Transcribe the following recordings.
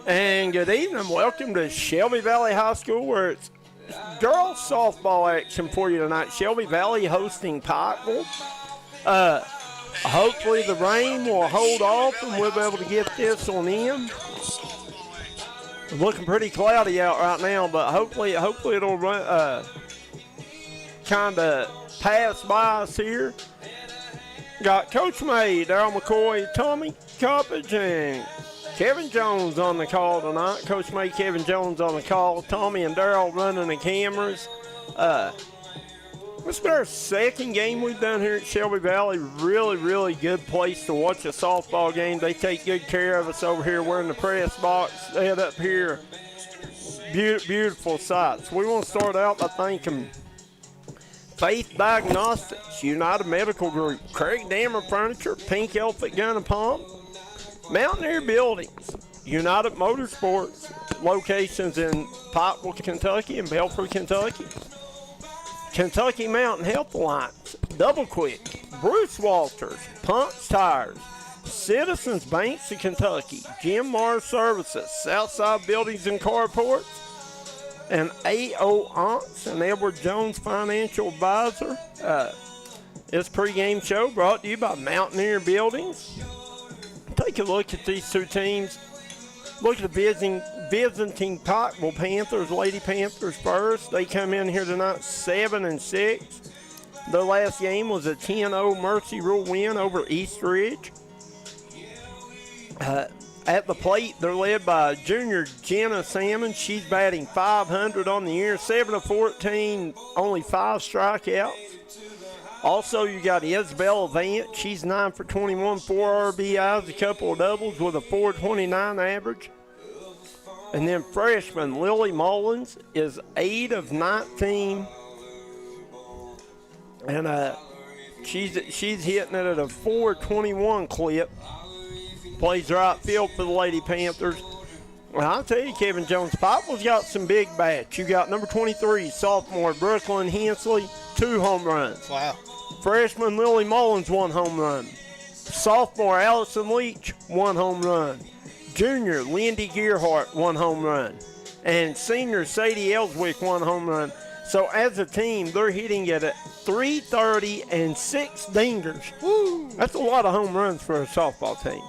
And good evening. Welcome to Shelby Valley High School, where it's girls softball action for you tonight. Shelby Valley hosting Pikeville. Hopefully the rain will hold off and we'll be able to get this one in. Looking pretty cloudy out right now, but hopefully it'll run, kind of pass by us here. Got Coach May, Darryl, McCoy, Tommy Coppage, and Kevin Jones on the call tonight. Coach May, Kevin Jones on the call. Tommy and Darryl running the cameras. This has been our second game we've done here at Shelby Valley. Really good place to watch a softball game. They take good care of us over here. We're in the press box. They head up here. Beautiful sights. We want to start out by thanking Faith Diagnostics, United Medical Group, Craig Dammer Furniture, Pink Elephant Gun and Pump, Mountaineer Buildings, United Motorsports, locations in Pikeville, Kentucky and Belford, Kentucky, Kentucky Mountain Health Alliance, Double Quick, Bruce Walters, Punch Tires, Citizens Banks of Kentucky, Jim Mars Services, Southside Buildings and Carports, and A.O. Aunts and Edward Jones Financial Advisor. This pregame show brought to you by Mountaineer Buildings. Take a look at these two teams. Look at the visiting Pikeville Panthers, Lady Panthers first. They come in here tonight 7-6. Their last game was a 10-0 Mercy Rule win over East Ridge. At the plate, they're led by junior Jenna Salmon. She's batting .500 on the year, 7-14, only 5 strikeouts. Also, you got Isabella Vance. She's 9 for 21, 4 RBIs, a couple of doubles with a .429 average. And then freshman Lily Mullins is 8 of 19. And she's hitting it at a .421 clip. Plays right field for the Lady Panthers. Well, I'll tell you, Kevin Jones, Pikeville's got some big bats. You got number 23, sophomore Brooklyn Hensley, 2 home runs. Wow. Freshman Lily Mullins, 1 home run. Sophomore Allison Leach, 1 home run. Junior Lindy Gearhart, 1 home run. And senior Sadie Ellswick, 1 home run. So as a team, they're hitting at .330 and 6 dingers. Woo! That's a lot of home runs for a softball team.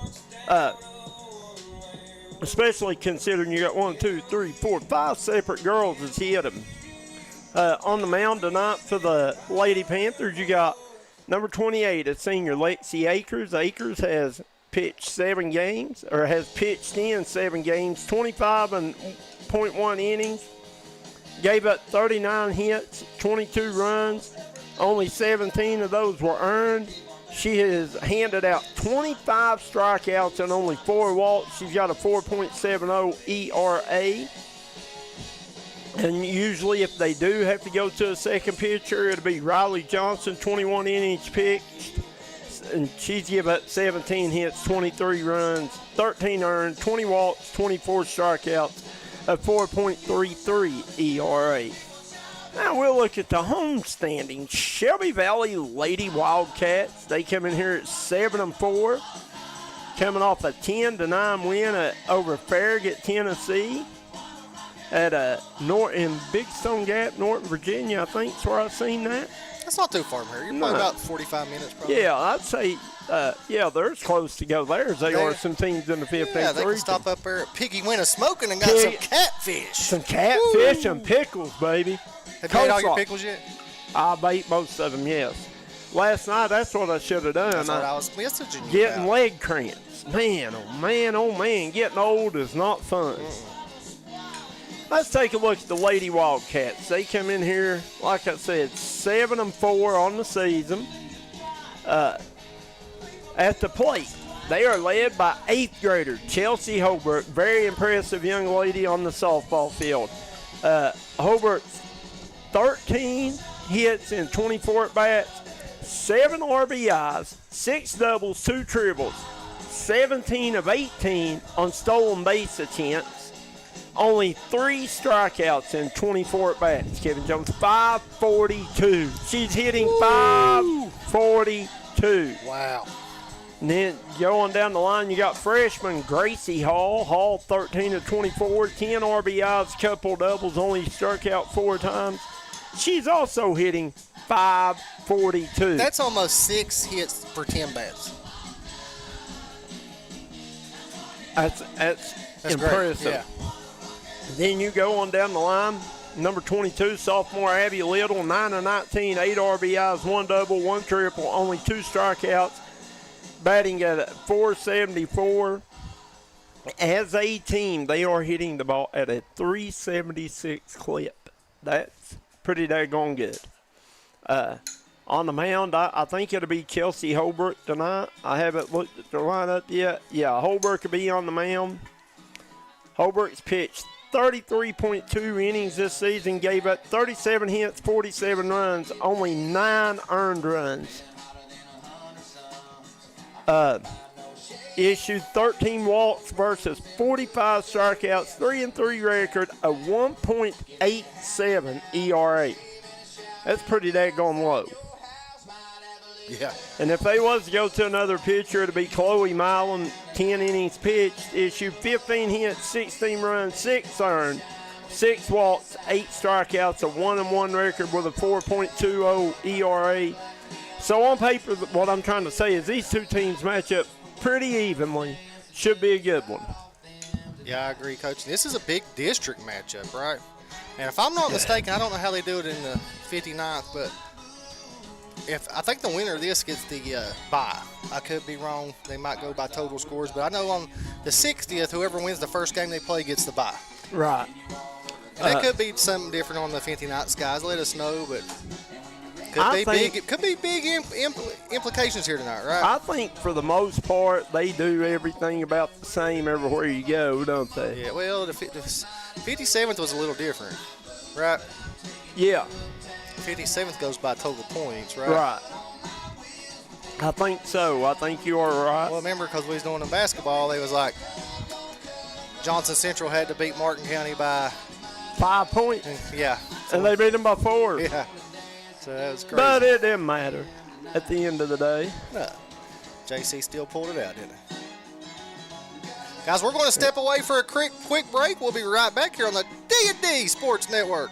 Especially considering you got 1, 2, 3, 4, 5 separate girls that's hit them. On the mound tonight for the Lady Panthers, you got number 28, a senior Lexi Akers. Akers has pitched 7 games, or has pitched in 7 games, 25.1 innings, gave up 39 hits, 22 runs. Only 17 of those were earned. She has handed out 25 strikeouts and only 4 walks. She's got a 4.70 ERA. And usually if they do have to go to a second pitcher, it'll be Riley Johnson, 21 innings pitched. And she's given up 17 hits, 23 runs, 13 earned, 20 walks, 24 strikeouts, a 4.33 ERA. Now we'll look at the home standings. Shelby Valley Lady Wildcats, they come in here at 7-4, coming off a 10-9 win over Farragut, Tennessee, at in Big Stone Gap, Norton, Virginia. I think is where I've seen that. That's not too far from here. You're probably about 45 minutes, probably. Yeah, I'd say, they're as close to go there as they are some teams in the 15th region. Yeah, they can stop up there at Piggy Winner smoking and got some catfish. Some catfish and pickles, baby. Have you ate all your pickles yet? I've ate most of them, yes. Last night, that's what I should have done. That's what I was messaging you Getting about. leg cramps. Man, oh man, getting old is not fun. Let's take a look at the Lady Wildcats. They come in here, like I said, 7-4 on the season. At the plate, they are led by 8th grader Chelsea Hobart. Very impressive young lady on the softball field. Hobart's 13 hits in 24 at-bats, 7 RBIs, 6 doubles, 2 triples, 17 of 18 on stolen base attempts, only 3 strikeouts in 24 at-bats. Kevin Jones, 542. She's hitting 542. Wow. And then going down the line, you got freshman Gracie Hall. Hall 13 of 24, 10 RBIs, couple doubles, only struck out 4 times. She's also hitting .542. That's almost 6 hits for 10 bats. That's impressive. Great. Yeah. Then you go on down the line. Number 22, sophomore Abby Little, 9 of 19, 8 RBIs, 1 double, 1 triple, only 2 strikeouts, batting at .474. As a team, they are hitting the ball at a .376 clip. That's pretty daggone good. On the mound, I think it'll be Kelsey Holbrook tonight. I haven't looked at the lineup yet. Yeah, Holbrook will be on the mound. Holbrook's pitched 33.2 innings this season, gave up 37 hits, 47 runs, only 9 earned runs. Issued 13 walks versus 45 strikeouts, 3-3 record, a 1.87 ERA. That's pretty daggone low. Yeah. And if they was to go to another pitcher, it'd be Chloe Milan, 10 innings pitched, issued 15 hits, 16 runs, 6 earned, 6 walks, 8 strikeouts, a 1-1 record with a 4.20 ERA. So on paper, what I'm trying to say is these two teams match up pretty evenly. Should be a good one. Yeah, I agree, Coach. This is a big district matchup, right? And if I'm not mistaken, I don't know how they do it in the 59th, but I think the winner of this gets the bye. I could be wrong. They might go by total scores, but I know on the 60th, whoever wins the first game they play gets the bye. Right. And that could be something different on the 59th, guys. Let us know, but could be big implications here tonight, right? I think for the most part, they do everything about the same everywhere you go, don't they? Yeah, well, the 57th was a little different, right? Yeah. 57th goes by total points, right? Right. I think so. I think you are right. Well, remember, because we was doing the basketball, they was like Johnson Central had to beat Martin County by 5 points. Yeah. And they beat them by 4. Yeah. So that was crazy. But it didn't matter at the end of the day. No. JC still pulled it out, didn't he? Guys, we're going to step away for a quick break. We'll be right back here on the D&D Sports Network.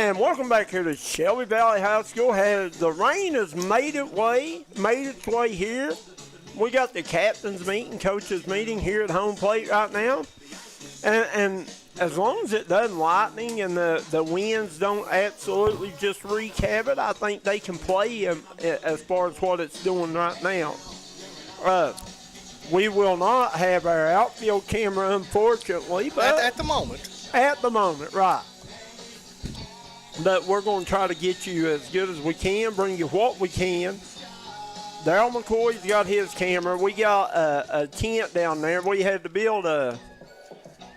And welcome back here to Shelby Valley High School. The rain has made its way here. We got the captain's meeting, coaches meeting here at home plate right now. And as long as it doesn't lightning and the winds don't absolutely just wreak havoc, I think they can play as far as what it's doing right now. We will not have our outfield camera, unfortunately. But at the moment. At the moment, right. But we're going to try to get you as good as we can, bring you what we can. Darryl McCoy's got his camera. We got a tent down there. We had to build a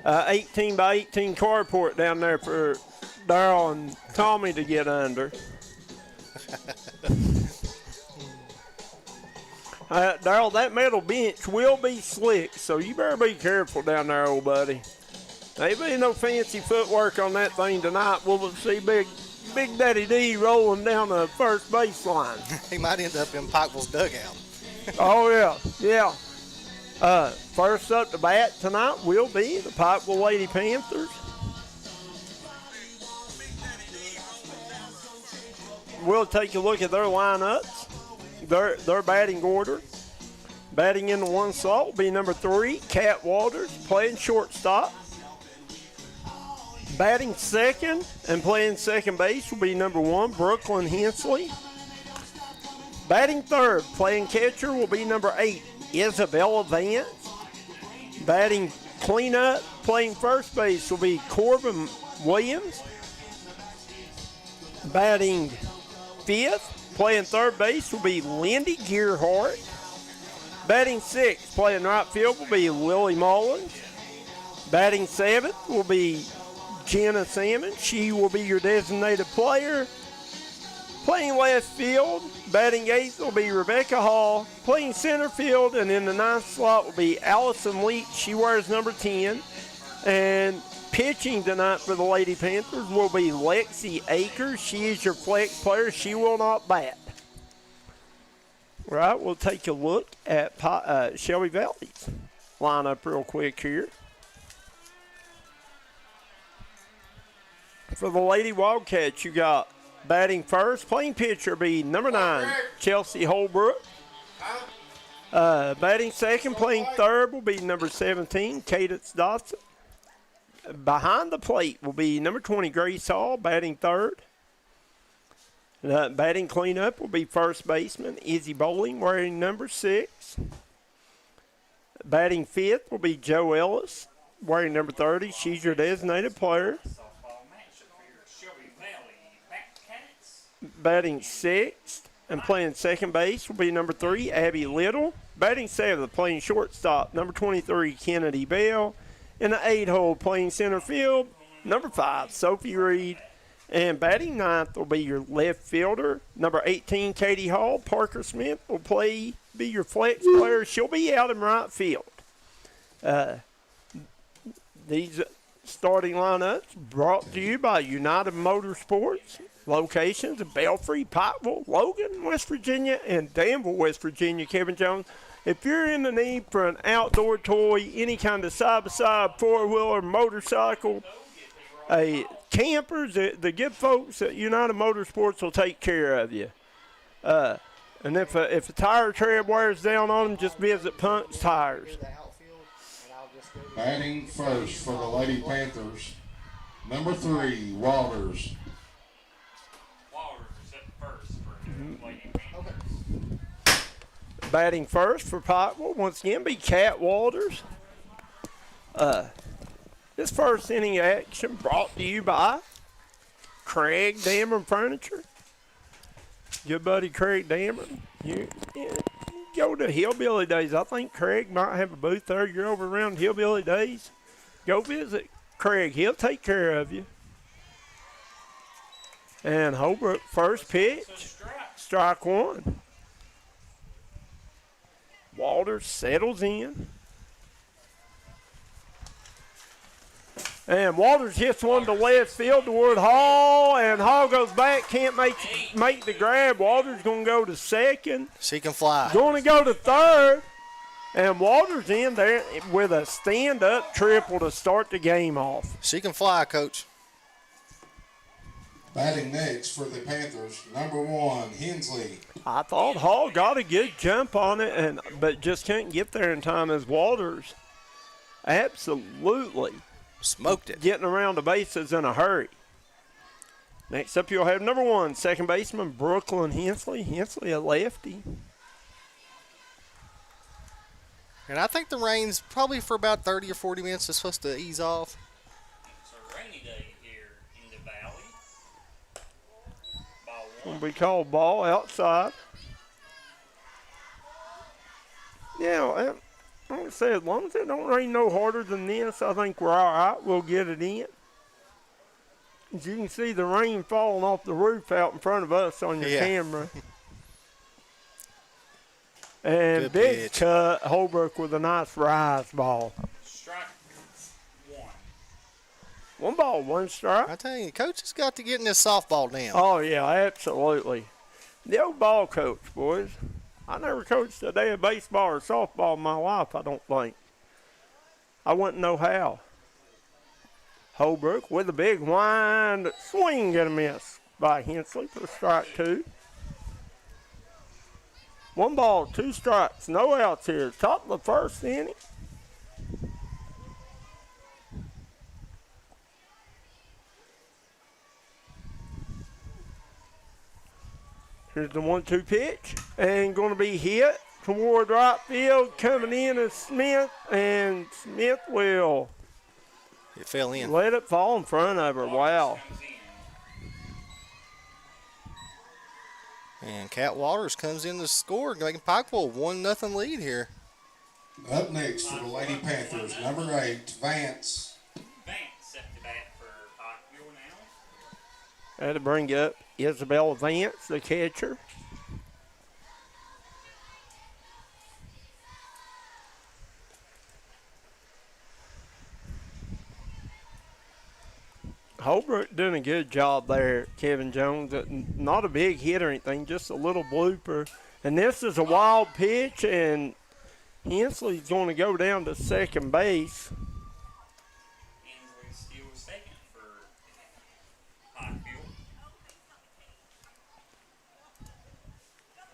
18 by 18 carport down there for Darryl and Tommy to get under. Darryl, that metal bench will be slick, so you better be careful down there, old buddy. There ain't no fancy footwork on that thing tonight. We'll see Big Daddy D rolling down the first baseline. He might end up in Pikeville's dugout. Oh, yeah. First up to bat tonight will be the Pikeville Lady Panthers. We'll take a look at their lineups, their batting order. Batting in the one slot will be number 3, Kat Walters, playing shortstop. Batting second and playing second base will be number 1, Brooklyn Hensley. Batting third, playing catcher will be number 8, Isabella Vance. Batting cleanup, playing first base will be Corbin Williams. Batting fifth, playing third base will be Lindy Gearhart. Batting sixth, playing right field will be Lily Mullins. Batting seventh will be Jenna Salmon. She will be your designated player. Playing left field, batting eighth will be Rebecca Hall. Playing center field, and in the ninth slot will be Allison Leach. She wears number 10. And pitching tonight for the Lady Panthers will be Lexi Akers. She is your flex player. She will not bat. All right, we'll take a look at Shelby Valley's lineup real quick here. For the Lady Wildcats, you got batting first, playing pitcher be number 9, Chelsea Holbrook. Batting second, playing third will be number 17, Cadence Dotson. Behind the plate will be number 20, Grace Hall, batting third. Batting cleanup will be first baseman Izzy Bowling, wearing number 6. Batting fifth will be Joe Ellis, wearing number 30. She's your designated player. Batting sixth and playing second base will be number 3, Abby Little. Batting seventh, playing shortstop, number 23, Kennedy Bell. In the 8-hole, playing center field, number 5, Sophie Reed. And batting ninth will be your left fielder, number 18, Katie Hall. Parker Smith will be your flex player. She'll be out in right field. These starting lineups brought to you by United Motorsports. Locations in Belfry, Pikeville, Logan, West Virginia, and Danville, West Virginia. Kevin Jones, if you're in the need for an outdoor toy, any kind of side-by-side, four-wheeler, motorcycle, campers, the good folks at United Motorsports will take care of you. And if a tire tread wears down on them, just visit Punk's Tires. Batting first for the Lady Panthers, number 3, Walters. Batting first for Pikeville, once again, be Kat Walters. This first inning action brought to you by Craig Dameron Furniture. Good buddy Craig Dameron. You go to Hillbilly Days. I think Craig might have a booth there. You're over around Hillbilly Days. Go visit Craig. He'll take care of you. And Holbrook, first pitch. Strike one. Walters settles in. And Walters hits one to left field toward Hall, and Hall goes back, can't make the grab. Walters going to go to second. She can fly. Going to go to third. And Walters in there with a stand-up triple to start the game off. She can fly, Coach. Batting next for the Panthers, number 1, Hensley. I thought Hall got a good jump on it, but just couldn't get there in time as Waters absolutely Smoked it. getting around the bases in a hurry. Next up, you'll have number 1, second baseman Brooklyn Hensley. Hensley, a lefty. And I think the rain's probably for about 30 or 40 minutes is supposed to ease off. It's a rainy day here in the valley. Ball Will one. be called ball outside. Yeah, I would say as long as it don't rain no harder than this, I think we're all right. We'll get it in. As you can see, the rain falling off the roof out in front of us on your Yeah. camera. And Good big pitch. cut, Holbrook with a nice rise ball. Strike one. 1 ball, 1 strike. I tell you, coach has got to get in this softball down. Oh, yeah, absolutely. The old ball coach, boys. I never coached a day of baseball or softball in my life, I don't think. I wouldn't know how. Holbrook with a big wind swing and a miss by Hensley for strike 2. 1 ball, 2 strikes, no outs here. Top of the first inning. Here's the 1-2 pitch, and going to be hit toward right field. Coming in is Smith, and Smith will It fell in. let it fall in front of her. Wow. Comes in. And Cat Waters comes in to score, making Pikeville 1-0 lead here. Up next for the Lady Panthers, number 8, Vance. Vance at the bat for Pikeville now. Had to bring up Isabel Vance, the catcher. Holbrook doing a good job there, Kevin Jones. Not a big hit or anything, just a little blooper. And this is a wild pitch, and Hensley's going to go down to second base. Hensley still second for Pikeville.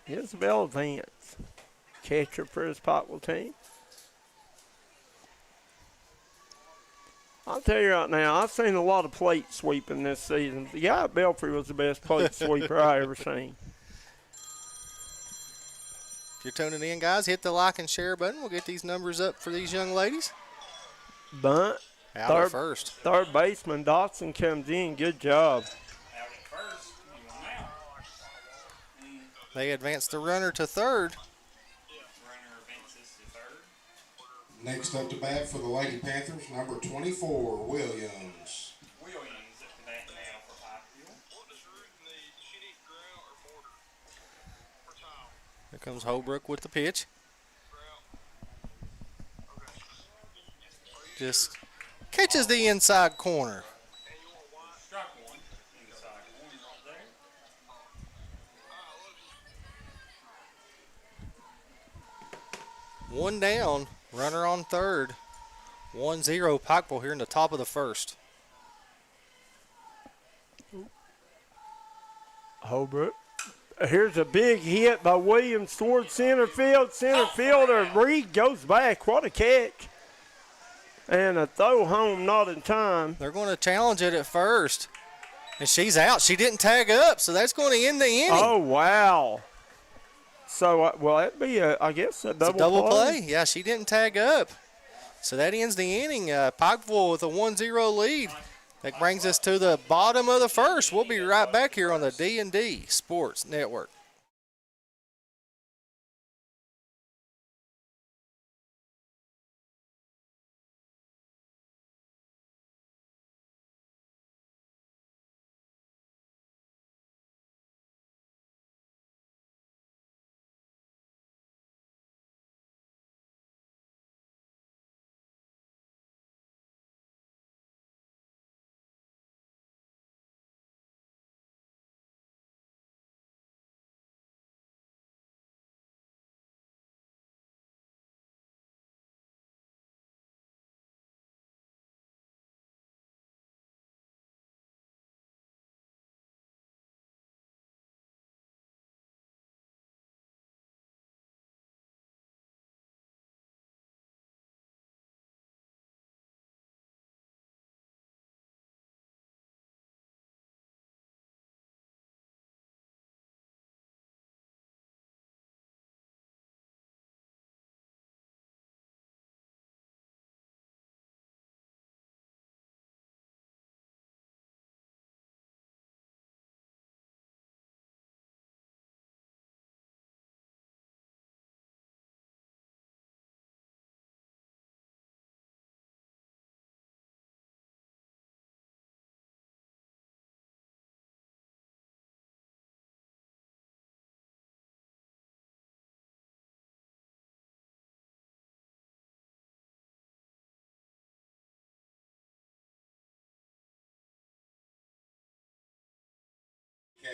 Isabel Vance, catcher for his Pikeville team. I'll tell you right now, I've seen a lot of plate sweeping this season. The guy at Belfry was the best plate sweeper I ever seen. If you're tuning in, guys, hit the like and share button. We'll get these numbers up for these young ladies. Bunt, Out Third- at first. third baseman Dotson comes in. Good job. Out at first, and one out. And They advance the runner to third. runner advances to third. Next up to bat for the Lady Panthers, number 24, Williams. Williams at the bat now for Pikeville. Here comes Holbrook with the pitch. Just catches the inside corner. Strike one. Inside corner right there. One down, runner on third. 1-0 Pikeville here in the top of the first. Holbrook. Here's a big hit by Williams towards center field. Center fielder Reed goes back. What a catch. And a throw home, not in time. They're going to challenge it at first. And she's out. She didn't tag up, so that's going to end the inning. Oh, wow. So, well, that'd be, I guess, a It's a double play. Yeah, she didn't tag up. So that ends the inning. Pikeville with a 1-0 lead. That brings us to the bottom of the first. We'll be right back here on the D&D Sports Network.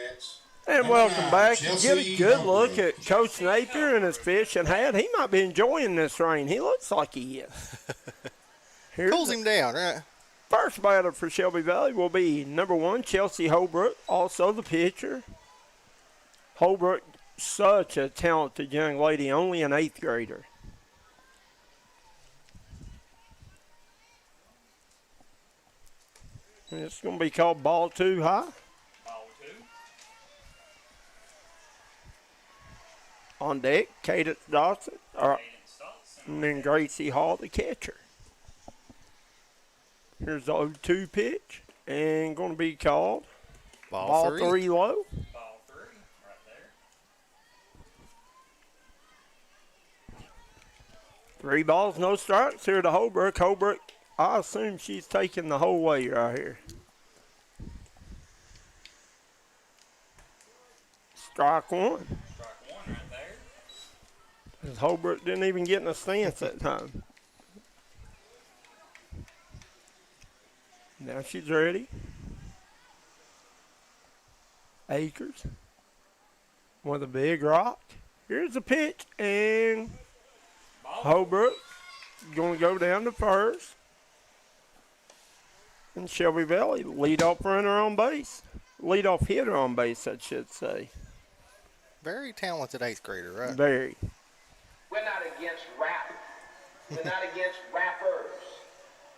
Cats. And welcome back. You get a Chelsea good look Holbrook. at Coach Napier and his fishing hat. He might be enjoying this rain. He looks like he is. Here's Cools the him down, right? first batter for Shelby Valley will be number 1, Chelsea Holbrook, also the pitcher. Holbrook, such a talented young lady, only an 8th grader. And it's going to be called ball 2 high. Ball 2. On deck, Cadence Dawson, Cadence Dawson. and then Gracie Hall, the catcher. Here's the 0-2 pitch, and going to be called Ball 3 3. low. Ball 3. Right there. 3 balls, no strikes here to Holbrook. Holbrook, I assume she's taking the whole way right here. Strike 1. Strike 1 right there. 'Cause Holbrook didn't even get in a stance that time. Now she's ready. Akers with a big rock. Here's the pitch, and Ball. Holbrook going to go down to first. And Shelby Valley, leadoff runner on base. Leadoff hitter on base, I should say. Very talented 8th grader, right? Very. We're not against rap. We're not against rappers.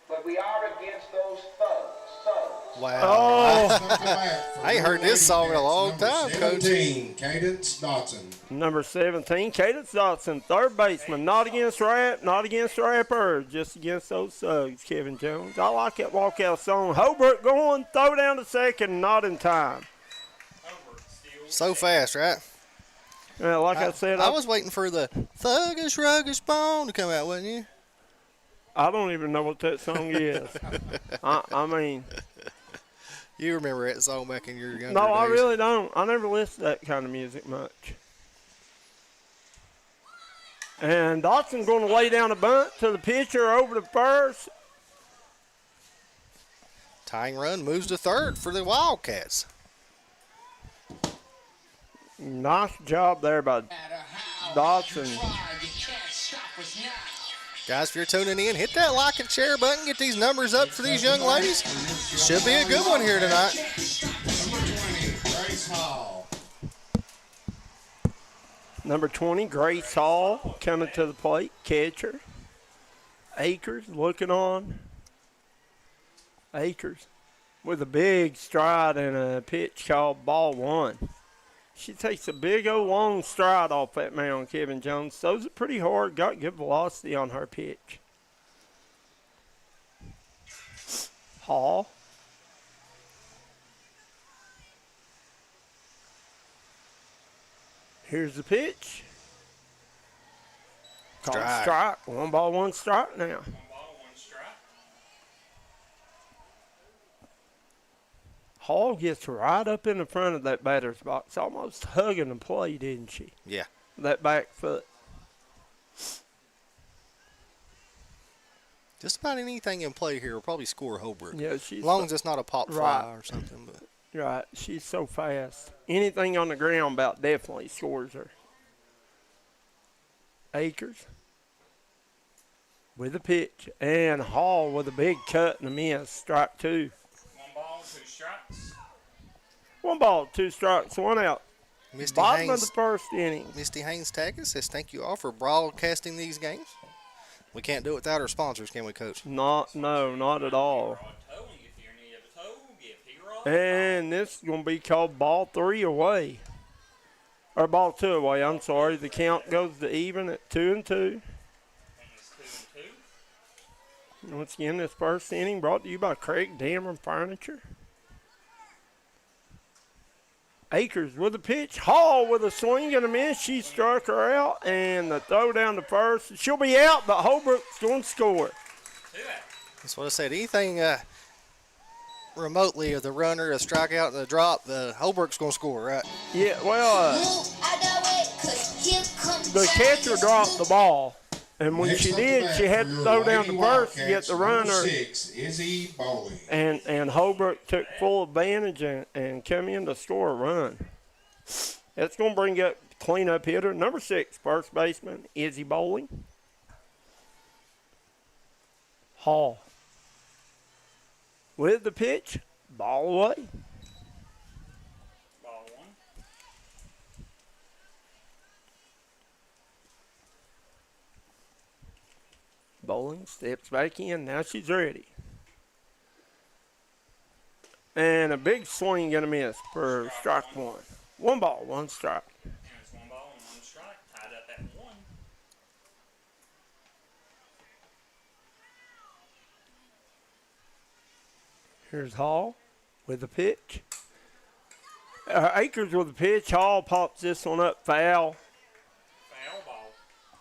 But we are against those thugs. Wow. Oh, Next up to bat for I ain't heard the this song in a long Lady time, Cats, Coach. 17, Cadence Dotson. number 17, Cadence Dotson, third baseman. Not against rap, not against rappers, just against those thugs, Kevin Jones. I like that walkout song. Holbrook going, throw down to second, not in time. Over. Steals. So fast, right? Like I said, I was waiting for the Thuggish Ruggish Bone to come out, wasn't you? I don't even know what that song is. I mean, You remember that song back in your younger no, I days. really don't. I never listened to that kind of music much. And Dotson going to lay down a bunt to the pitcher over to first. Tying run moves to third for the Wildcats. Nice job there by Dotson. Guys, if you're tuning in, hit that like and share button. Get these numbers up for these young ladies. Should be a good one here tonight. Number 20, Grace Hall. Number 20, Grace Hall coming to the plate, catcher. Akers looking on. Akers with a big stride and a pitch called ball 1. She takes a big old long stride off that mound, Kevin Jones. Throws it pretty hard, got good velocity on her pitch. Hall. Here's the pitch. Called strike. 1 ball, 1 strike now. 1 ball, 1 strike. Hall gets right up in the front of that batter's box, almost hugging the play, didn't she? Yeah. That back foot. Just about anything in play here will probably score Holbrook. Yeah, she's As long as it's not a pop fly Right. or something. But right. She's so fast. Anything on the ground about definitely scores her. Akers with a pitch, and Hall with a big cut and a miss. Strike 2. 1 ball, 2 strikes. 1 ball, 2 strikes, 1 out. Misty Bottom of the Haynes, first inning. Misty Haynes Taggart says, thank you all for broadcasting these games. We can't do it without our sponsors, can we, Coach? No, not at all. Rod towing. If you're in need of a tow, give P-Rod. And this is going to be called ball 3 away. Or ball 2 away, I'm sorry. The count goes to even at 2-2. And it's 2 and 2. Once again, this first inning brought to you by Craig Dameron Furniture. Akers with a pitch. Hall with a swing and a miss. She struck her out, and the throw down to first. She'll be out, but Holbrook's going to score. 2 out. That's what I said. Anything remotely of the runner, a strikeout, and a drop, Holbrook's going to score, right? Yeah, well, the catcher dropped the ball, And when Next she up to did, bat she had for to your throw down Lady the first to get Wildcats, the number runner. 6, Izzy Bowling. And Holbrook took full advantage and come in to score a run. That's going to bring up cleanup hitter, number 6, first baseman, Izzy Bowling. Hall. With the pitch, ball away. Ball one. Bowling steps back in. Now she's ready. And a big swing going to miss for strike one. 1 ball, 1 strike. And it's 1 ball and 1 strike. Tied up at 1. Here's Hall with the pitch. Akers with the pitch. Hall pops this one up foul. Foul ball.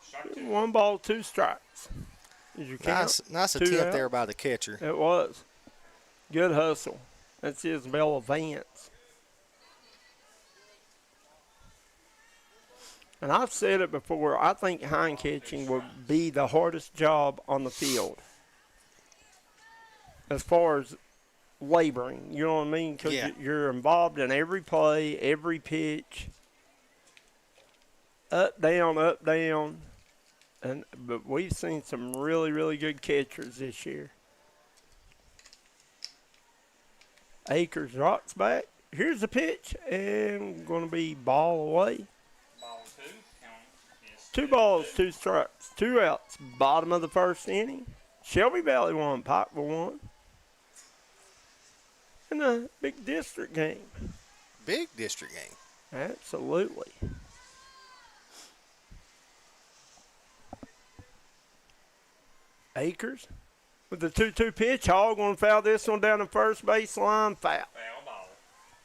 Strike 2. 1 ball, 2 strikes. Did you count? Nice 2 attempt out? there by the catcher. It was. Good hustle. That's Isabella Vance. And I've said it before, I think hind catching will be the hardest job on the field. As far as laboring, you know what I mean? Because Yeah. you're involved in every play, every pitch. Up, down. But we've seen some really, really good catchers this year. Akers rocks back. Here's the pitch, and going to be ball away. Ball 2. Count. Yes. 2 balls, 2 strikes, 2 outs. Bottom of the first inning. Shelby Valley won, Pikeville won. In a big district game. Big district game. Absolutely. Akers with the 2-2 pitch. Hall going to foul this one down the first baseline. Foul. Foul ball.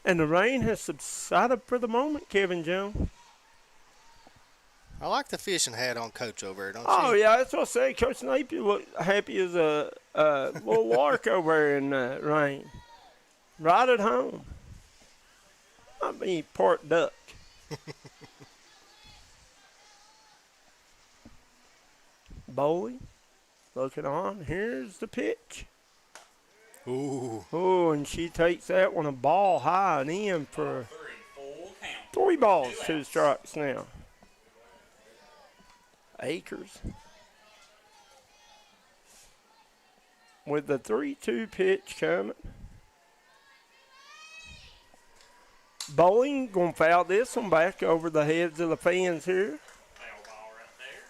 And the rain has subsided for the moment, Kevin Jones. I like the fishing hat on Coach over there, don't Oh, you? yeah, that's what I say. Coach Napier looked happy as a little lark over there in the rain. Right at home. I mean, part duck. Bowling. Looking on. Here's the pitch. Ooh. Oh, and she takes that one a ball high and in for 3. Full count. 3 balls, 2 2 outs. strikes now. Akers with the 3-2 pitch coming. Bowling going to foul this one back over the heads of the fans here. Foul ball right there.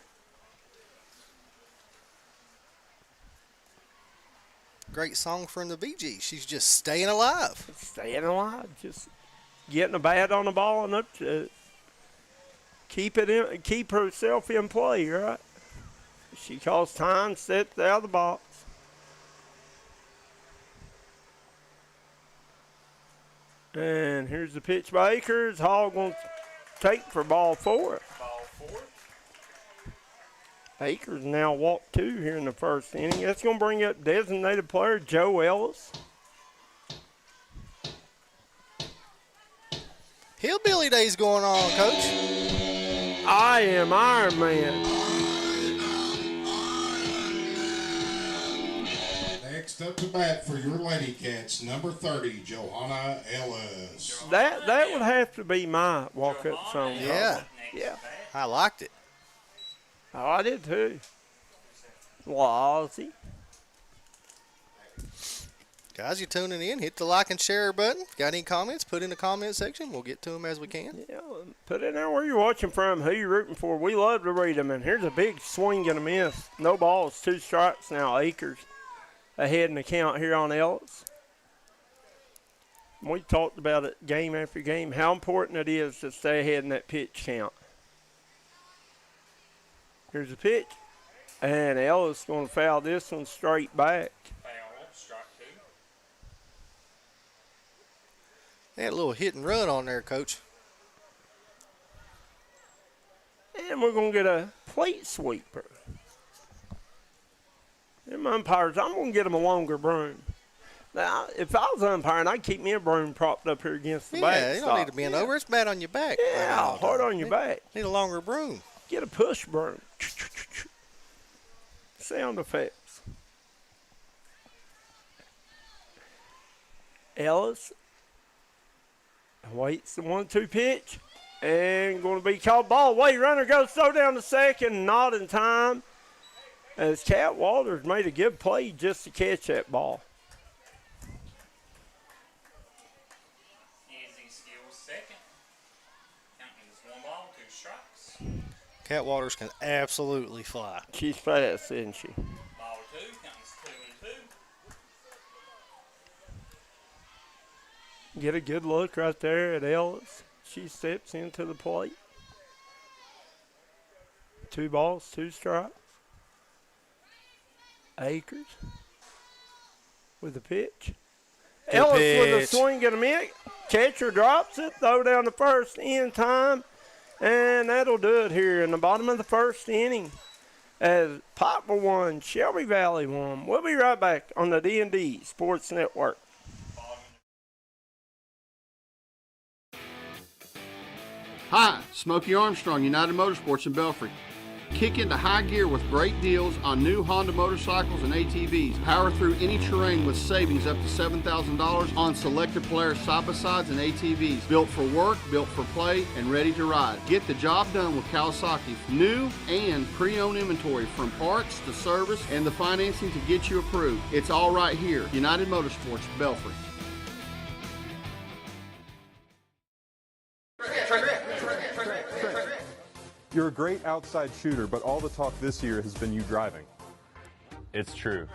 Great song from the Bee Gees. She's just staying alive. Staying alive, just getting a bat on the ball enough to keep herself in play, right? She calls time, steps out of the box. And here's the pitch by Akers. Hall going to take for ball 4. Ball 4. Akers now walked 2 here in the first inning. That's going to bring up designated player Joe Ellis. Hillbilly Days going on, Coach. I am Iron Man. Next up to bat for your Lady Cats, number 30, Johanna Ellis. That would have to be my walk-up song. Yeah. Yeah. I liked it. Oh, I did too. Lozzie. Guys, you're tuning in. Hit the like and share button. Got any comments? Put in the comment section. We'll get to them as we can. Yeah, put in there where you're watching from, who you're rooting for. We love to read them. And here's a big swing and a miss. No balls, 2 strikes now. Akers ahead in the count here on Ellis. We talked about it game after game, how important it is to stay ahead in that pitch count. Here's the pitch. And Ellis going to foul this one straight back. Foul. Strike 2. They had a little hit and run on there, Coach. And we're going to get a plate sweeper. Them umpires, I'm going to get them a longer broom. Now, if I was umpiring, I'd keep me a broom propped up here against the Yeah, back. you don't need to bend over. It's bad on your back. Yeah, hard on your back. Need a longer broom. Get a push broom. sound effects. Ellis waits the 1-2 pitch. And going to be called ball. Way runner goes throw down to second. Not in time. As Cat Walters made a good play just to catch that ball. Izzy steals second. Counting is 1 ball, 2 strikes. Cat Waters can absolutely fly. She's fast, isn't she? Ball 2, counting is 2-2. Get a good look right there at Ellis. She steps into the plate. 2 balls, 2 strikes. Akers with the pitch. Good Ellis pitch. with a swing and a miss. Catcher drops it, throw down the first in time. And that'll do it here in the bottom of the first inning. As Pikeville won, Shelby Valley won. We'll be right back on the D&D Sports Network. Hi, Smokey Armstrong, United Motorsports in Belfry. Kick into high gear with great deals on new Honda motorcycles and ATVs. Power through any terrain with savings up to $7,000 on selected Polaris side-by-sides and ATVs. Built for work, built for play, and ready to ride. Get the job done with Kawasaki. New and pre-owned inventory from parts to service and the financing to get you approved. It's all right here. United Motorsports, Belfry. You're a great outside shooter, but all the talk this year has been you driving. It's true.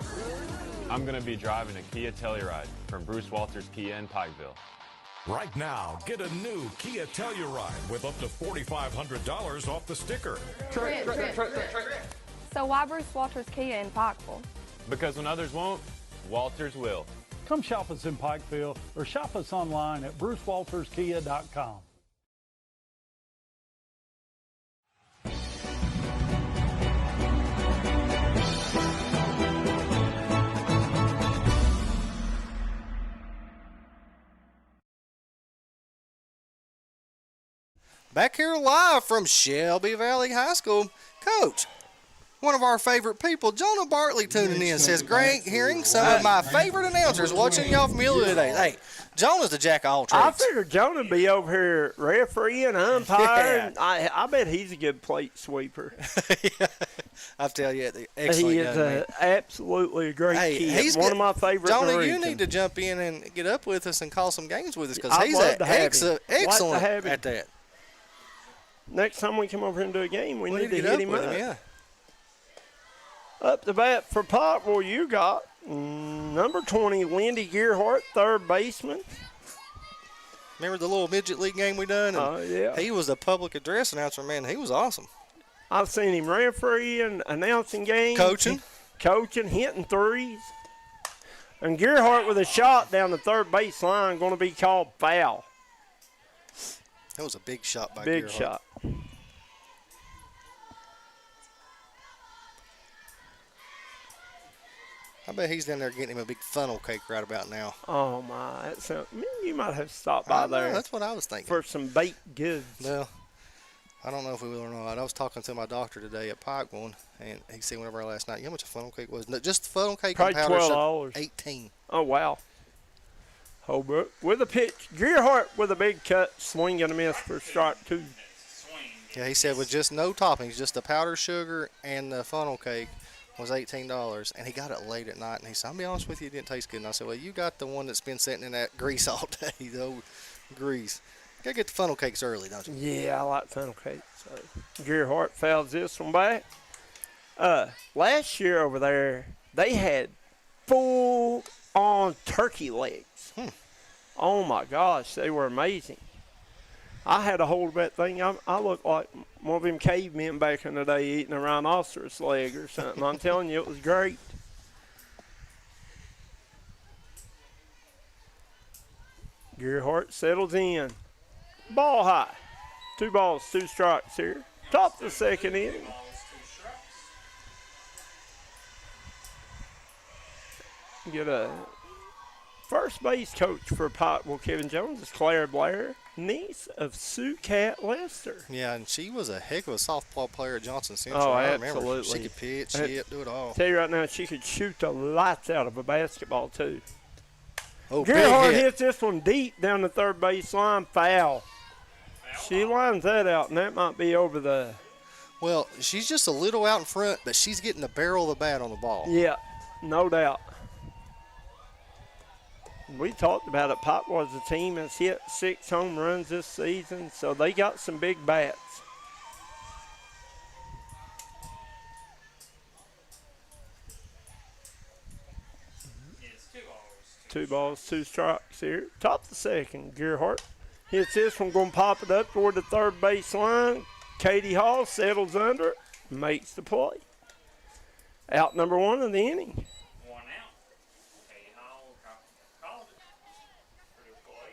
I'm going to be driving a Kia Telluride from Bruce Walters Kia in Pikeville. Right now, get a new Kia Telluride with up to $4,500 off the sticker. So why Bruce Walters Kia in Pikeville? Because when others won't, Walters will. Come shop us in Pikeville or shop us online at brucewalterskia.com. Back here live from Shelby Valley High School. Coach, one of our favorite people, Jonah Bartley, tuning in, says, great hearing some of my favorite announcers watching y'all from Ely today. Hey, Jonah's the jack of all trades. I figured Jonah would be over here refereeing, umpiring. Yeah. I bet he's a good plate sweeper. I tell you, excellent he is young man. absolutely a great kid. He's one of my favorites. Jonah, you need to jump in and get up with us and call some games with us because I'd he's love to have him. excellent Like to have him. at that. Next time we come over here and do a game, we need to get hit up him with up. him, yeah. Up the bat for Pikeville, you got number 20, Lindy Gearhart, third baseman. Remember the little midget league game we done? Oh, yeah. He was the public address announcer, man. He was awesome. I've seen him refereeing, announcing games. Coaching, hitting threes. And Gearhart with a shot down the third base line going to be called foul. That was a big shot by Big Gearhart. shot. I bet he's down there getting him a big funnel cake right about now. Oh, my. You might have stopped by there. That's what I was thinking. For some baked goods. Well, I don't know if we will or not. I was talking to my doctor today at Pikeville, and he said whenever last night, you know how much a funnel cake was? No, just the funnel cake Probably and powder $12. shop, 18. Oh, wow. Holbrook with a pitch. Gearhart with a big cut. Swing and a miss for strike 2. Yeah, he said with just no toppings, just the powdered sugar and the funnel cake was $18. And he got it late at night. And he said, I'll be honest with you, it didn't taste good. And I said, well, you got the one that's been sitting in that grease all day, the old grease. You got to get the funnel cakes early, don't you? Yeah, I like funnel cakes. So Gearhart fouls this one back. Last year over there, they had full-on turkey legs. Oh, my gosh, they were amazing. I had a hold of that thing. I looked like one of them cavemen back in the day eating a rhinoceros leg or something. I'm telling you, it was great. Gearhart settles in. Ball high. 2 balls, 2 strikes here. Top of the second inning. Get a First base coach for Pikeville, Kevin Jones, is Claire Blair, niece of Sue Cat Lester. Yeah, and she was a heck of a softball player at Johnson Central. Oh, I remember. absolutely. She could pitch, hit, do it all. Tell you right now, she could shoot the lights out of a basketball, too. Oh, big Gerhardt hit. hits this one deep down the third base line, foul. She lines that out, and that might be over the... Well, she's just a little out in front, but she's getting the barrel of the bat on the ball. Yeah, no doubt. We talked about it. Pikeville as a team has hit 6 home runs this season, so they got some big bats. It's 2 balls. 2 balls, 2 strikes here. Top of the second, Gerhardt hits this one, going to pop it up toward the third base line. Katie Hall settles under it, makes the play. Out number 1 of the inning. 1 out. Katie Hall called it. Pretty play.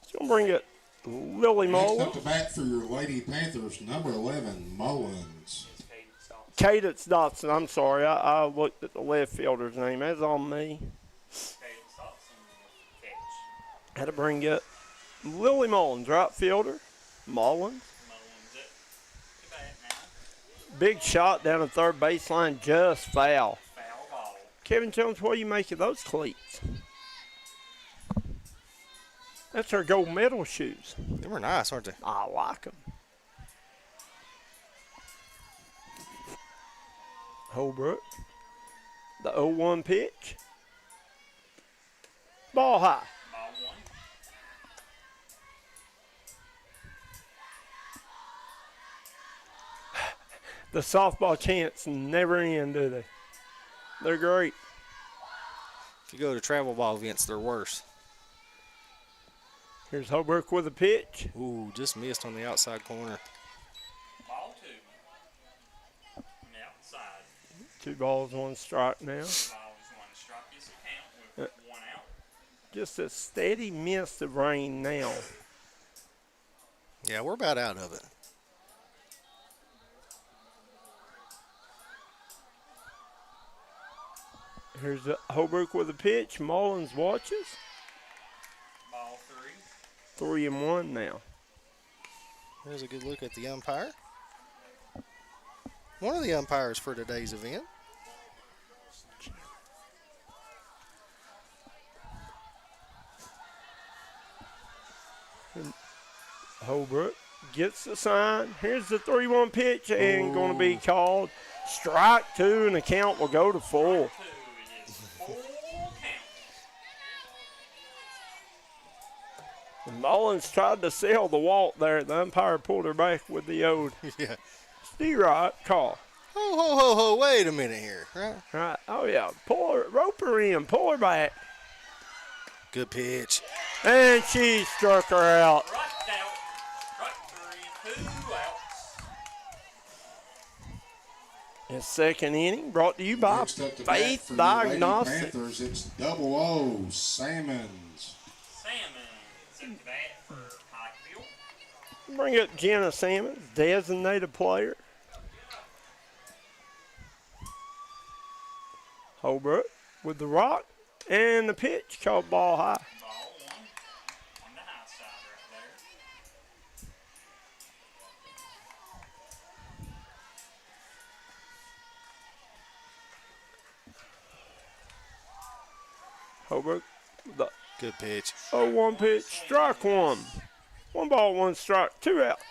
She's going to bring it Lily Next Mullins. up to bat for your Lady Panthers, number 11, Mullins. It's Katie Dawson. Cadence Dotson, I'm sorry. I looked at the left fielder's name. That's on me. Katie Dawson catch. Had to bring it Lily Mullins, right fielder. Mullins. Mullins it. Too bad now. Big shot down the third baseline, just foul. Foul ball. Kevin Jones, what do you make of those cleats? That's her gold medal shoes. They were nice, aren't they? I like them. Holbrook. The 0-1 pitch. Ball high. Ball 1. The softball chants never end, do they? They're great. If you go to travel ball events, they're worse. Here's Holbrook with a pitch. Ooh, just missed on the outside corner. Ball 2. On the outside. 2 balls, 1 strike now. Balls 1 strike is the count with 1 out. Just a steady mist of rain now. Yeah, we're about out of it. Here's Holbrook with a pitch. Mullins watches. Ball 3. 3-1 now. There's a good look at the umpire. One of the umpires for today's event. Holbrook gets the sign. Here's the 3-1 pitch and going to be called strike 2, and the count will go to full. 2. It is full count. And Mullins tried to sell the walk there. The umpire pulled her back with the old Yeah. Steerite call. Ho, ho, ho, ho, wait a minute here. Right? Right. Oh, yeah. Pull her, rope her in, pull her back. Good pitch. And she struck her out. Right out. Right 3. 2 outs. His second inning brought to you by Next up to bat Faith for your Lady Diagnostics. Panthers, it's double O, Salmons. Salmons at the bat for Pikeville. Bring up Jenna Salmons, designated player. Holbrook with the rock and the pitch called ball high. Ball 1 on the high side right there. Holbrook with the Good pitch. 0-1 pitch, strike 1. 1 ball, 1 strike, 2 outs.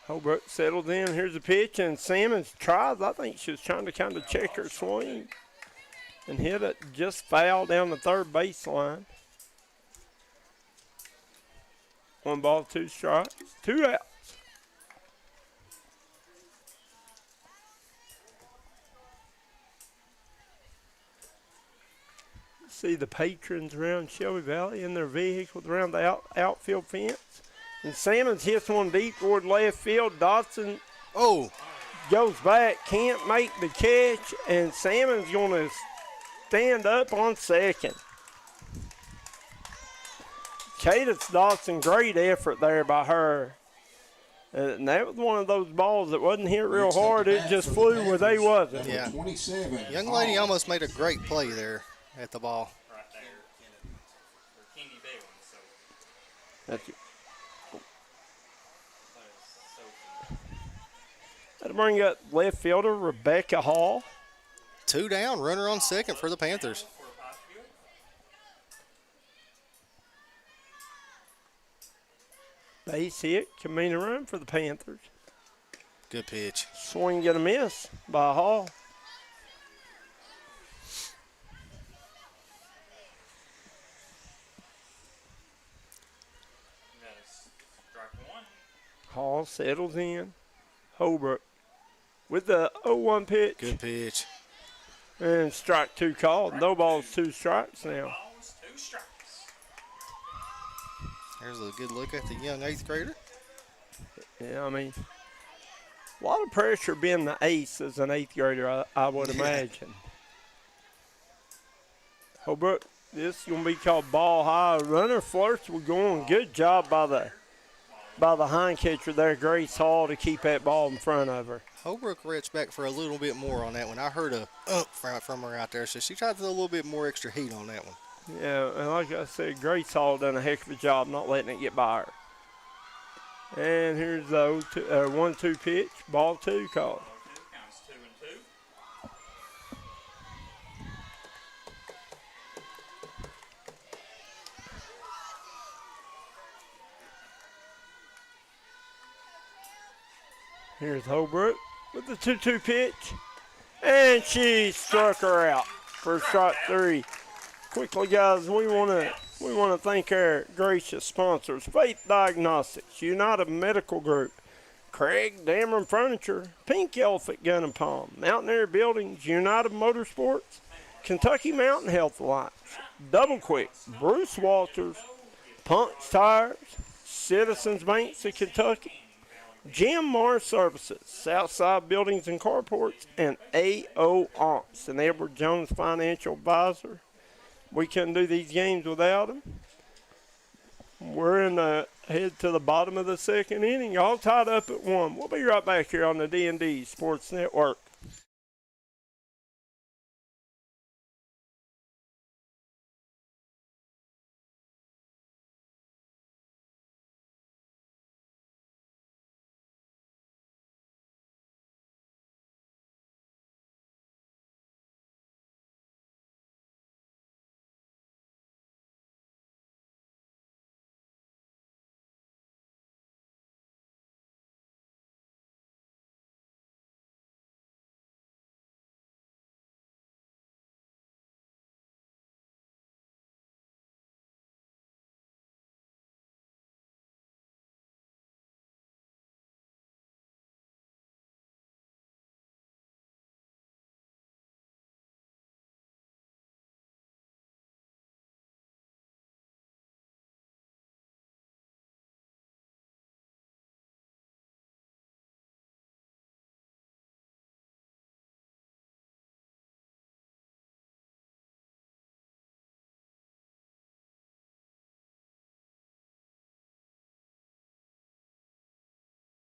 Holbrook settled in. Here's the pitch, and Salmons tries. I think she was trying to kind of check her swing and hit it just foul down the third baseline. 1 ball, 2 strikes, 2 outs. See the patrons around Shelby Valley in their vehicles around the outfield fence. And Salmons hits one deep toward left field. Dotson goes back, can't make the catch, and Salmon's going to stand up on second. Cadence Dawson, great effort there by her. And that was one of those balls that wasn't hit real hard. It just flew where they wasn't. Yeah. 27. Young lady almost made a great play there at the ball. Right there. For Kenny Bell. So That's it. that is so cool. That'll bring up left fielder Rebecca Hall. 2 down, runner on second for the Panthers. For Pikeville. Base hit, Kamina run for the Panthers. Good pitch. Swing and a miss by Hall. That is strike one. Hall settles in. Holbrook with the 0-1 pitch. Good pitch. And strike 2 called. No balls, 2 strikes now. Balls, 2 strikes. There's a good look at the young 8th grader. Yeah, I mean, a lot of pressure being the ace as an 8th grader, I would imagine. Holbrook, this is going to be called ball high. Runner flirts with going. Good job by the hind catcher there, Grace Hall, to keep that ball in front of her. Holbrook reached back for a little bit more on that one. I heard a from her out there, so she tried to throw a little bit more extra heat on that one. Yeah, and like I said, Grace Hall done a heck of a job not letting it get by her. And here's the 1-2 pitch, ball 2 called. Ball 2 counts 2 and 2. Here's Holbrook with the 2-2 pitch. And she struck her out for strike 3. Quickly, guys, we want to thank our gracious sponsors: Faith Diagnostics, United Medical Group, Craig Dameron Furniture, Pink Elephant Gun and Palm, Mountaineer Buildings, United Motorsports, Kentucky Mountain Health Alliance, Double Quick, Bruce Walters, Punch Tires, Citizens Banks of Kentucky, Jim Morris Services, Southside Buildings and Carports, and A.O. Aunts, and Edward Jones Financial Advisor. We couldn't do these games without them. We're in the head to the bottom of the second inning, all tied up at 1. We'll be right back here on the D&D Sports Network.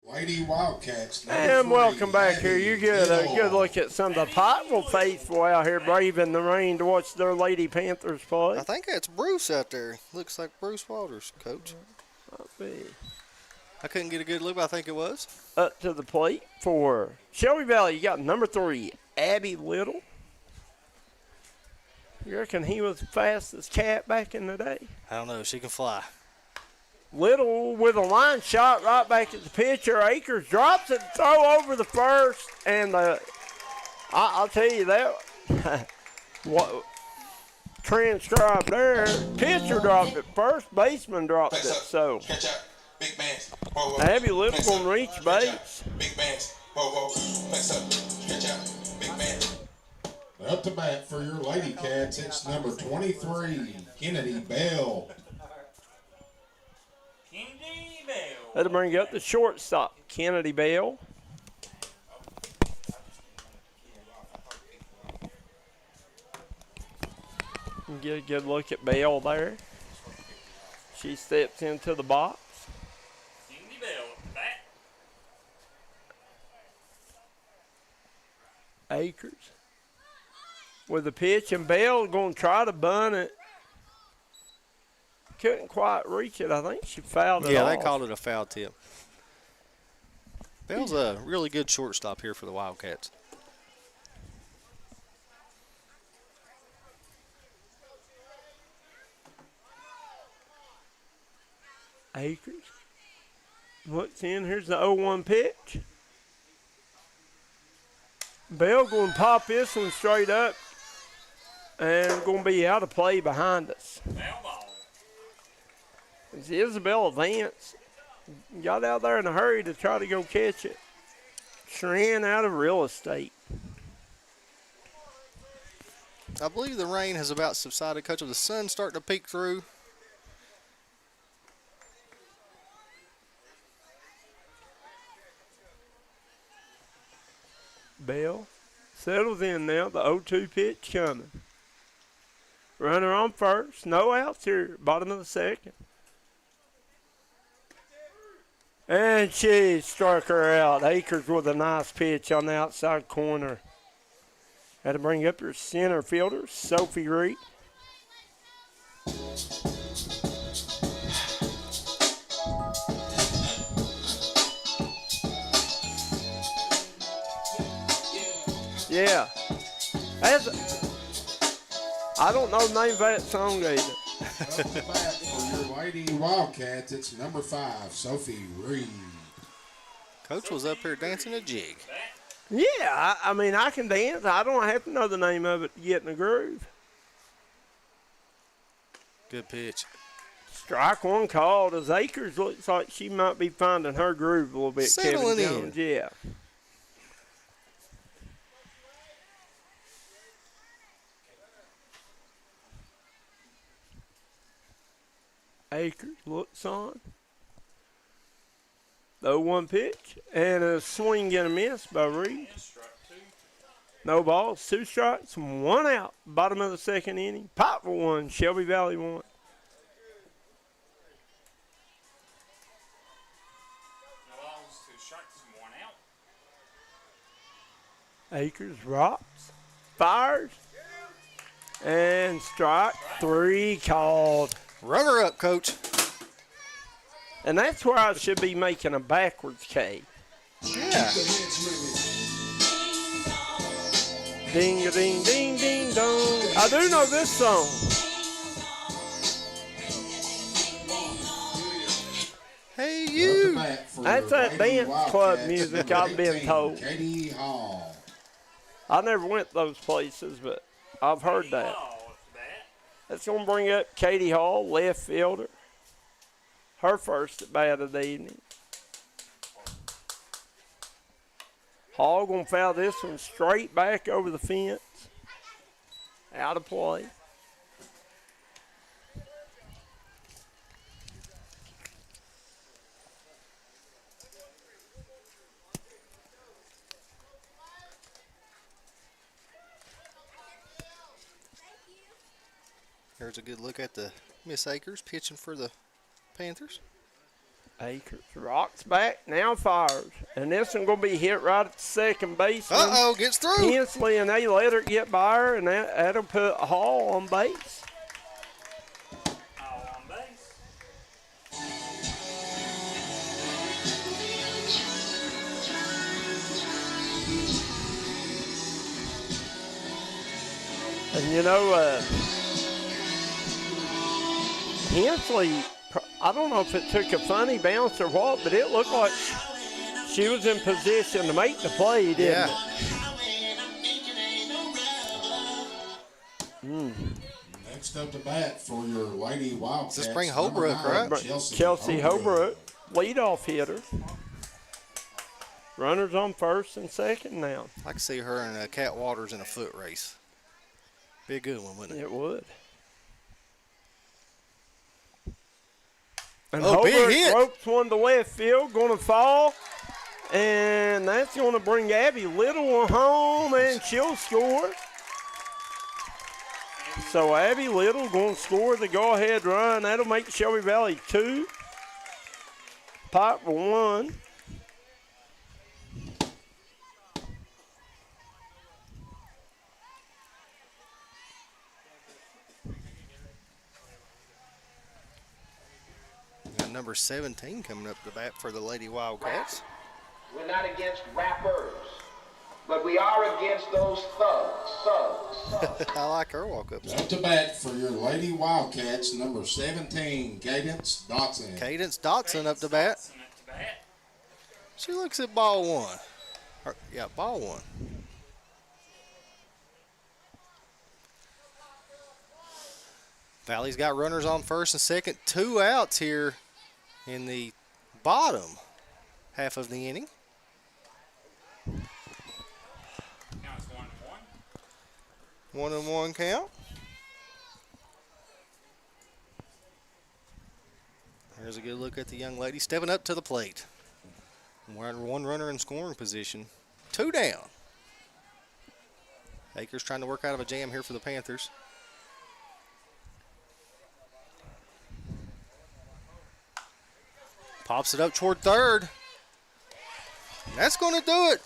Lady Wildcats. And welcome back here. You get a good look at some of the Pikeville faithful out here braving the rain to watch their Lady Panthers play. I think that's Bruce out there. Looks like Bruce Walters, coach. Might be. I couldn't get a good look, but I think it was. Up to the plate for Shelby Valley, you got number 3, Abby Little. You reckon he was the fastest cat back in the day? I don't know. She can fly. Little with a line shot right back at the pitcher. Akers drops it, throw over the first, and I'll tell you that. What transcribed there? Pitcher dropped it first, baseman dropped it. So Abby Little gonna reach base. Big bands. Whoa, whoa. Flex up. Stretch out. Big bands. Up to bat for your Lady Cats, it's number 23, Kennedy Bell. Kennedy Bell. That'll bring up the shortstop, Kennedy Bell. Get a good look at Bell there. She steps into the box. Cindy Bell at the bat. Akers with the pitch, and Bell going to try to bunt it. Couldn't quite reach it. I think she fouled it Yeah, off. they called it a foul tip. Bell's a really good shortstop here for the Wildcats. Akers looks in. Here's the 0-1 pitch. Bell going to pop this one straight up and going to be out of play behind us. Foul ball. As Isabel advanced, got out there in a hurry to try to go catch it. She ran out of real estate. I believe the rain has about subsided, Coach, with the sun starting to peek through. Bell settles in now. The 0-2 pitch coming. Runner on first. No outs here. Bottom of the second. And she struck her out. Akers with a nice pitch on the outside corner. Had to bring up your center fielder, Sophie Reed. Yeah. I don't know the name of that song either. For your Lady Wildcats, it's number 5, Sophie Reed. Coach was up here dancing a jig. Yeah, I mean, I can dance. I don't have to know the name of it to get in the groove. Good pitch. Strike one called as Akers looks like she might be finding her groove a little bit. Settling Kevin Jones, yeah. Akers looks on. The 0-1 pitch and a swing and a miss by Reed. No balls, 2 strikes, 1 out. Bottom of the second inning. Pikeville 1, Shelby Valley 1. No balls, 2 strikes, 1 out. Akers rocks, fires, and strike 3 called. Runner up, Coach. And that's where I should be making a backwards K. Yeah. Ding a ding ding ding dong. I do know this song. Hey you. That's that dance club music I've been told. Katie Hall. I never went to those places, but I've heard that. That's going to bring up Katie Hall, left fielder. Her first at bat of the evening. Hall going to foul this one straight back over the fence. Out of play. Here's a good look at the Miss Akers pitching for the Panthers. Akers rocks back, now fires. And this one going to be hit right at the second baseman. Uh-oh, gets through. Hensley, and they let her get by her, and that'll put Hall on base. All on base. And you know, Hensley, I don't know if it took a funny bounce or what, but it looked like she was in position to make the play, didn't it? Next up to bat for your Lady Wildcats. Just bring Holbrook, right? Chelsea Holbrook, leadoff hitter. Runners on first and second now. I can see her and Cat Waters in a foot race. Be a good one, wouldn't it? It would. And Oh, big Holbrook hit. ropes one to left field, going to fall. And that's going to bring Abby Little home, and she'll score. So Abby Little going to score the go-ahead run. That'll make Shelby Valley 2. Pikeville 1. Got number 17 coming up to bat for the Lady Wildcats. We're not against rappers, but we are against those thugs. I like her walk-up. Up to bat for your Lady Wildcats, number 17, Cadence Dotson. Cadence Dotson up to bat. She looks at ball one. Yeah, ball one. Valley's got runners on first and second. 2 outs here in the bottom half of the inning. Counts 1-1. 1-1 count. There's a good look at the young lady stepping up to the plate. One runner in scoring position. 2 down. Akers trying to work out of a jam here for the Panthers. Pops it up toward third. That's going to do it.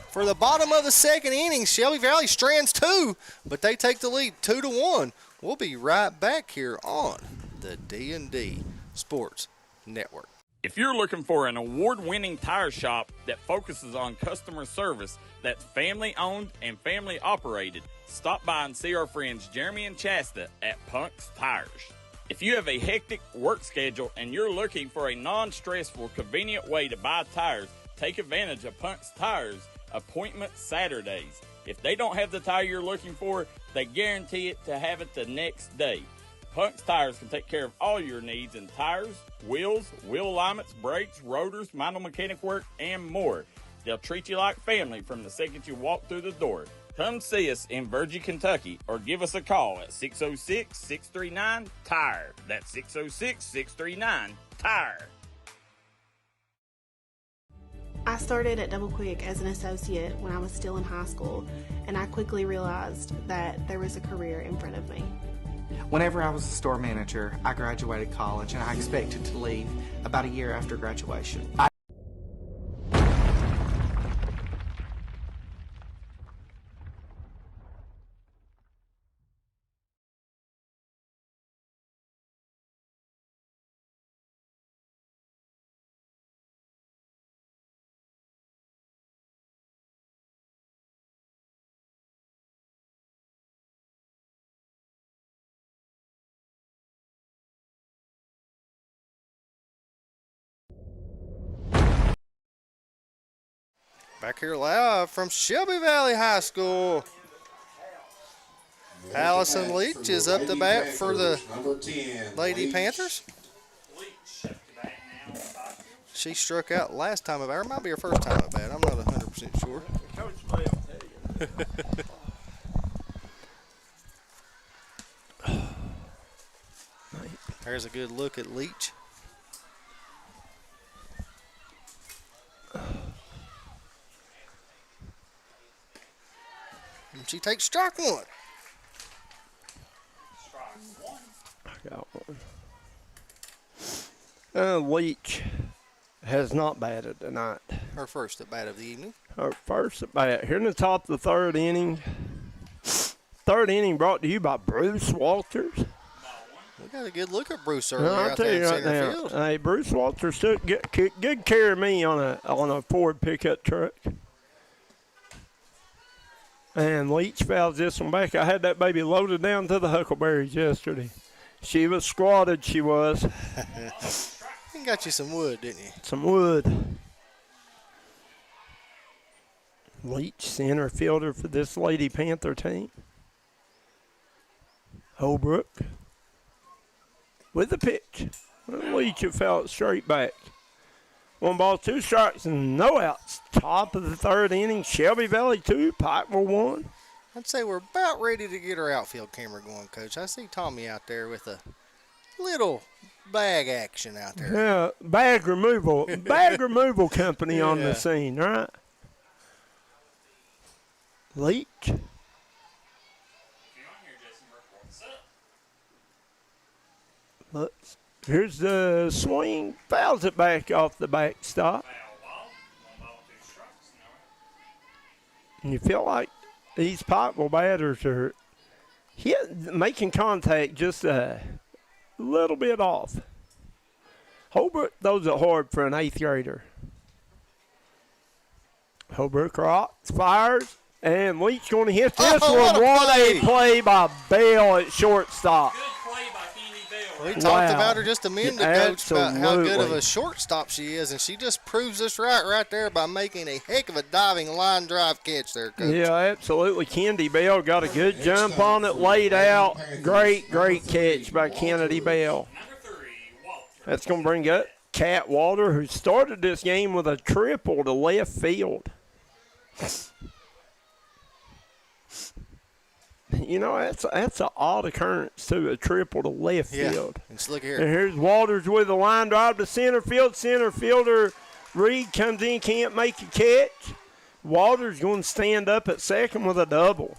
For the bottom of the second inning, Shelby Valley strands 2, but they take the lead 2-1. We'll be right back here on the D&D Sports Network. If you're looking for an award-winning tire shop that focuses on customer service that's family-owned and family-operated, stop by and see our friends Jeremy and Chasta at Punk's Tires. If you have a hectic work schedule and you're looking for a non-stressful, convenient way to buy tires, take advantage of Punk's Tires Appointment Saturdays. If they don't have the tire you're looking for, they guarantee it to have it the next day. Punk's Tires can take care of all your needs in tires, wheels, wheel alignments, brakes, rotors, minor mechanic work, and more. They'll treat you like family from the second you walk through the door. Come see us in Virgie, Kentucky, or give us a call at 606-639-TIRE. That's 606-639-TIRE. I started at Double Quick as an associate when I was still in high school, and I quickly realized that there was a career in front of me. Whenever I was a store manager, I graduated college, and I expected to leave about a year after graduation. Back here live from Shelby Valley High School. Allison Leach is up to bat for the Lady Panthers. She struck out last time at bat. It might be her first time at bat. I'm not 100% sure. There's a good look at Leach. And she takes strike one. I got one. Leach has not batted tonight. Her first at bat of the evening. Her first at bat. Here in the top of the third inning. Third inning brought to you by Bruce Walters. We got a good look at Bruce earlier I'll out tell there you in right center now. field. Hey, Bruce Walters took good care of me on a Ford pickup truck. And Leach fouls this one back. I had that baby loaded down to the huckleberries yesterday. She was squatted, she was. You got you some wood, didn't you? Some wood. Leach, center fielder for this Lady Panther team. Holbrook with the pitch. Leach had fouled it straight back. 1 ball, 2 strikes, and no outs. Top of the third inning, Shelby Valley 2, Pikeville 1. I'd say we're about ready to get our outfield camera going, Coach. I see Tommy out there with a little bag action out there. Yeah, bag removal company on the scene, right? Leach. If you're on here, Jason, Here's the swing. Fouls it back off the backstop. And you feel like these Pikeville batters are making contact just a little bit off. Holbrook throws it hard for an 8th grader. Holbrook rocks, fires, and Leach going to hit this one. What a play by Bell at shortstop. We talked about her just a minute ago, Coach, about how good of a shortstop she is, and she just proves us right there by making a heck of a diving line drive catch there, Coach. Yeah, absolutely. Kennedy Bell got a good jump on it, laid out. Great catch by Kennedy Bell. That's going to bring up Kat Walter, who started this game with a triple to left field. You know, that's an odd occurrence, too, a triple to left field. And look here. And here's Walters with a line drive to center field. Center fielder Reed comes in, can't make a catch. Walters going to stand up at second with a double.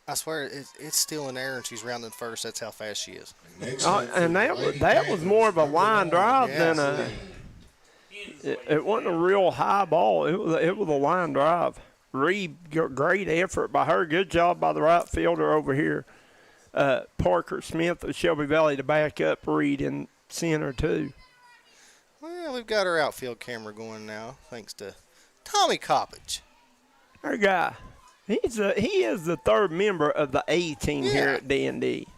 I swear, it's still in air, and she's rounding first. That's how fast she is. And that was more of a line drive than a – it wasn't a real high ball. It was a line drive. Reed, great effort by her. Good job by the right fielder over here. Parker Smith of Shelby Valley to back up Reed in center, too. Well, we've got our outfield camera going now, thanks to Tommy Coppage. Our guy. He is the third member of the A team here at D&D.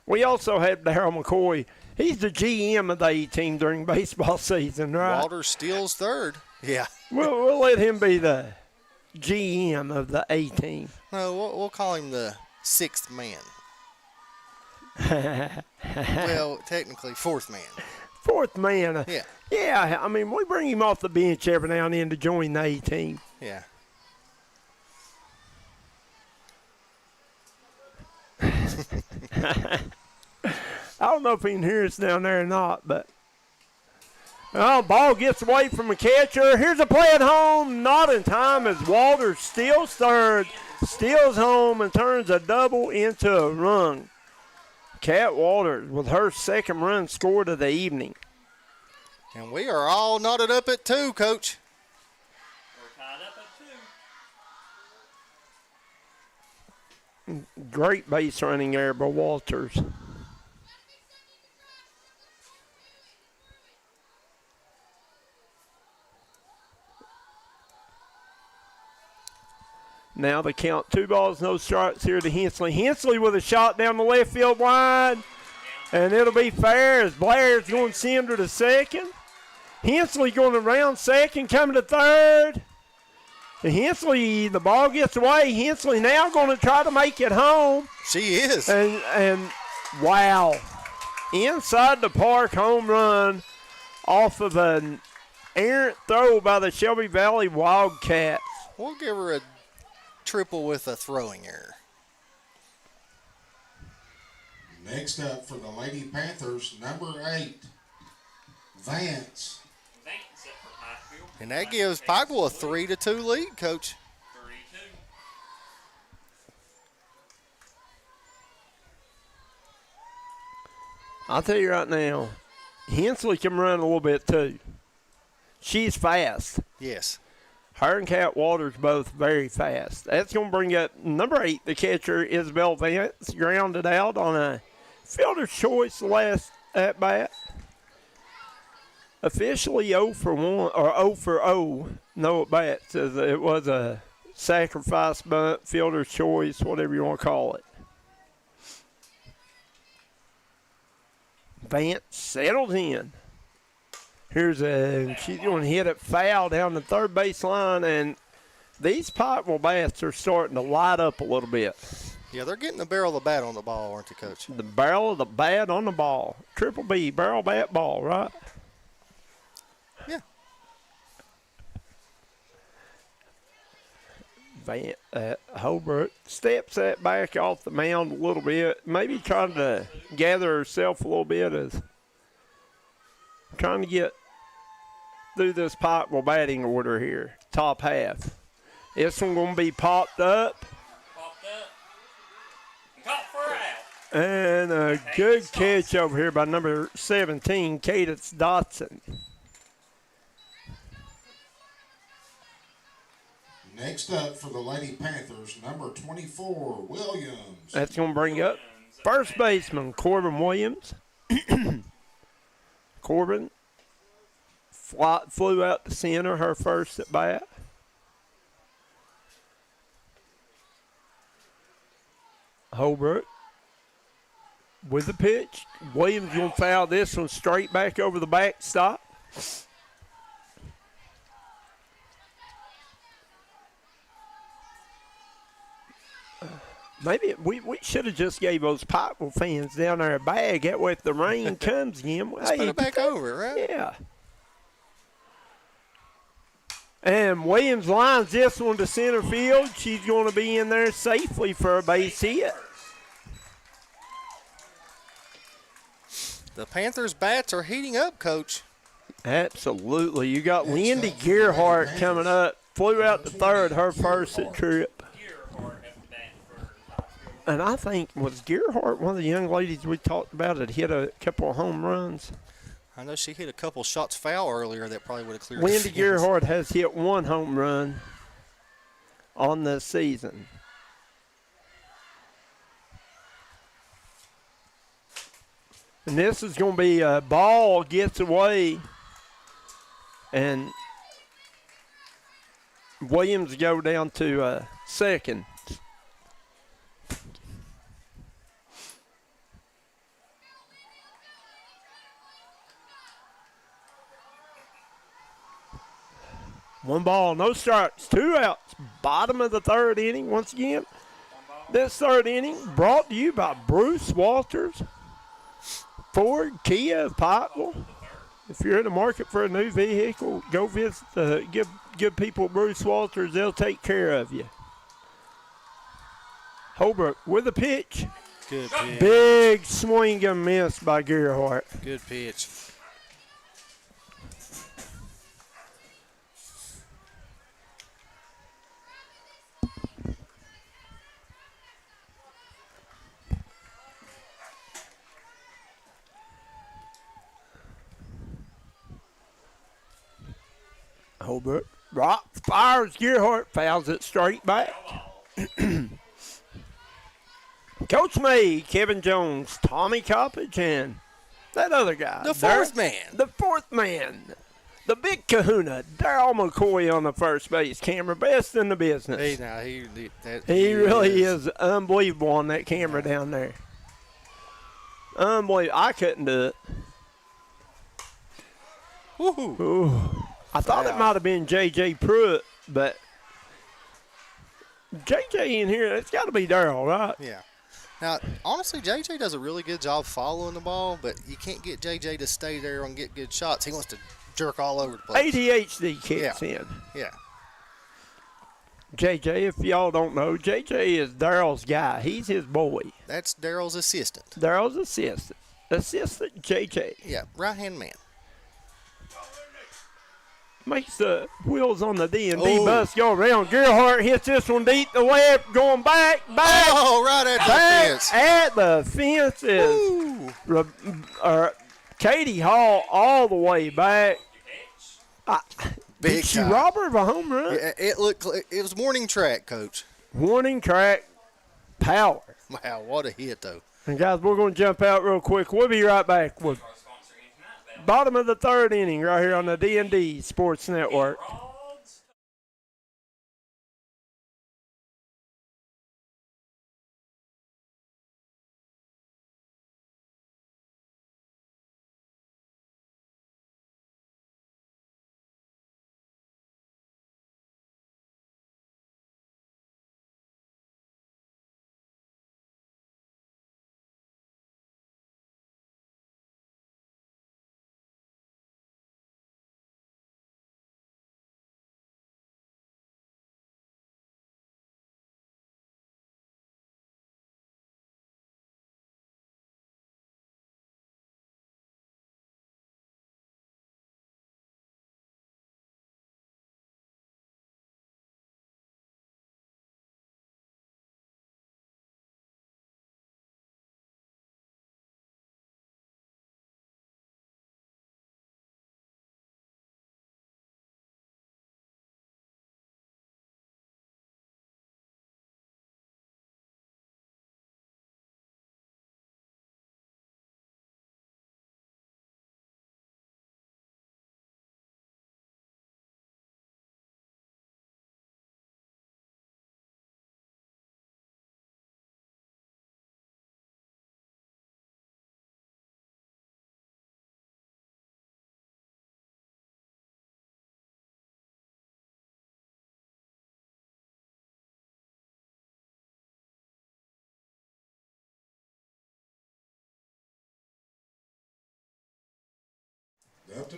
We also have Darryl McCoy. He's the GM of the A team during baseball season, right? Walter steals third. Yeah. We'll let him be the GM of the A team. No, we'll call him the 6th man. Well, technically 4th man. 4th man. Yeah. Yeah, I mean, we bring him off the bench every now and then to join the A team. Yeah. I don't know if he can hear us down there or not, but ball gets away from the catcher. Here's a play at home. Not in time as Walters steals third, steals home, and turns a double into a run. Kat Walters with her second run scored of the evening. And we are all knotted up at 2, Coach. We're tied up at 2. Great base running there by Walters. Now the count, 2 balls, no strikes here to Hensley. Hensley with a shot down the left field line. And it'll be fair as Blair's going to send her to second. Hensley going to round second, coming to third. And Hensley, the ball gets away. Hensley now going to try to make it home. She is. And wow. Inside the park home run off of an errant throw by the Shelby Valley Wildcats. We'll give her a triple with a throwing error. Next up for the Lady Panthers, number 8, Vance. And that gives Pikeville a 3-2 lead, Coach. 3-2. I'll tell you right now, Hensley can run a little bit too. She's fast. Yes. Her and Kat Walters both very fast. That's going to bring up number 8, the catcher, Isabel Vance, grounded out on a fielder's choice last at bat. Officially 0 for 1 or 0 for 0. No at bats. It was a sacrifice bunt, fielder's choice, whatever you want to call it. Vance settles in. She's going to hit it foul down the third base line, and these Pikeville bats are starting to light up a little bit. Yeah, they're getting the barrel of the bat on the ball, aren't they, Coach? The barrel of the bat on the ball. Triple B, barrel, bat, ball, right? Yeah. Holbrook steps that back off the mound a little bit, maybe trying to gather herself a little bit, as trying to get through this Pikeville batting order here, top half. This one going to be popped up. And a good catch over here by number 17, Cadence Dotson. Next up for the Lady Panthers, number 24, Williams. That's going to bring up first baseman Corbin Williams. Corbin flew out to center her first at bat. Holbrook with the pitch. Williams going to foul this one straight back over the backstop. Maybe we should have just gave those Pikeville fans down there a bag. That way if the rain comes again, Let's put it back over, right? Yeah. And Williams lines this one to center field. She's going to be in there safely for a base hit. The Panthers' bats are heating up, Coach. Absolutely. You got Lindy Gerhardt coming up. Flew out to third, her first at Trip. And I think, was Gerhardt one of the young ladies we talked about that hit a couple of home runs? I know she hit a couple shots foul earlier that probably would have cleared Lindy the field. Gerhardt has hit one home run on the season. And this is going to be a ball gets away. And Williams go down to second. One ball, no strikes, 2 outs. Bottom of the third inning once again. This third inning brought to you by Bruce Walters, Ford, Kia of Pikeville. If you're in the market for a new vehicle, go visit the good people at Bruce Walters. They'll take care of you. Holbrook with a pitch. Good pitch. Big swing and miss by Gerhardt. Good pitch. Holbrook rocks, fires Gerhardt, fouls it straight back. Coach May, Kevin Jones, Tommy Coppage, and that other guy. The fourth man. The fourth man. The big kahuna, Darryl McCoy on the first base camera, best in the business. He really is unbelievable on that camera down there. Unbelievable. I couldn't do it. Woohoo. Ooh. I thought it might have been J.J. Pruitt, but J.J. in here, it's got to be Darryl, right? Yeah. Now, honestly, J.J. does a really good job following the ball, but you can't get J.J. to stay there and get good shots. He wants to jerk all over the place. ADHD kicks in. Yeah. J.J., if y'all don't know, J.J. is Darryl's guy. He's his boy. That's Darryl's assistant. Darryl's assistant. Assistant J.J. Yeah, right-hand man. Makes the wheels on the D&D bus go around. Gerhardt hits this one deep to left, going back. Oh, right at the fence. At the fence is Katie Hall all the way back. Did she rob her of a home run? It was morning track, Coach. Morning track power. Wow, what a hit, though. And, guys, we're going to jump out real quick. We'll be right back with bottom of the third inning right here on the D&D Sports Network.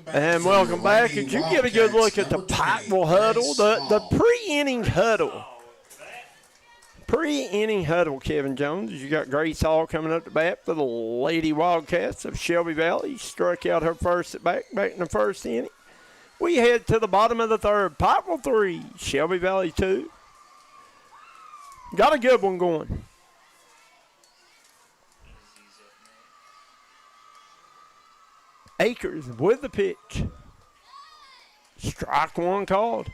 And welcome back. As you get a good look at the Pikeville huddle, the pre-inning huddle. Pre-inning huddle, Kevin Jones. You got Grace Hall coming up to bat for the Lady Wildcats of Shelby Valley. Struck out her first at back in the first inning. We head to the bottom of the third. Pikeville 3, Shelby Valley 2. Got a good one going. Akers with the pitch. Strike one called.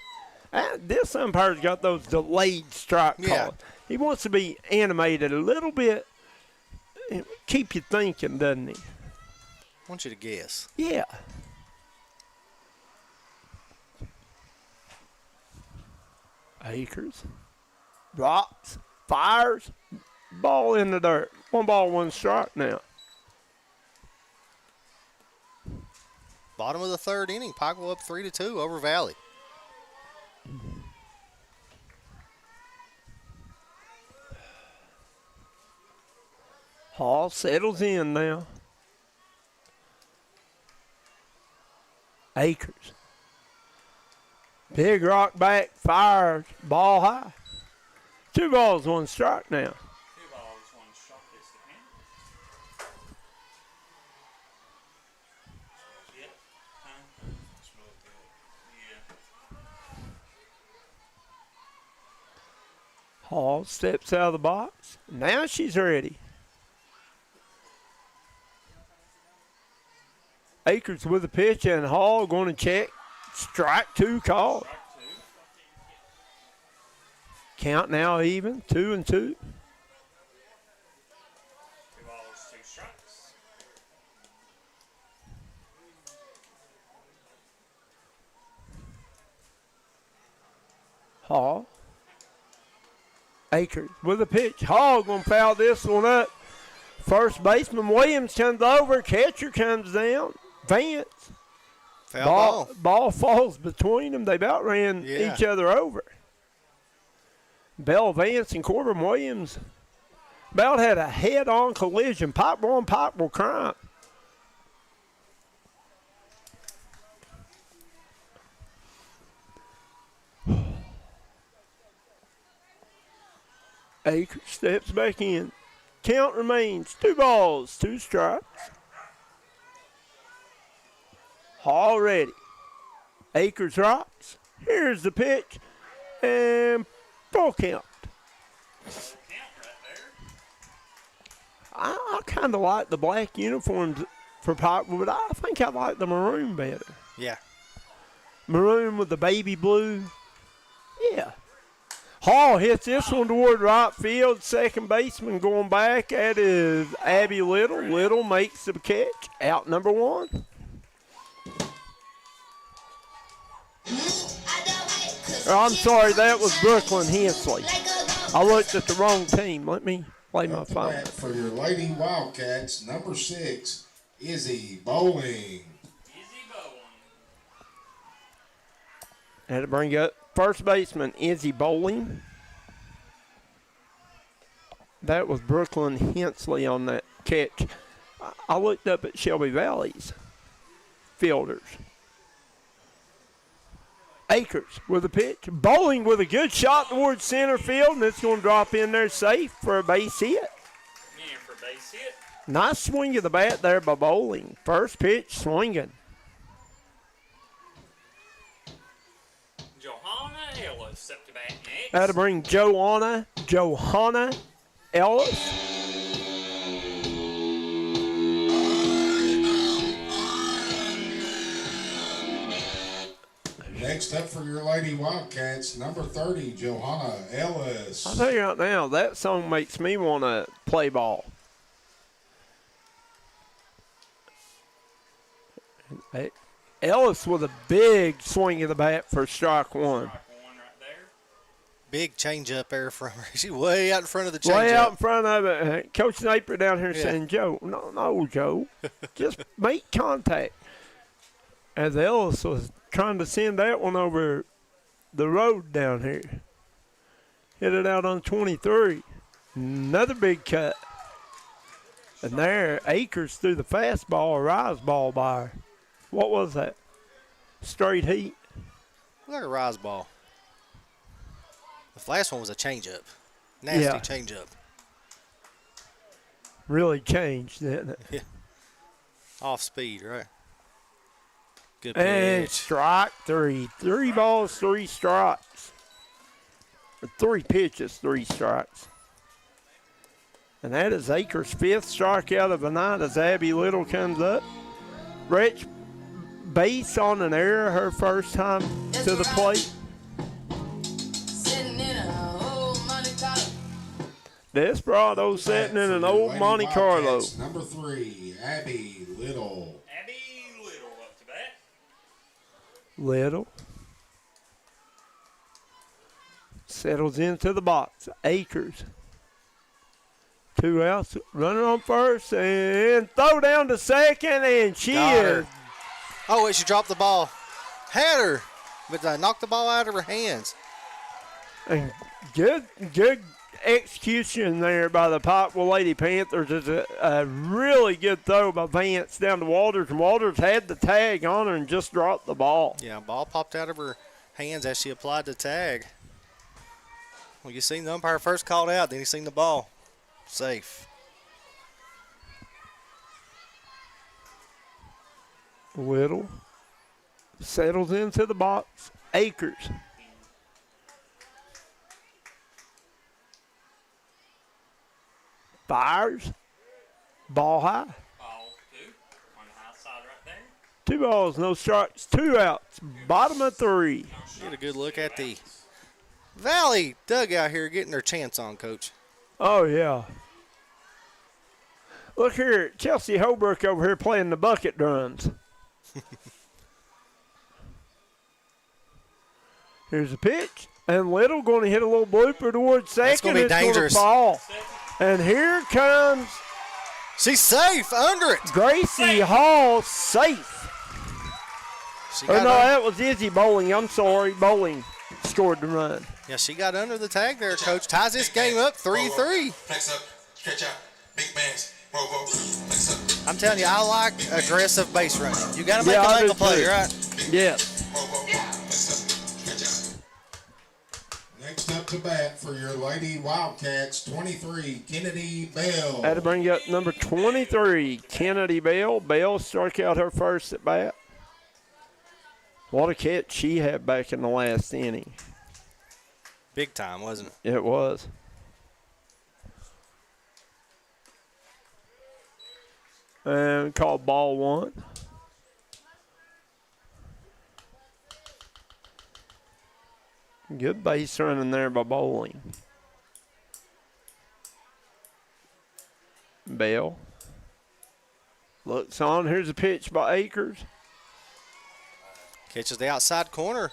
This umpire's got those delayed strike calls. He wants to be animated a little bit, keep you thinking, doesn't he? I want you to guess. Yeah. Akers drops, fires, ball in the dirt. 1 ball, 1 strike now. Bottom of the third inning, Pikeville up 3-2 over Valley. Hall settles in now. Akers. Big rock back, fires, ball high. 2 balls, 1 strike now. 2 balls, 1 strike is the hand. Yeah. That's really good. Yeah. Hall steps out of the box. Now she's ready. Akers with the pitch, and Hall going to check. Strike 2 called. Count now even, 2-2. 2 balls, 2 strikes. Hall. Akers with the pitch. Hall going to foul this one up. First baseman Williams comes over. Catcher comes down. Vance. Ball falls between them. They about ran each other over. Bell Vance and Corbin Williams about had a head-on collision. Pikeville crime. Akers steps back in. Count remains 2 balls, 2 strikes. Hall ready. Akers rocks. Here's the pitch. And full count. I kind of like the black uniforms for Pikeville, but I think I like the maroon better. Yeah. Maroon with the baby blue. Yeah. Hall hits this one toward right field. Second baseman going back. That is Abby Little. Little makes the catch. Out number 1. Oh, I'm sorry, that was Brooklyn Hensley. I looked at the wrong team. Let me play my phone. For your Lady Wildcats, number 6, Izzy Bowling. Had to bring up first baseman Izzy Bowling. That was Brooklyn Hensley on that catch. I looked up at Shelby Valley's fielders. Akers with a pitch. Bowling with a good shot towards center field, and it's going to drop in there safe for a base hit. Yeah, for base hit. Nice swing of the bat there by Bowling. First pitch swinging. Johanna Ellis up to bat next. That'll bring Johanna Ellis. Next up for your Lady Wildcats, number 30, Johanna Ellis. I'll tell you right now, that song makes me want to play ball. Ellis with a big swing of the bat for strike 1. Big change-up there from her. She's way out in front of the change-up. Way out in front of it. Coach Napier down here saying, Joe, no, Joe. Just make contact. As Ellis was trying to send that one over the road down here. Hit it out on 23. Another big cut. And there, Akers threw the fastball, a rise ball by her. What was that? Straight heat? Like a rise ball. The last one was a changeup. Nasty Yeah. changeup. Really changed, didn't it? Yeah. Off speed, right? Good And pitch. strike 3. 3 balls, 3 strikes. 3 pitches, 3 strikes. And that is Akers' 5th strikeout of the night as Abby Little comes up. Rich base on an error her first time to the plate. Desperado sitting in an old Monte Carlo. Number 3, Abby Little. Abby Little up to bat. Little settles into the box. Akers. 2 outs, running on first, and throw down to second, and she Got is. her. Oh, wait, she dropped the ball. Had her, but knocked the ball out of her hands. And good execution there by the Pikeville Lady Panthers. It's a really good throw by Vance down to Walters, and Walters had the tag on her and just dropped the ball. Yeah, ball popped out of her hands as she applied the tag. Well, you seen the umpire first called out, then you seen the ball. Safe. Little settles into the box. Akers. Fires. Ball high. Ball 2 on the high side right there. 2 balls, no strikes, 2 outs. Bottom of 3. Get a good look at the Valley dugout here getting their chance on, Coach. Oh, yeah. Look here, Chelsea Holbrook over here playing the bucket drums. Here's a pitch, and Little going to hit a little blooper towards second. That's gonna be It's dangerous. Gonna fall. And here comes. She's safe under it. Gracie Hall safe. Oh, no, that was Izzy Bowling. I'm sorry. Bowling scored the run. Yeah, she got under the tag there, Coach. Ties this game up 3-3. Flex up, stretch out, big bands, roll, flex up. I'm telling you, I like aggressive base running. You got to make I a do play, too. right? Yes. Next up to bat for your Lady Wildcats, 23, Kennedy Bell. Had to bring up number 23, Kennedy Bell. Bell struck out her first at bat. What a catch she had back in the last inning. Big time, wasn't it? It was. And called ball 1. Good base running there by Bowling. Bell looks on. Here's a pitch by Akers. Catches the outside corner.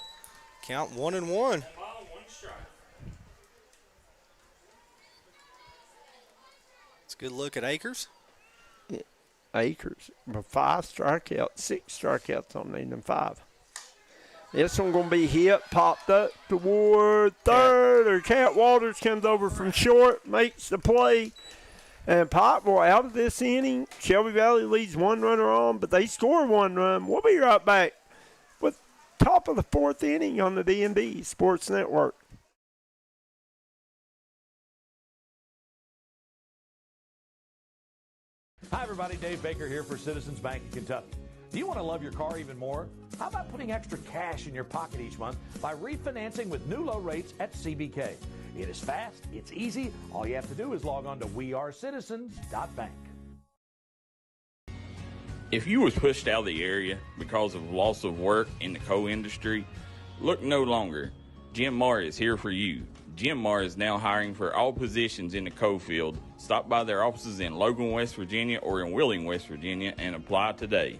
Count 1-1. Ball 1 strike. It's a good look at Akers. Akers, 5 strikeouts, 6 strikeouts on them 5. This one going to be hit, popped up toward third, or Cat Walters comes over from short, makes the play. And Pikeville out of this inning. Shelby Valley leads 1 runner on, but they score 1 run. We'll be right back with top of the 4th inning on the D&D Sports Network. Hi, everybody. Dave Baker here for Citizens Bank in Kentucky. Do you want to love your car even more? How about putting extra cash in your pocket each month by refinancing with new low rates at CBK? It is fast, it's easy. All you have to do is log on to wearecitizens.bank. If you was pushed out of the area because of loss of work in the coal industry, look no longer. Jim Marr is here for you. Jim Marr is now hiring for all positions in the coal field. Stop by their offices in Logan, West Virginia or in Wheeling, West Virginia and apply today.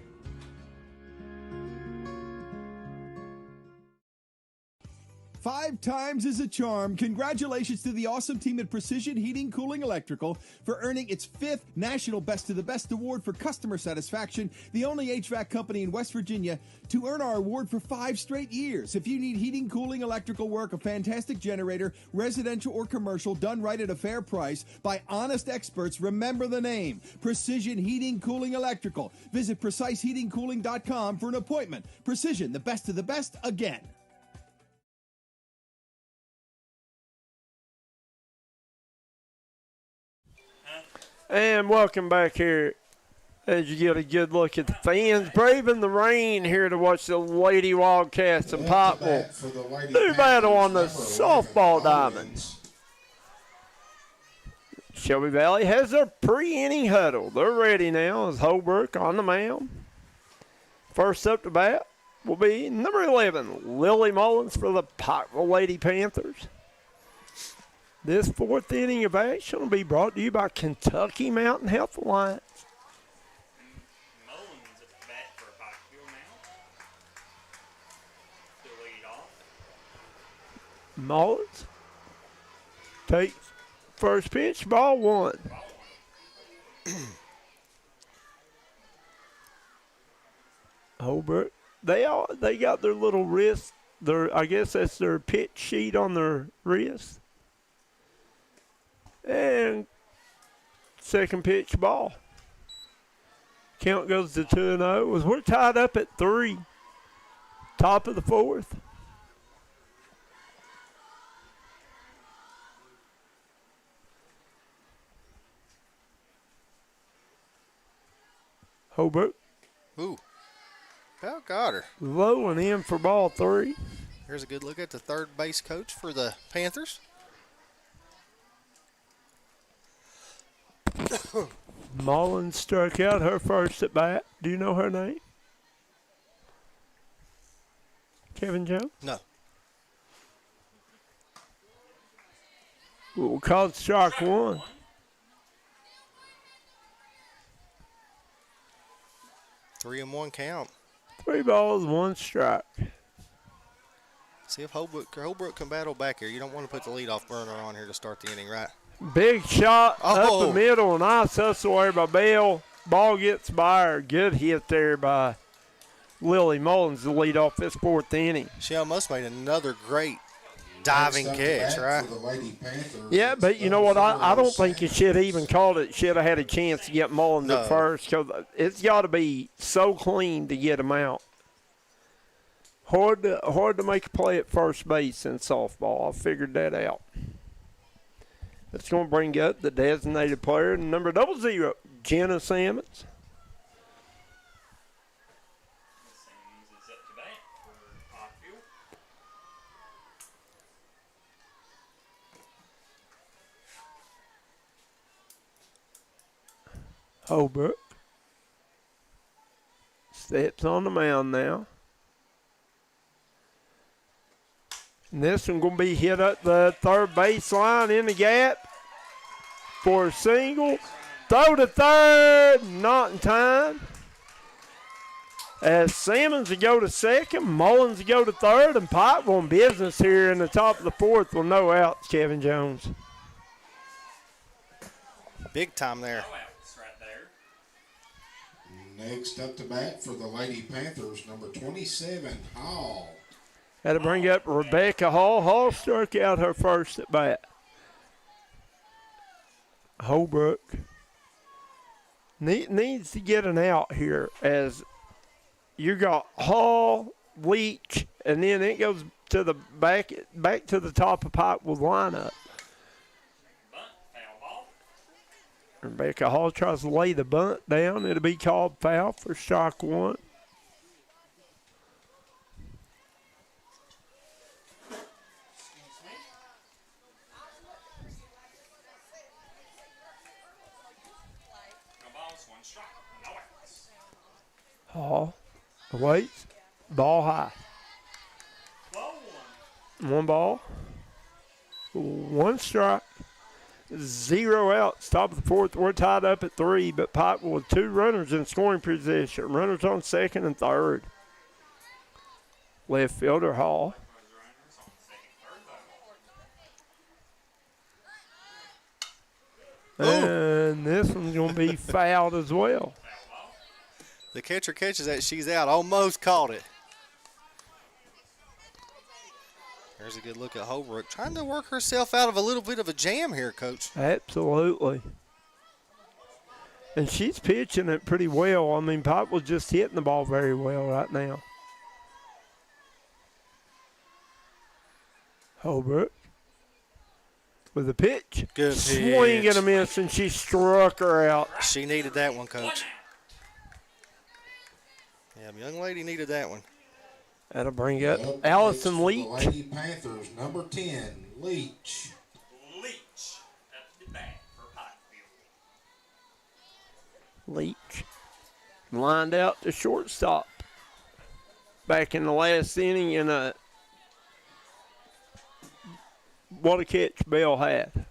5 times is a charm. Congratulations to the awesome team at Precision Heating, Cooling, Electrical for earning its 5th National Best of the Best Award for customer satisfaction, the only HVAC company in West Virginia to earn our award for 5 straight years. If you need heating, cooling, electrical work, a fantastic generator, residential or commercial, done right at a fair price by honest experts, remember the name, Precision Heating, Cooling, Electrical. Visit PreciseHeatingCooling.com for an appointment. Precision, the best of the best, again. And welcome back here as you get a good look at the fans braving the rain here to watch the Lady Wildcats and Pikeville do battle on the softball diamonds. Shelby Valley has their pre-inning huddle. They're ready now as Holbrook on the mound. First up to bat will be number 11, Lily Mullins for the Pikeville Lady Panthers. This 4th inning of action will be brought to you by Kentucky Mountain Health Alliance. Mullins at the bat for Pikeville now. To lead off. Mullins takes first pitch, ball 1. Holbrook, they got their little wrist, I guess that's their pitch sheet on their wrist. And second pitch, ball. Count goes to 2-0 as we're tied up at 3. Top of the 4th. Holbrook. Ooh. About got her. Low and in for ball 3. Here's a good look at the third base coach for the Panthers. Mullins struck out her first at bat. Do you know her name? Kevin Jones? No. We'll call it strike 1. Three and 1 count. 3 balls, 1 strike. See if Holbrook can battle back here. You don't want to put the leadoff burner on here to start the inning, right? Big shot up the middle, nice hustle there by Bell. Ball gets by her. Good hit there by Lily Mullins to lead off this 4th inning. She almost made another great diving catch, right? Yeah, but you know what? I don't think you should have even called it. Should have had a chance to get Mullins at first because it's got to be so clean to get him out. Hard to make a play at first base in softball. I figured that out. It's going to bring up the designated player, number 00, Jenna Sammons. Simmons is up to bat for Pikeville. Holbrook steps on the mound now. And this one going to be hit up the third baseline in the gap for a single. Throw to third, not in time. As Sammons will go to second, Mullins will go to third, and Pikeville in business here in the top of the 4th with no outs, Kevin Jones. Big time there. No outs right there. Next up to bat for the Lady Panthers, number 27, Hall. Had to bring up Rebecca Hall. Hall struck out her first at bat. Holbrook needs to get an out here as you got Hall, Leach, and then it goes to the back to the top of Pikeville's lineup. Bunt, foul ball. Rebecca Hall tries to lay the bunt down. It'll be called foul for strike 1. Hall waits. Ball high. 1 ball. 1 strike. 0 outs. Top of the 4th. We're tied up at 3, but Pikeville with 2 runners in scoring position. Runners on second and third. Left fielder Hall. And this one's going to be fouled as well. The catcher catches that. She's out. Almost caught it. There's a good look at Holbrook. Trying to work herself out of a little bit of a jam here, Coach. Absolutely. And she's pitching it pretty well. I mean, Pikeville's just hitting the ball very well right now. Holbrook with a pitch. Good swing pitch. and a miss, and she struck her out. She needed that one, Coach. Yeah, the young lady needed that one. That'll bring up Allison Leach. The Lady Panthers, number 10, Leach. Leach at the bat for Pikeville. Leach lined out to shortstop. Back in the last inning, and what a catch Bell had.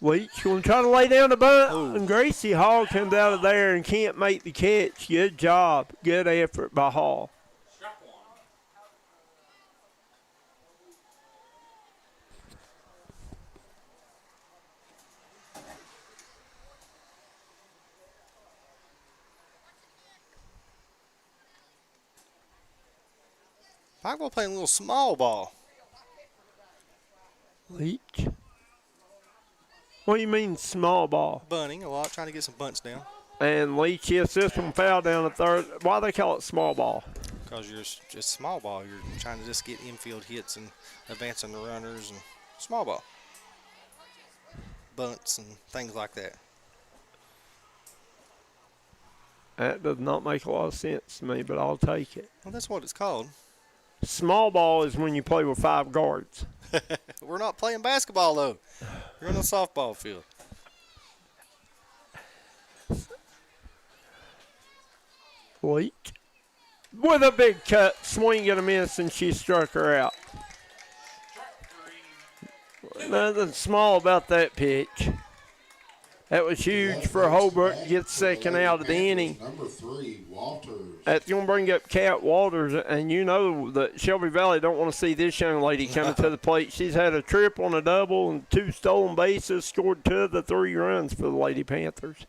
Leach going to try to lay down the bunt, and Gracie Hall comes out of there and can't make the catch. Good job. Good effort by Hall. Pikeville playing a little small ball. Leach. What do you mean small ball? Bunting a lot, trying to get some bunts down. And Leach hits this one foul down the third. Why do they call it small ball? Because you're just small ball. You're trying to just get infield hits and advancing the runners and small ball. Bunts and things like that. That does not make a lot of sense to me, but I'll take it. Well, that's what it's called. Small ball is when you play with 5 guards. We're not playing basketball, though. We're on a softball field. Leach with a big cut, swing and a miss, and she struck her out. Nothing small about that pitch. That was huge for Holbrook to get second out of the inning. Number 3, Walters. That's going to bring up Kat Walters, and you know that Shelby Valley don't want to see this young lady coming to the plate. She's had a triple and a double and 2 stolen bases, scored 2 of the 3 runs for the Lady Panthers.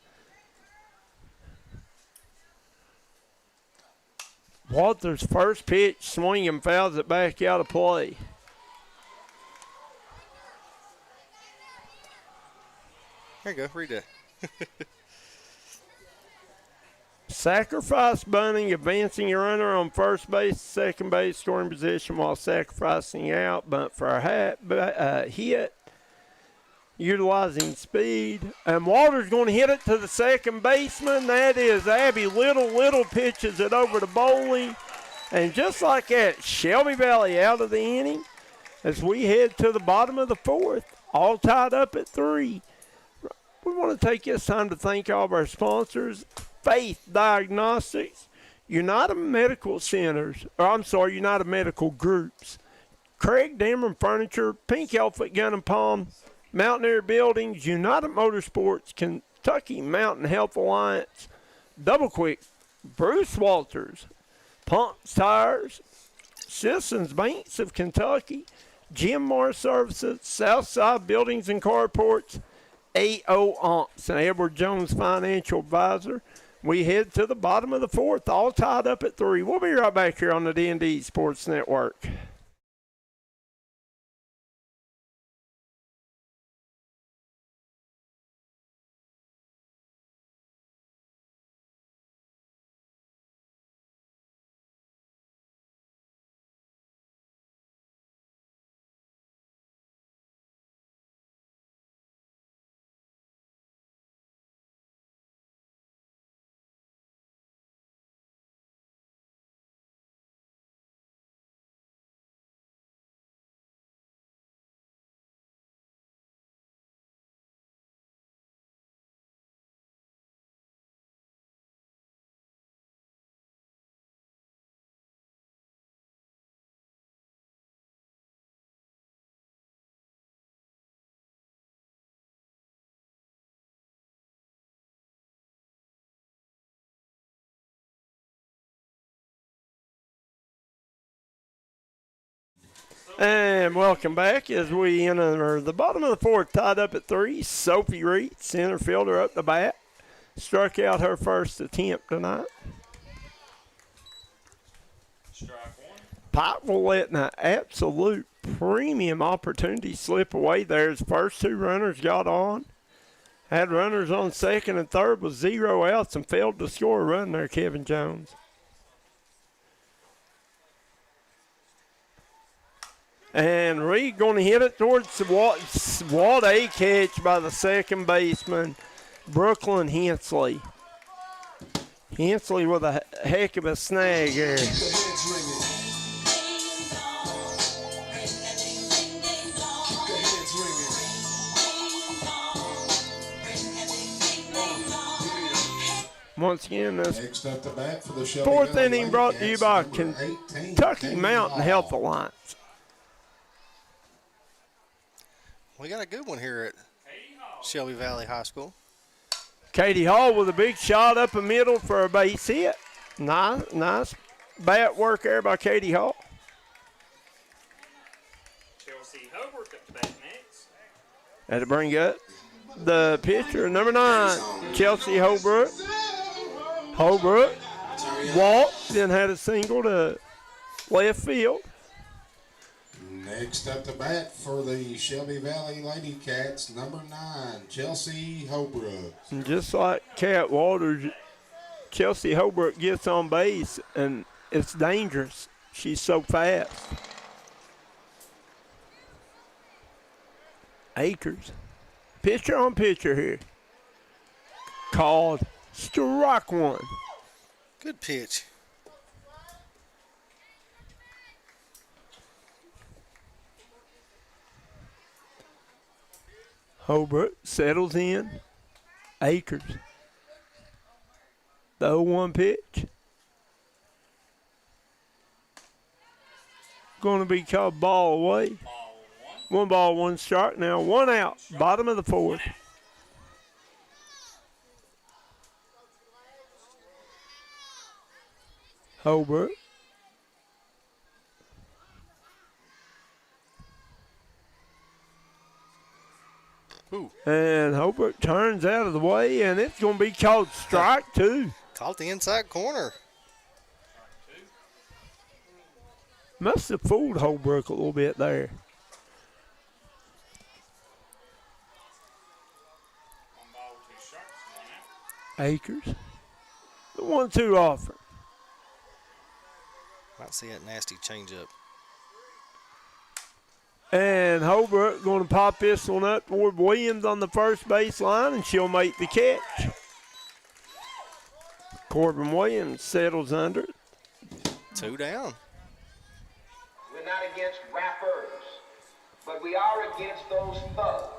Walters' first pitch, swing and fouls it back out of play. There you go, read that. Sacrifice bunting, advancing your runner on first base, second base, scoring position while sacrificing out. Bunt for a hit, utilizing speed. And Walter's going to hit it to the second baseman. That is Abby Little. Little pitches it over to Bowling. And just like that, Shelby Valley out of the inning as we head to the bottom of the 4th, all tied up at 3. We want to take this time to thank all of our sponsors. Faith Diagnostics, United Medical Centers, United Medical Groups, Craig Dameron Furniture, Pink Elephant Gun and Palm, Mountaineer Buildings, United Motorsports, Kentucky Mountain Health Alliance, Double Quick, Bruce Walters, Pumps Tires, Citizens Banks of Kentucky, Jim Moore Services, Southside Buildings and Carports, A.O. Onks, and Edward Jones Financial Advisor. We head to the bottom of the 4th, all tied up at 3. We'll be right back here on the D&D Sports Network. And welcome back as we enter the bottom of the fourth, tied up at 3. Sophie Reed, center fielder, up the bat. Struck out her first attempt tonight. Pikeville letting an absolute premium opportunity slip away there. His first 2 runners got on. Had runners on second and third with 0 outs and failed to score a run there, Kevin Jones. And Reed going to hit it towards what a catch by the second baseman, Brooklyn Hensley. Hensley with a heck of a snag there. Once again, this fourth inning brought to you by Kentucky Mountain Health Alliance. We got a good one here at Shelby Valley High School. Katie Hall with a big shot up the middle for a base hit. Nice bat work there by Katie Hall. Chelsea Hobart up to bat next. Had to bring up the pitcher, number 9, Chelsea Holbrook. Holbrook walked, then had a single to left field. Next up to bat for the Shelby Valley Lady Cats, number 9, Chelsea Holbrook. And just like Cat Waters, Chelsea Holbrook gets on base, and it's dangerous. She's so fast. Akers. Pitcher on pitcher here. Called strike 1. Good pitch. Holbrook settles in. Akers. The 0-1 pitch. Going to be called ball away. 1 ball, 1 strike. Now 1 out. Bottom of the fourth. Holbrook. Ooh. And Holbrook turns out of the way, and it's going to be called strike 2. Caught the inside corner. Must have fooled Holbrook a little bit there. Akers. The 1-2 offer. Might see that nasty changeup. And Holbrook going to pop this one up toward Williams on the first base line, and she'll make the catch. Corbin Williams settles under it. 2 down. We're not against rappers, but we are against those thugs.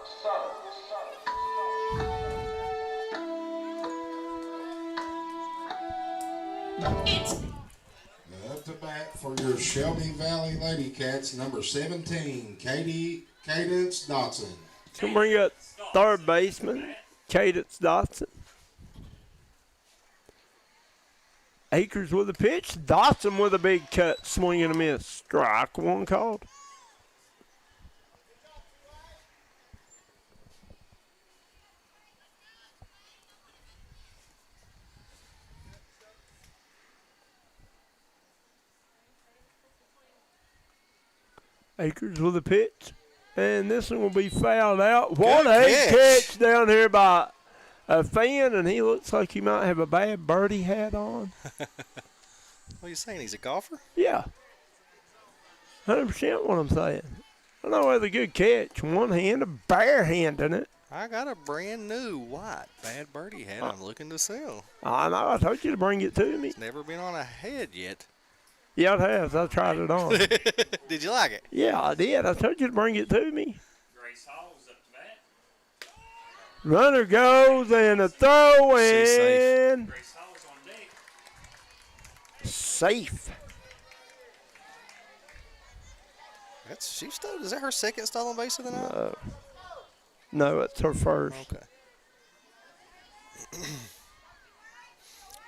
Up to bat for your Shelby Valley Lady Cats, number 17, Cadence Dotson. Going to bring up third baseman, Cadence Dotson. Akers with a pitch. Dotson with a big cut, swing and a miss. Strike 1 called. Akers with a pitch. And this one will be fouled out. What a catch down here by a fan, and he looks like he might have a bad birdie hat on. What are you saying? He's a golfer? Yeah. 100% what I'm saying. I know it's a good catch. One hand, a bare hand in it. I got a brand new white bad birdie hat I'm looking to sell. I know. I told you to bring it to me. It's never been on a head yet. Yeah, it has. I tried it on. Did you like it? Yeah, I did. I told you to bring it to me. Grace Hall's up to bat. Runner goes and a throw in. Grace Hall's on deck. Safe. She stole. Is that her second stolen base of the night? No, it's her first. Okay.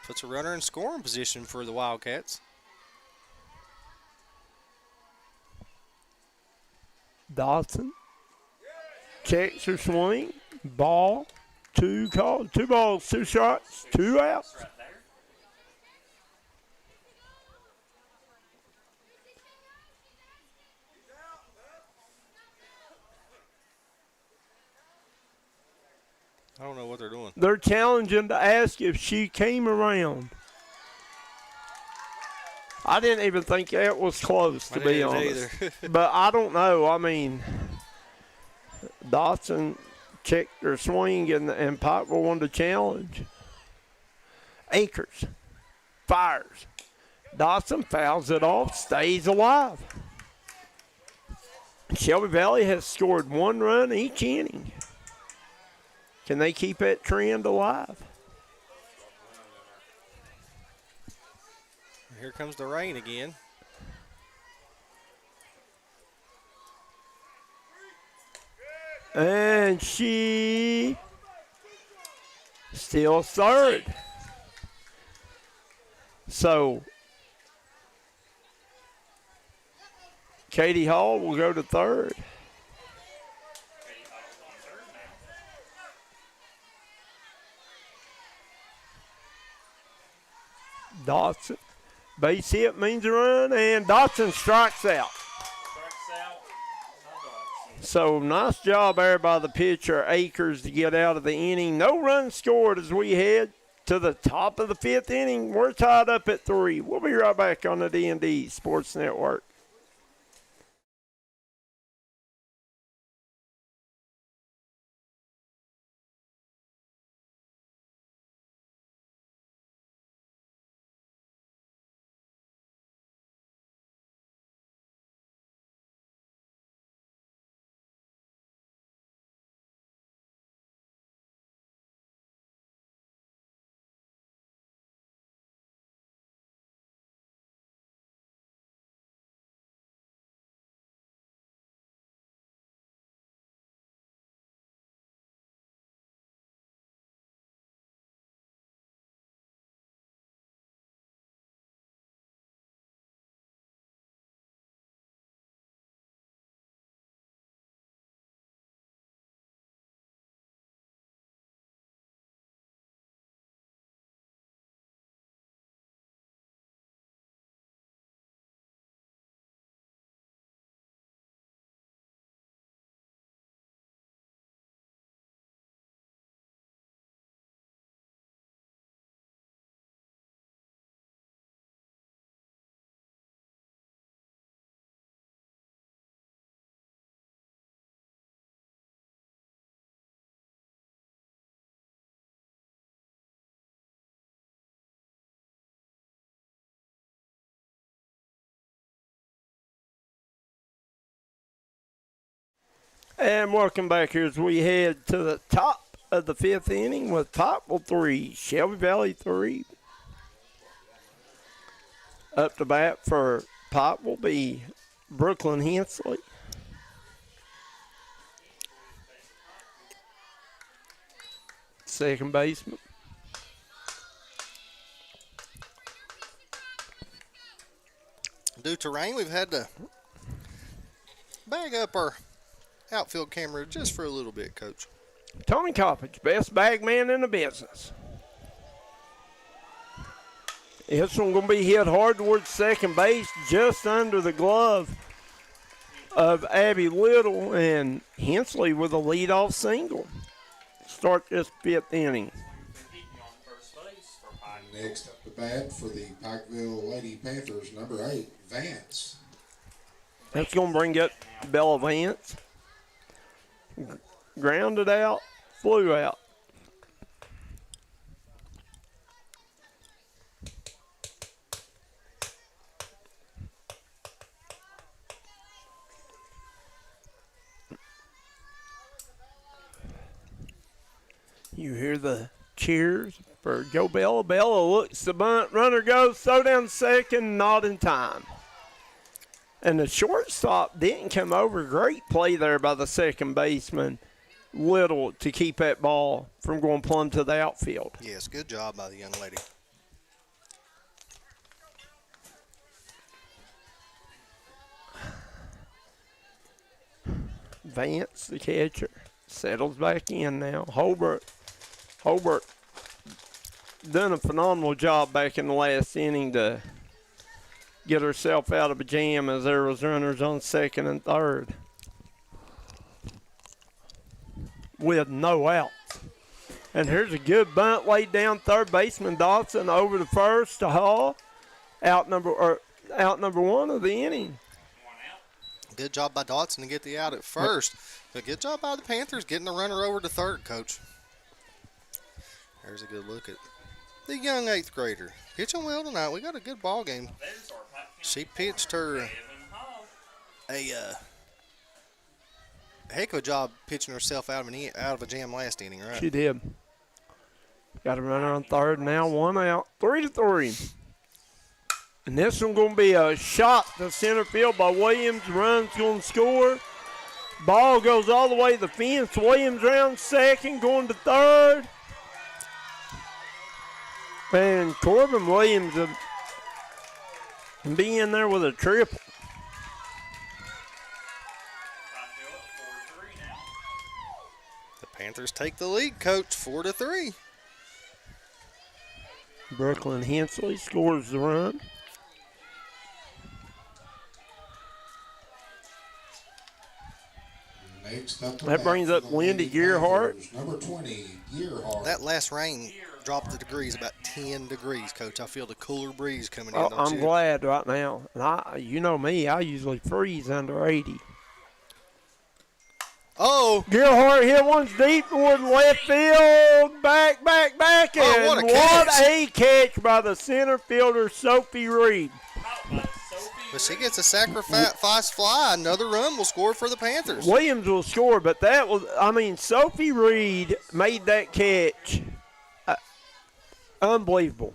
Puts a runner in scoring position for the Wildcats. Dodson checks her swing. Ball. 2 called. 2 balls, 2 shots, 2 outs. I don't know what they're doing. They're challenging to ask if she came around. I didn't even think that was close, to be honest. But I don't know. I mean, Dodson checked her swing, and Pikeville wanted to challenge. Akers fires. Dodson fouls it off, stays alive. Shelby Valley has scored 1 run each inning. Can they keep that trend alive? Here comes the rain again. And she still third. So Katie Hall will go to third. Dodson. Base hit means a run, and Dodson strikes out. So nice job there by the pitcher, Akers, to get out of the inning. No runs scored as we head to the top of the 5th inning. We're tied up at 3. We'll be right back on the D&D Sports Network. And welcome back here as we head to the top of the 5th inning with Pikeville 3, Shelby Valley 3. Up to bat for Pikeville will be Brooklyn Hensley. Second baseman. Due to rain, we've had to bag up our outfield camera just for a little bit, Coach. Tony Coppage, best bag man in the business. This one going to be hit hard towards second base, just under the glove of Abby Little, and Hensley with a leadoff single. Start this 5th inning. Next up to bat for the Pikeville Lady Panthers, number 8, Vance. That's going to bring up Bella Vance. Grounded out, flew out. You hear the cheers for Joe Bella. Bella looks the bunt. Runner goes, throw down second, not in time. And the shortstop didn't come over. Great play there by the second baseman, Little, to keep that ball from going plumb to the outfield. Yes, good job by the young lady. Vance, the catcher, settles back in now. Holbert done a phenomenal job back in the last inning to get herself out of a jam as there was runners on second and third with no outs. And here's a good bunt laid down third baseman Dotson over to first to Hall. Out number one of the inning. Good job by Dotson to get the out at first. But good job by the Panthers getting the runner over to third, Coach. There's a good look at the young 8th grader. Pitching well tonight. We got a good ball game. She pitched her a heck of a job pitching herself out of a jam last inning, right? She did. Got a runner on third now, 1 out, 3-3. And this one going to be a shot to center field by Williams. Run's going to score. Ball goes all the way to the fence. Williams round second, going to third. And Corbin Williams will be in there with a triple. The Panthers take the lead, Coach, 4-3. Brooklyn Hensley scores the run. That brings up Wendy Gearhart. Number 20, Gearhart. That last rain dropped the degrees about 10 degrees, Coach. I feel the cooler breeze coming in. Oh, Don't I'm you? glad right now. And you know me, I usually freeze under 80. Oh! Gearhart hit one deep toward left field. Back. And Oh, what a catch by the center fielder, Sophie Reed. But she gets a sacrifice fly. Another run will score for the Panthers. Williams will score, but Sophie Reed made that catch. Unbelievable.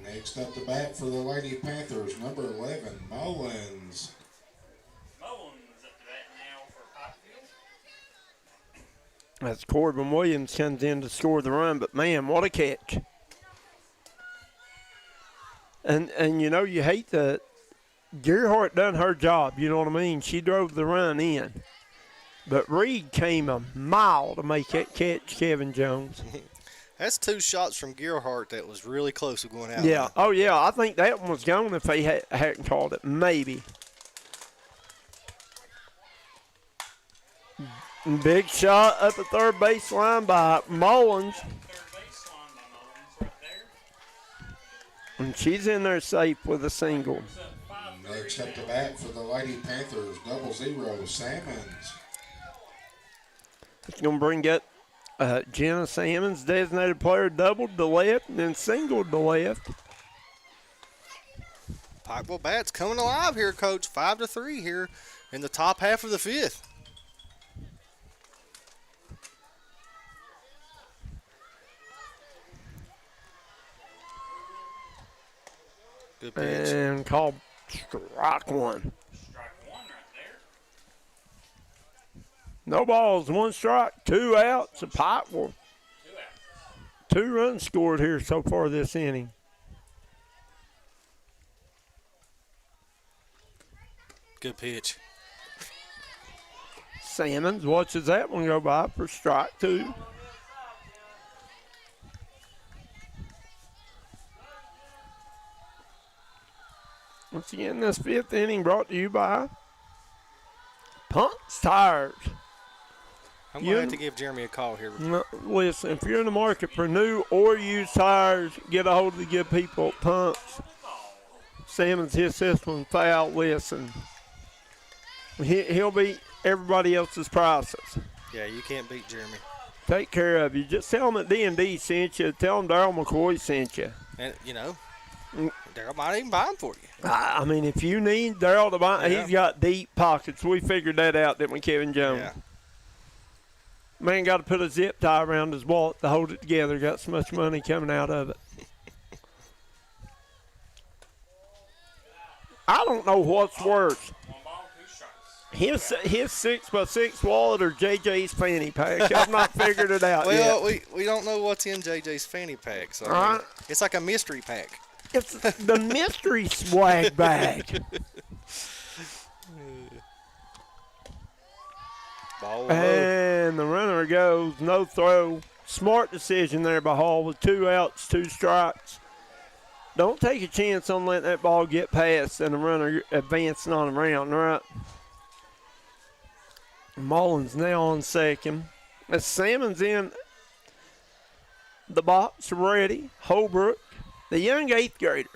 Next up to bat for the Lady Panthers, number 11, Mullins. As Corbin Williams comes in to score the run, but man, what a catch. And you know, you hate that Gearhart done her job, you know what I mean? She drove the run in. But Reed came a mile to make that catch, Kevin Jones. That's 2 shots from Gearhart that was really close to going out. Yeah. Oh, yeah. I think that one was gone if they hadn't called it. Maybe. Big shot up the third baseline by Mullins. And she's in there safe with a single. Next up to bat for the Lady Panthers, 0-0, Salmons. It's going to bring up Jenna Salmons, designated player, doubled to left and then singled to left. Pikeville bats coming alive here, Coach. 5-3 here in the top half of the 5th. Good pitch. And called strike one. No balls, 1 strike, 2 outs. A Pikeville. 2 runs scored here so far this inning. Good pitch. Salmons watches that one go by for strike 2. Once again, this 5th inning brought to you by Punk's Tires. I'm going to have to give Jeremy a call here. Listen, if you're in the market for new or used tires, get a hold of the good people at Punk's. Salmons hits this one foul. Listen, he'll beat everybody else's prices. Yeah, you can't beat Jeremy. Take care of you. Just tell them that D&D sent you. Tell them Darryl McCoy sent you. And, you know, Darryl might even buy them for you. I mean, if you need Darryl to buy, he's got deep pockets. We figured that out, didn't we, Kevin Jones? Yeah. Man got to put a zip tie around his wallet to hold it together. Got so much money coming out of it. I don't know what's worse. His 6x6 wallet or JJ's fanny pack. I've not figured it out yet. Well, we don't know what's in JJ's fanny pack. So Right. It's like a mystery pack. It's the mystery swag bag. Ball And the runner goes, no throw. Smart decision there by Hall with 2 outs, 2 strikes. Don't take a chance on letting that ball get past and the runner advancing on around, right? Mullins now on second. As Salmon's in the box ready. Holbrook, the young 8th grader.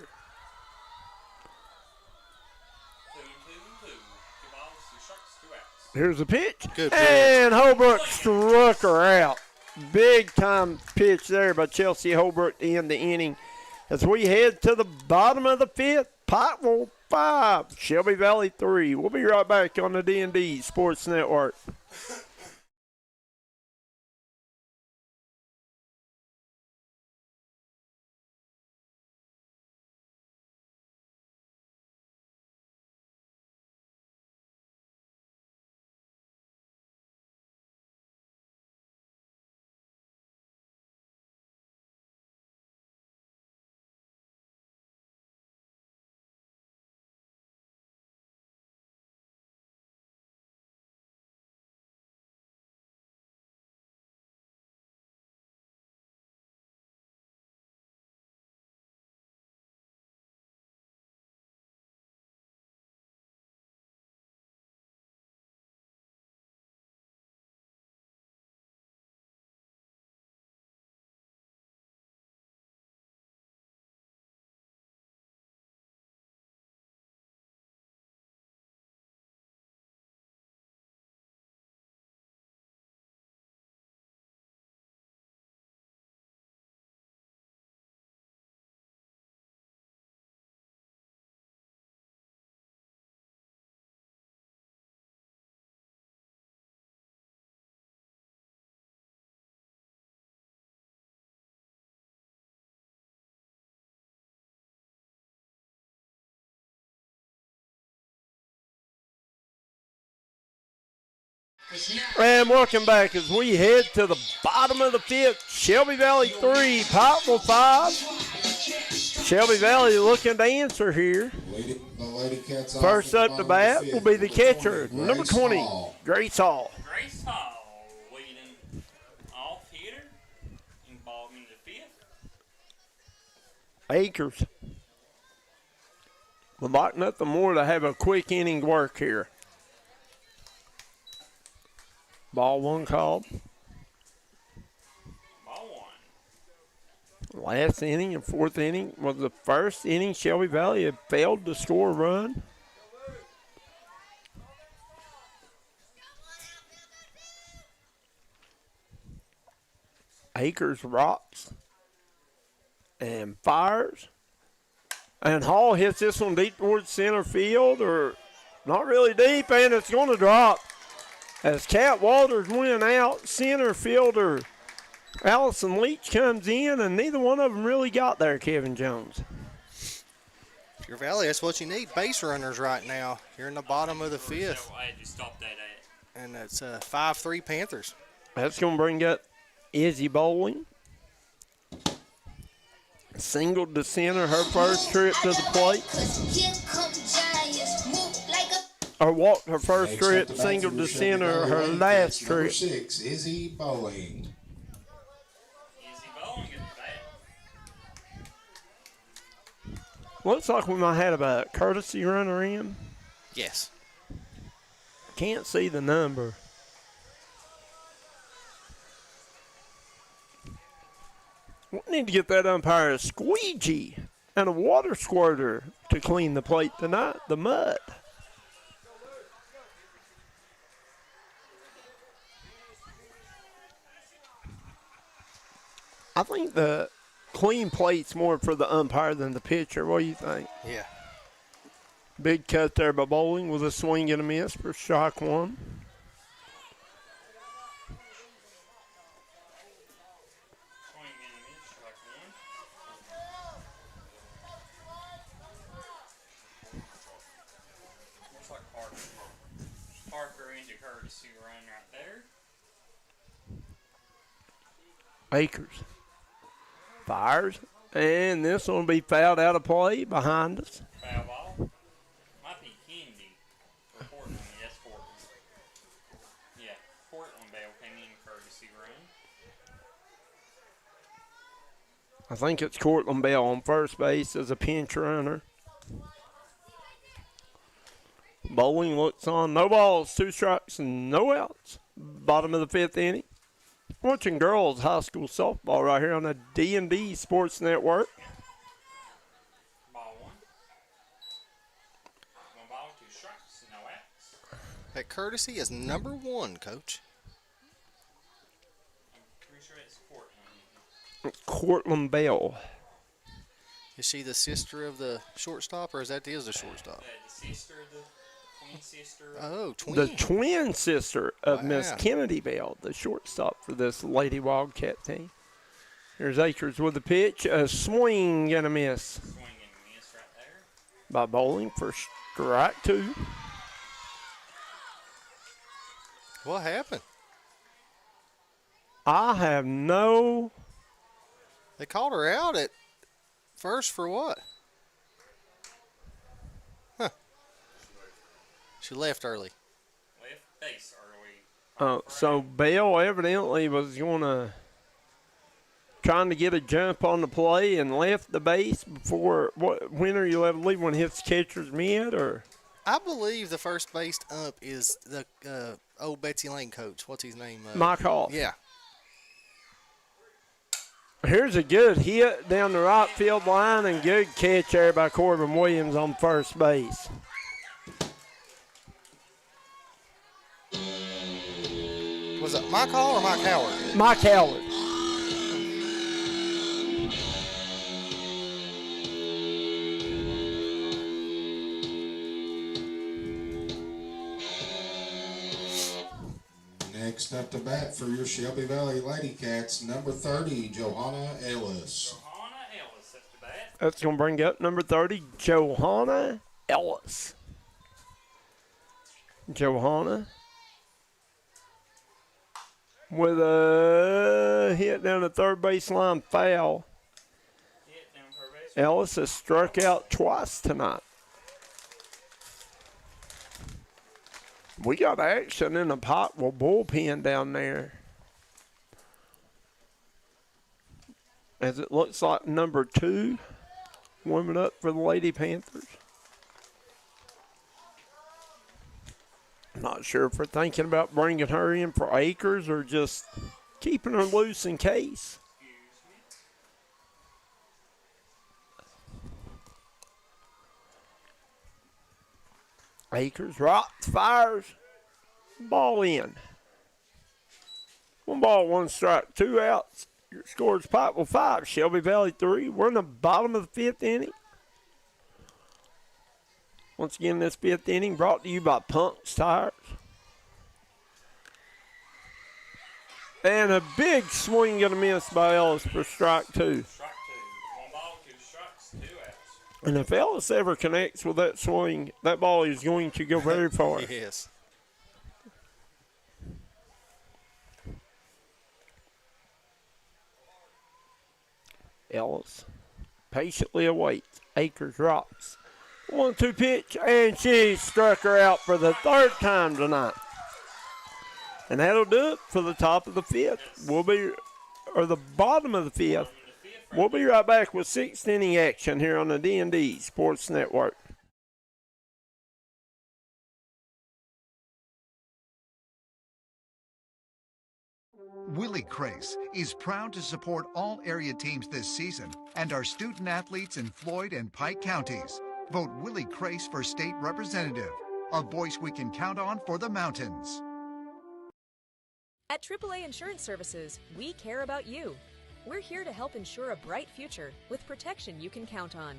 2-2-2. 2 balls, 2 strikes, 2 outs. Here's a pitch. Good pitch. And Holbrook struck her out. Big time pitch there by Chelsea Holbrook to end the inning. As we head to the bottom of the 5th, Pikeville 5, Shelby Valley 3. We'll be right back on the D&D Sports Network. And welcome back as we head to the bottom of the 5th. Shelby Valley 3, Pikeville 5. Shelby Valley looking to answer here. First up to bat will be the catcher, number 20, Grace Hall. Grace Hall leading off hitter and ball into the 5th. Akers. Would like nothing more to have a quick inning work here. Ball 1 called. Ball 1. Last inning and 4th inning was the first inning Shelby Valley had failed to score a run. Akers rocks and fires. And Hall hits this one deep towards center field, or not really deep, and it's going to drop. As Cat Walters went out, center fielder Allison Leach comes in, and neither one of them really got there, Kevin Jones. Your Valley, that's what you need. Base runners right now. You're in the bottom of the 5th. I had to stop that at. And it's 5-3 Panthers. That's going to bring up Izzy Bowling. Singled to center her first trip to the plate. Or walked her first trip, singled to center her last trip. Number 6, Izzy Bowling. Izzy Bowling at the bat. Looks like we might have a courtesy runner in. Yes. Can't see the number. We need to get that umpire a squeegee and a water squirter to clean the plate tonight, the mud. I think the clean plate's more for the umpire than the pitcher. What do you think? Yeah. Big cut there by Bowling with a swing and a miss for strike 1. Looks like Parker into courtesy run right there. Akers fires, and this one will be fouled out of play behind us. Foul ball. Might be Kennedy reporting on the S4. Yeah. I think it's Cortland Bell on first base as a pinch runner. Bowling looks on. No balls, 2 strikes, and no outs. Bottom of the 5th inning. Watching girls high school softball right here on the D&D Sports Network. Ball 1. 1 ball, 2 strikes, no outs. That courtesy is number 1, Coach. I'm pretty sure it's Cortland. It's Cortland Bell. Is she the sister of the shortstop, or is that the shortstop? The sister, the twin sister. Oh, twin. The twin sister of Miss Wow. Kennedy Bell, the shortstop for this Lady Wildcat team. Here's Akers with the pitch. A swing and a miss. Swing and miss right there. By Bowling for strike 2. What happened? I have no. They called her out at first for what? Huh. She left early. Left base early. So Bell evidently was trying to get a jump on the play and left the base before. When are you allowed to leave? When it hits catcher's mitt, or? I believe the first base ump is the old Betsy Lane coach. What's his name? Mike Hall. Yeah. Here's a good hit down the right field line and good catch there by Corbin Williams on first base. Was it Mike Hall or Mike Howard? Mike Howard. Next up to bat for your Shelby Valley Lady Cats, number 30, Johanna Ellis. Johanna Ellis up to bat. That's going to bring up number 30, Johanna Ellis. Johanna with a hit down the third baseline foul. Hit down third base. Ellis has struck out twice tonight. We got action in the Pikeville bullpen down there. As it looks like number 2 warming up for the Lady Panthers. Not sure if we're thinking about bringing her in for Akers or just keeping her loose in case. Akers rocks, fires, ball in. 1 ball, 1 strike, 2 outs. Your score's Pikeville 5, Shelby Valley 3. We're in the bottom of the 5th inning. Once again, this 5th inning brought to you by Punk's Tires. And a big swing and a miss by Ellis for strike 2. Strike 2. 1 ball, 2 strikes, 2 outs. And if Ellis ever connects with that swing, that ball is going to go very far. Yes. Ellis patiently awaits. Akers rocks. 1-2 pitch, and she struck her out for the 3rd time tonight. And that'll do it for the top of the 5th. The bottom of the 5th. We'll be right back with 6th inning action here on the D&D Sports Network. Willie Crace is proud to support all area teams this season and our student athletes in Floyd and Pike counties. Vote Willie Crace for state representative, a voice we can count on for the mountains. At AAA Insurance Services, we care about you. We're here to help ensure a bright future with protection you can count on.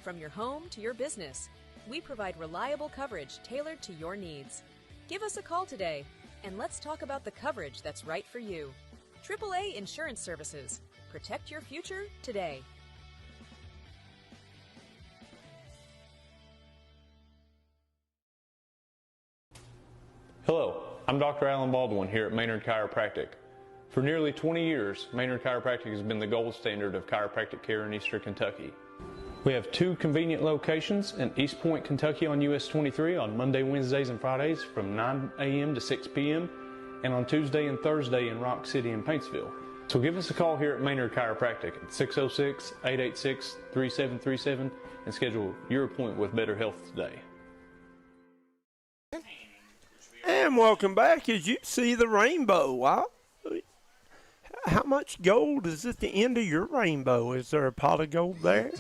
From your home to your business, we provide reliable coverage tailored to your needs. Give us a call today, and let's talk about the coverage that's right for you. AAA Insurance Services. Protect your future today. Hello, I'm Dr. Alan Baldwin here at Maynard Chiropractic. For nearly 20 years, Maynard Chiropractic has been the gold standard of chiropractic care in Eastern Kentucky. We have 2 convenient locations in East Point, Kentucky on US 23 on Monday, Wednesdays, and Fridays from 9 a.m. to 6 p.m. and on Tuesday and Thursday in Rock City and Paintsville. So give us a call here at Maynard Chiropractic at 606-886-3737 and schedule your appointment with Better Health today. And welcome back. As you see the rainbow, wow. How much gold is at the end of your rainbow? Is there a pot of gold there?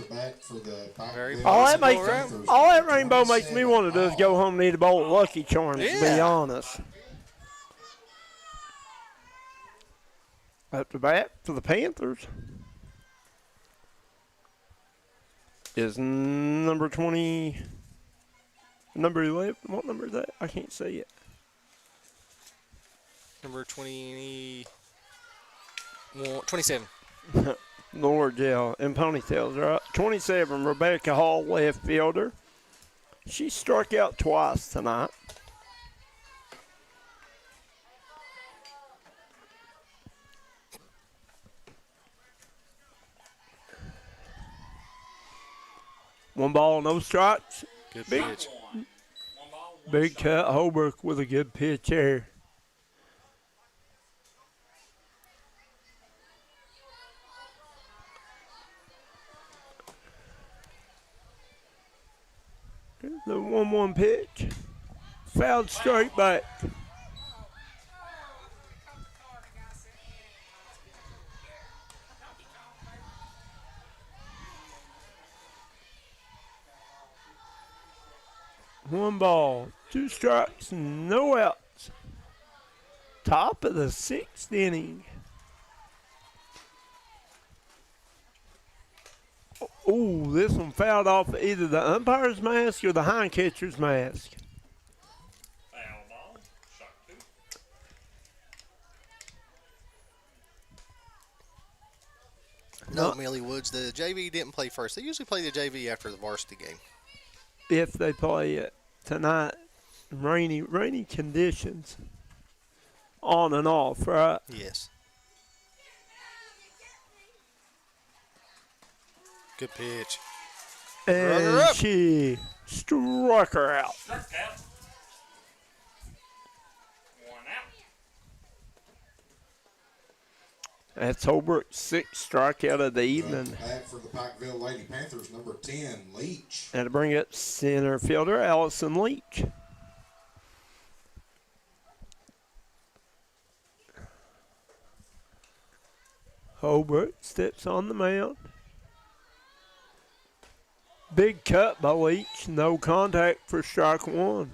All that rainbow makes me want to do is go home and eat a bowl of Lucky Charms, to be honest. Up to bat for the Panthers is number 20, number 11. What number is that? I can't see it. Number 27. Lord, yeah, and ponytails, right? 27, Rebecca Hall, left fielder. She struck out twice tonight. One ball, no strikes. Good pitch. Big cut. Holbrook with a good pitch there. The 1-1 pitch. Fouled straight back. One ball, 2 strikes, no outs. Top of the 6th inning. Oh, this one fouled off either the umpire's mask or the hind catcher's mask. Foul ball. Shot 2. No, Millie Woods. The JV didn't play first. They usually play the JV after the varsity game. If they play it tonight, rainy conditions, on and off, right? Yes. Good pitch. And she struck her out. Struck out. 1 out. That's Holbrook's 6th strikeout of the evening. Back for the Pikeville Lady Panthers, number 10, Leach. And to bring up center fielder, Allison Leach. Holbrook steps on the mound. Big cut by Leach. No contact for strike 1. No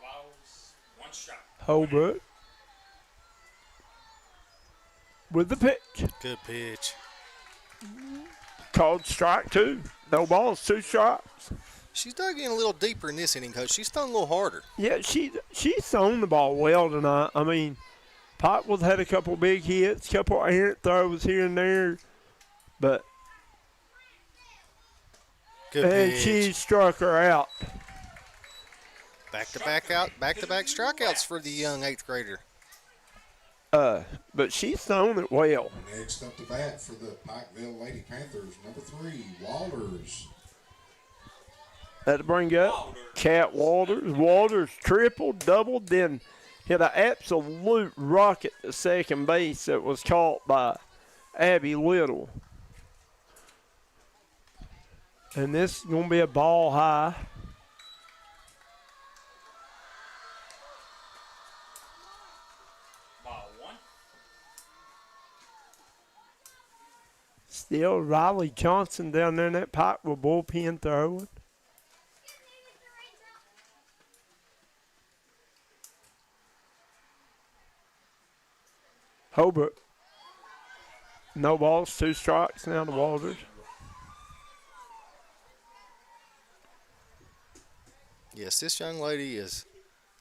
balls. 1 strike. Holbrook with the pitch. Good pitch. Called strike 2. No balls, 2 strikes. She's dug in a little deeper in this inning, Coach. She's thrown a little harder. Yeah, she's thrown the ball well tonight. I mean, Pikeville had a couple big hits, couple errant throws here and there, but good and pitch. she struck her out. Back-to-back strikeouts for the young 8th grader. But she's thrown it well. Next up to bat for the Pikeville Lady Panthers, number 3, Walters. That'll bring up Cat Walters. Walters tripled, doubled, then hit an absolute rocket to second base that was caught by Abby Little. And this is going to be a ball high. Ball 1. Still Riley Johnson down there in that Pikeville bullpen throwing. Holbrook. No balls, 2 strikes now to Walters. Yes, this young lady is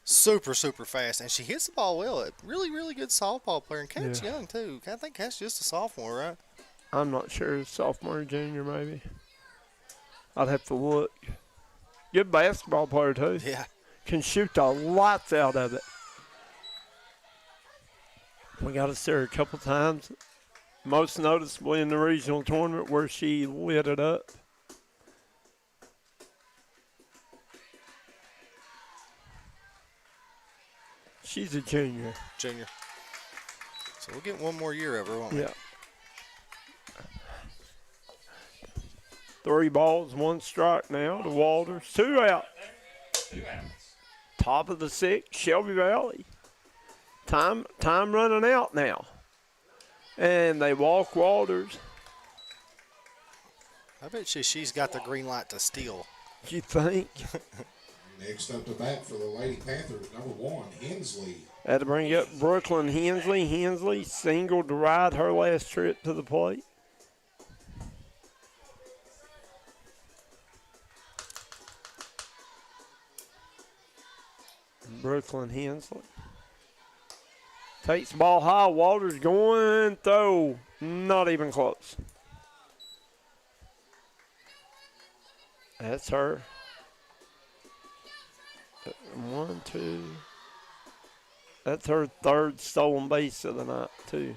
super, super fast, and she hits the ball well. A really, really good softball player. And Kat's young, too. I think Kat's just a sophomore, right? I'm not sure. Sophomore or junior, maybe. I'd have to look. Good basketball player, too. Yeah. Can shoot the lights out of it. We got to see her a couple times. Most noticeably in the regional tournament where she lit it up. She's a junior. Junior. So we'll get one more year of her, won't we? Yeah. 3 balls, 1 strike now to Walters. 2 out. 2 outs. Top of the 6th, Shelby Valley. Time running out now. And they walk Walters. I bet she's got the green light to steal. You think? Next up to bat for the Lady Panthers, number 1, Hensley. Had to bring up Brooklyn Hensley. Hensley singled to ride her last trip to the plate. Brooklyn Hensley. Takes the ball high. Walters going throw. Not even close. That's her. 1, 2. That's her 3rd stolen base of the night, too.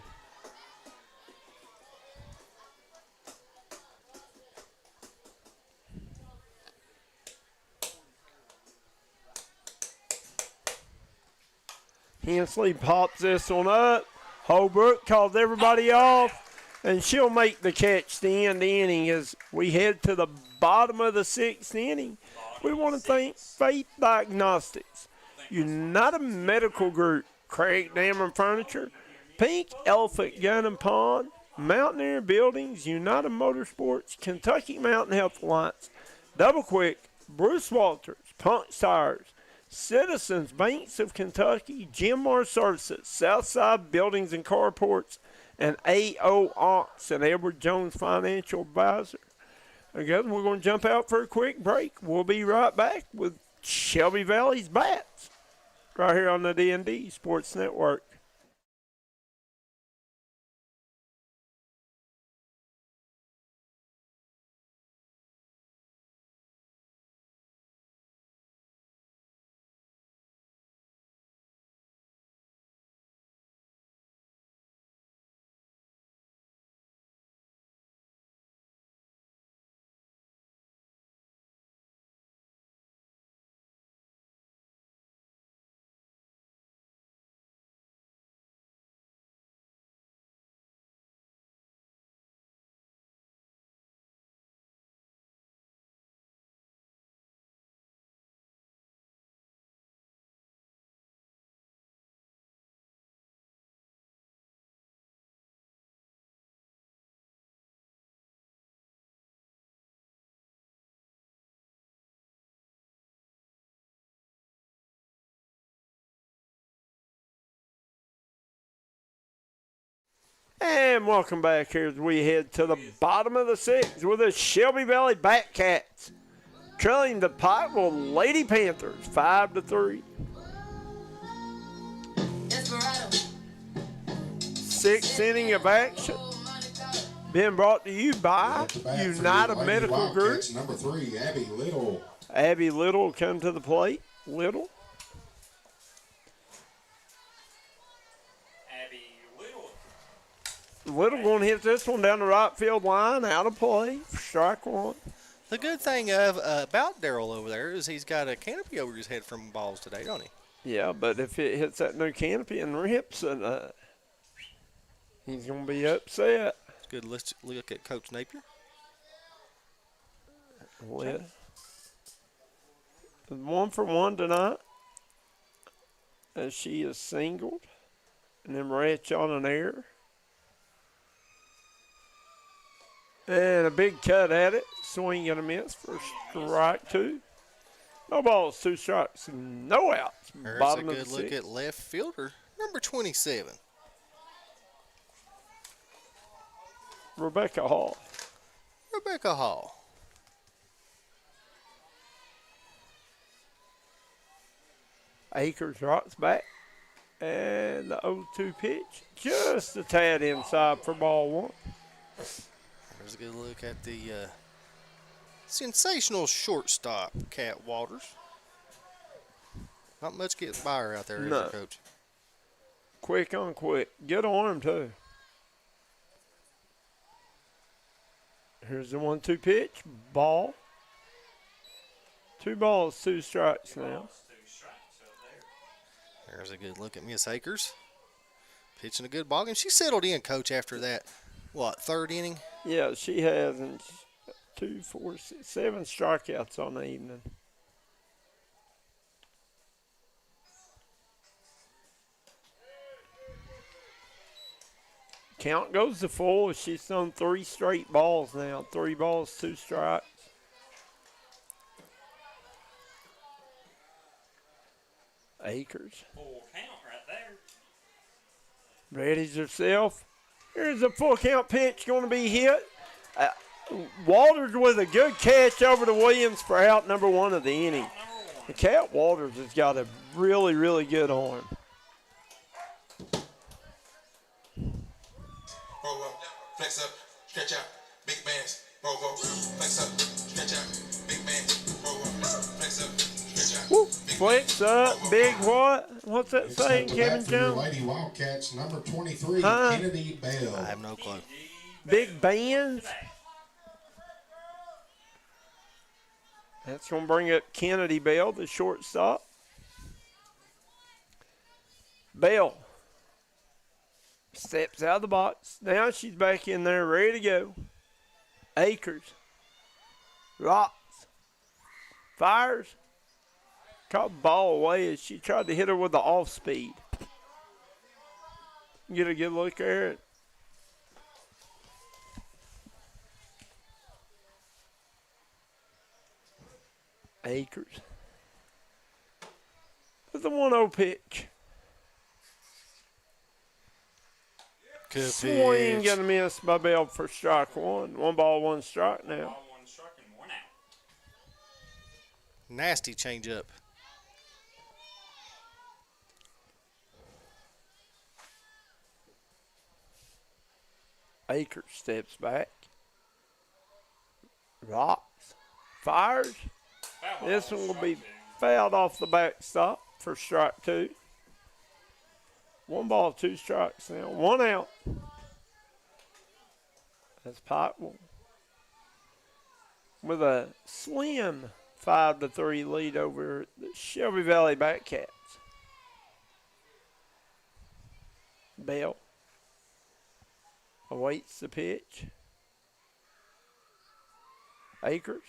Hensley pops this one up. Holbrook calls everybody off, and she'll make the catch to end the inning as we head to the bottom of the 6th inning. We want to thank Faith Diagnostics, United Medical Group, Craig Dameron Furniture, Pink Elephant Gun and Pond, Mountaineer Buildings, United Motorsports, Kentucky Mountain Health Alliance, Double Quick, Bruce Walters, Punch Tires, Citizens Banks of Kentucky, Jim Moore Services, Southside Buildings and Carports, and A.O. Ox and Edward Jones Financial Advisor. Again, we're going to jump out for a quick break. We'll be right back with Shelby Valley's Bats right here on the D&D Sports Network. And welcome back here as we head to the bottom of the 6th with the Shelby Valley Batcats trailing the Pikeville Lady Panthers 5-3. 6th inning of action being brought to you by United Medical Group. Number 3, Abby Little. Abby Little will come to the plate. Little. Little going to hit this one down the right field line, out of play, strike 1. The good thing about Darryl over there is he's got a canopy over his head from balls today, don't he? Yeah, but if it hits that new canopy and rips, and he's going to be upset. Good. Let's look at Coach Napier. Well, 1 for 1 tonight as she is singled, and then Ratch on an error. And a big cut at it. Swing and a miss for strike 2. No balls, 2 strikes, and no outs. There's Bottom a of good the look 6th. at left fielder, number 27. Rebecca Hall. Rebecca Hall. Akers rocks back. And the 0-2 pitch. Just a tad inside for ball 1. There's a good look at the sensational shortstop, Kat Walters. Not much gets by her out there, is No. there, Coach? Quick on quick. Good arm, too. Here's the 1-2 pitch. Ball. 2 balls, 2 strikes now. There's a good look at Miss Akers. Pitching a good ball game. She settled in, Coach, after that, third inning? Yeah, she has 2, 4, 6, 7 strikeouts on the evening. Count goes to full. She's thrown 3 straight balls now. 3 balls, 2 strikes. Akers. Full count right there. Readies herself. Here's a full count pitch going to be hit. Walters with a good catch over to Williams for out number 1 of the inning. The Cat Walters has got a really, really good arm. Roll up, flex up, stretch out, big bands. Roll up, flex up, stretch out, big bands. Roll up, flex up, stretch out. Woo. Flex up, big what? What's that saying, Kevin Jones? Lady Wildcats, number 23, Huh? Kennedy Bell. I have no clue. Big bands. That's going to bring up Kennedy Bell, the shortstop. Bell steps out of the box. Now she's back in there, ready to go. Akers. Rocks. Fires. Caught the ball away as she tried to hit her with the off speed. Get a good look at it. Akers. With the 1-0 pitch. Good Swing pitch. got a miss by Bell for strike 1. 1 ball, 1 strike now. 1 strike and 1 out. Nasty changeup. Akers steps back. Rocks. Fires. This one will be fouled off the backstop for strike 2. 1 ball, 2 strikes now. 1 out. That's Pikeville with a slim 5-3 lead over the Shelby Valley Batcats. Bell awaits the pitch. Akers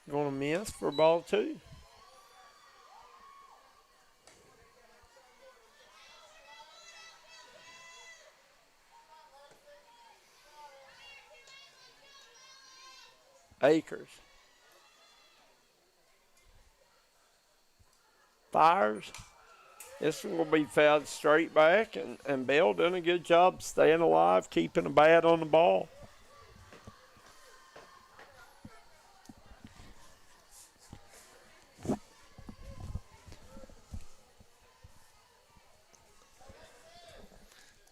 going to miss for ball 2. Akers fires. This one will be fouled straight back, and Bell doing a good job staying alive, keeping a bat on the ball.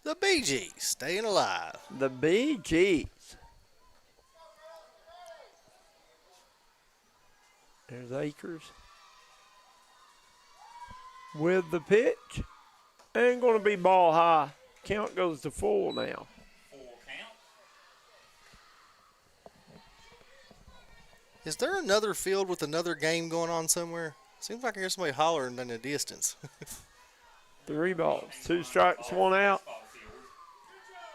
The BGs staying alive. The BGs. There's Akers with the pitch. And going to be ball high. Count goes to full now. Full count. Is there another field with another game going on somewhere? Seems like I hear somebody hollering in the distance. 3 balls, 2 strikes, 1 out.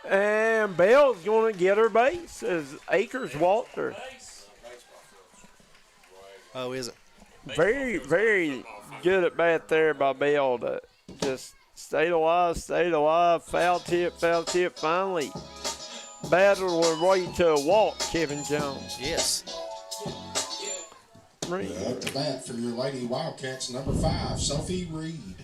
And Bell's going to get her base as Akers walked her. Oh, is it? Very, very good at bat there by Bell to just stayed alive, foul tip, finally battled her way to a walk, Kevin Jones. Yes. Up to bat for your Lady Wildcats, number 5, Sophie Reed.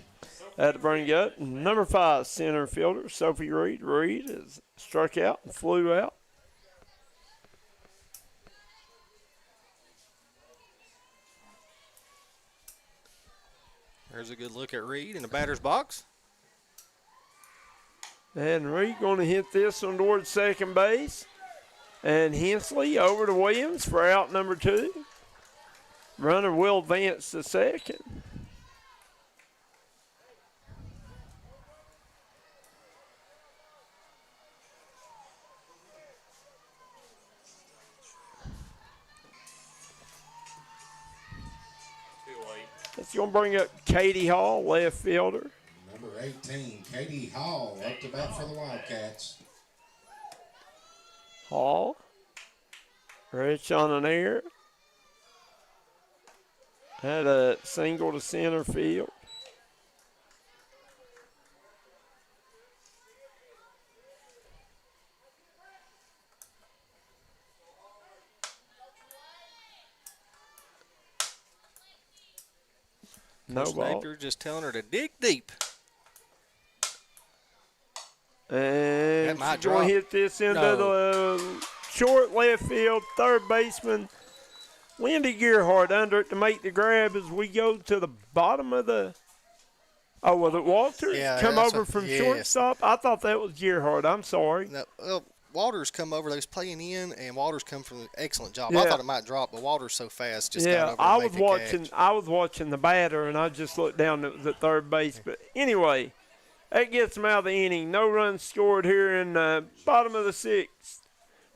Had to bring up number 5 center fielder, Sophie Reed. Reed is struck out and flew out. There's a good look at Reed in the batter's box. And Reed going to hit this one towards second base. And Hensley over to Williams for out number 2. Runner will advance to second. It's going to bring up Katie Hall, left fielder. Number 18, Katie Hall, up to bat for the Wildcats. Hall. Rich on an air. Had a single to center field. No Coach ball. Napier just telling her to dig deep. And might she's going to drop. hit this into No. the short left field. Third baseman Lindy Gearhart under it to make the grab as we go to the bottom of the. Oh, was it Walters Yeah, come that's over what- from yes. shortstop? I thought that was Gearhart. I'm sorry. No, well, Walters come over. They was playing in, and Walters come from an excellent job. Yeah. I thought it might drop, but Walters so fast just got Yeah, over and I made was the watching. catch. I was watching the batter, and I just looked down. It was at third base. But anyway, that gets them out of the inning. No runs scored here in the bottom of the sixth.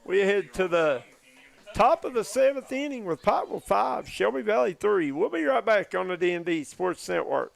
We head to the top of the seventh inning with Pikeville 5, Shelby Valley 3. We'll be right back on the D&D Sports Network.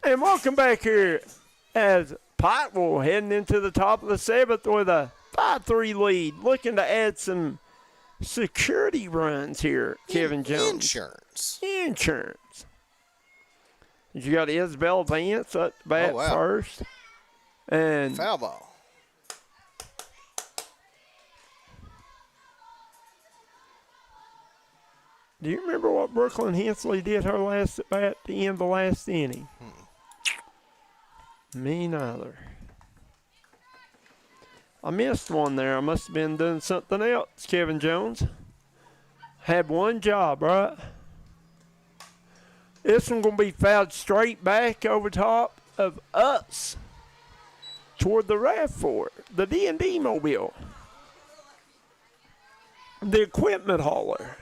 And welcome back here as Pikeville heading into the top of the seventh with a 5-3 lead, looking to add some security runs here, Kevin Jones. Insurance. You got Isabel Vance up to bat first. And foul ball. Do you remember what Brooklyn Hensley did her last at bat at the end of the last inning? Me neither. I missed one there. I must have been doing something else, Kevin Jones. Had one job, right? This one going to be fouled straight back over top of us toward the RAV4, the D&D mobile, the equipment hauler.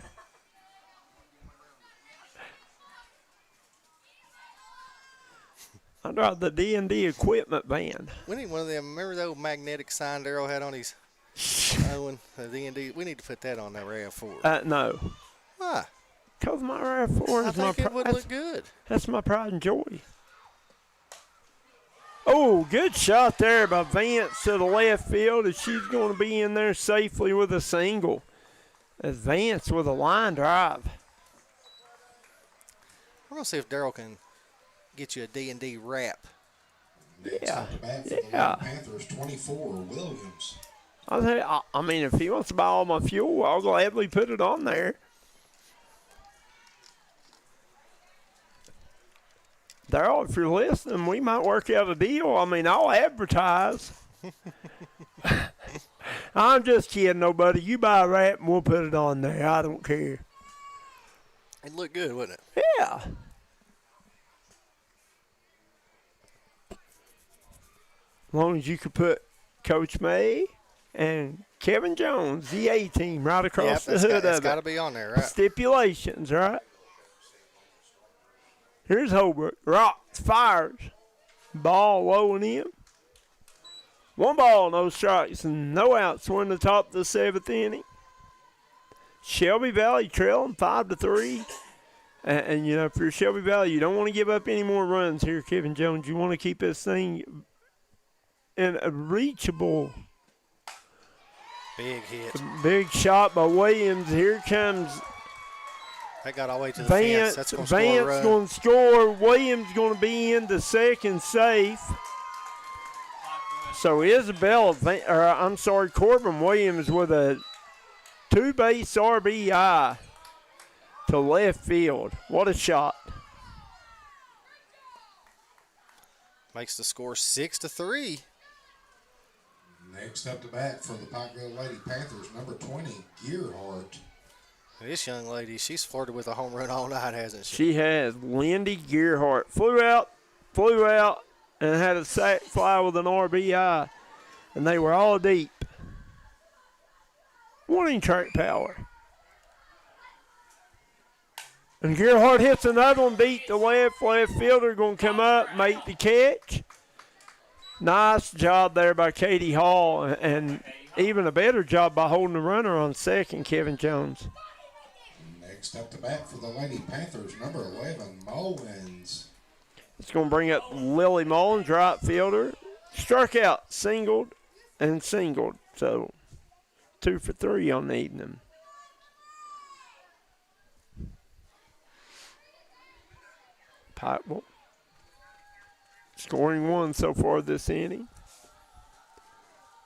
I drive the D&D equipment van. We need one of them. Remember the old magnetic sign Darryl had on his one? The D&D. We need to put that on that RAV4. No. Why? Because my RAV4 is I my think it would look good. That's my pride and joy. Oh, good shot there by Vance to the left field, and she's going to be in there safely with a single. As Vance with a line drive. I'm going to see if Darryl can get you a D&D wrap. Yeah. Yeah. Panthers 24, Williams. I mean, if he wants to buy all my fuel, I'll gladly put it on there. Darryl, if you're listening, we might work out a deal. I mean, I'll advertise. I'm just kidding, nobody. You buy a wrap and we'll put it on there. I don't care. It'd look good, wouldn't it? Yeah. As long as you could put Coach May and Kevin Jones, the A-team, right across the hood of it. That's got to be on there, right? Stipulations, right? Here's Holbrook. Rocks, fires. Ball low and in. 1 ball, no strikes, and no outs. We're in the top of the 7th inning. Shelby Valley trailing 5-3. And, you know, if you're Shelby Valley, you don't want to give up any more runs here, Kevin Jones. You want to keep this thing in a reachable. Big hit. Big shot by Williams. Here comes that got all the way to the Vance. fence. That's going to score a Vance run. going to score. Williams going to be in the second safe. So Corbin Williams with a 2-base RBI to left field. What a shot. Makes the score 6-3. Next up to bat for the Pikeville Lady Panthers, number 20, Gearhart. This young lady, she's flirted with a home run all night, hasn't she? She has. Lindy Gearhart flew out, and had a sac fly with an RBI, and they were all deep. Warning track power. And Gearhart hits another one deep to left. Left fielder going to come up, make the catch. Nice job there by Katie Hall, and even a better job by holding the runner on second, Kevin Jones. Next up to bat for the Lady Panthers, number 11, Mullins. It's going to bring up Lily Mullins, right fielder. Struck out, singled, and singled. So 2 for 3 on the evening. Pikeville scoring 1 so far this inning.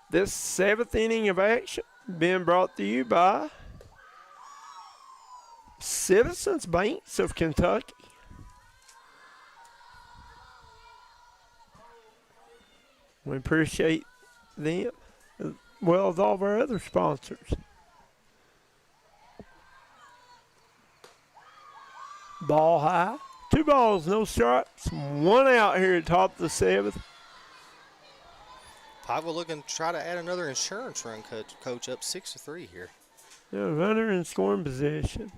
This 7th inning of action being brought to you by Citizens Banks of Kentucky. We appreciate them, as well as all of our other sponsors. Ball high. 2 balls, no strikes. 1 out here at top of the 7th. Pikeville looking to try to add another insurance run, coach up 6-3 here. Yeah, runner in scoring position.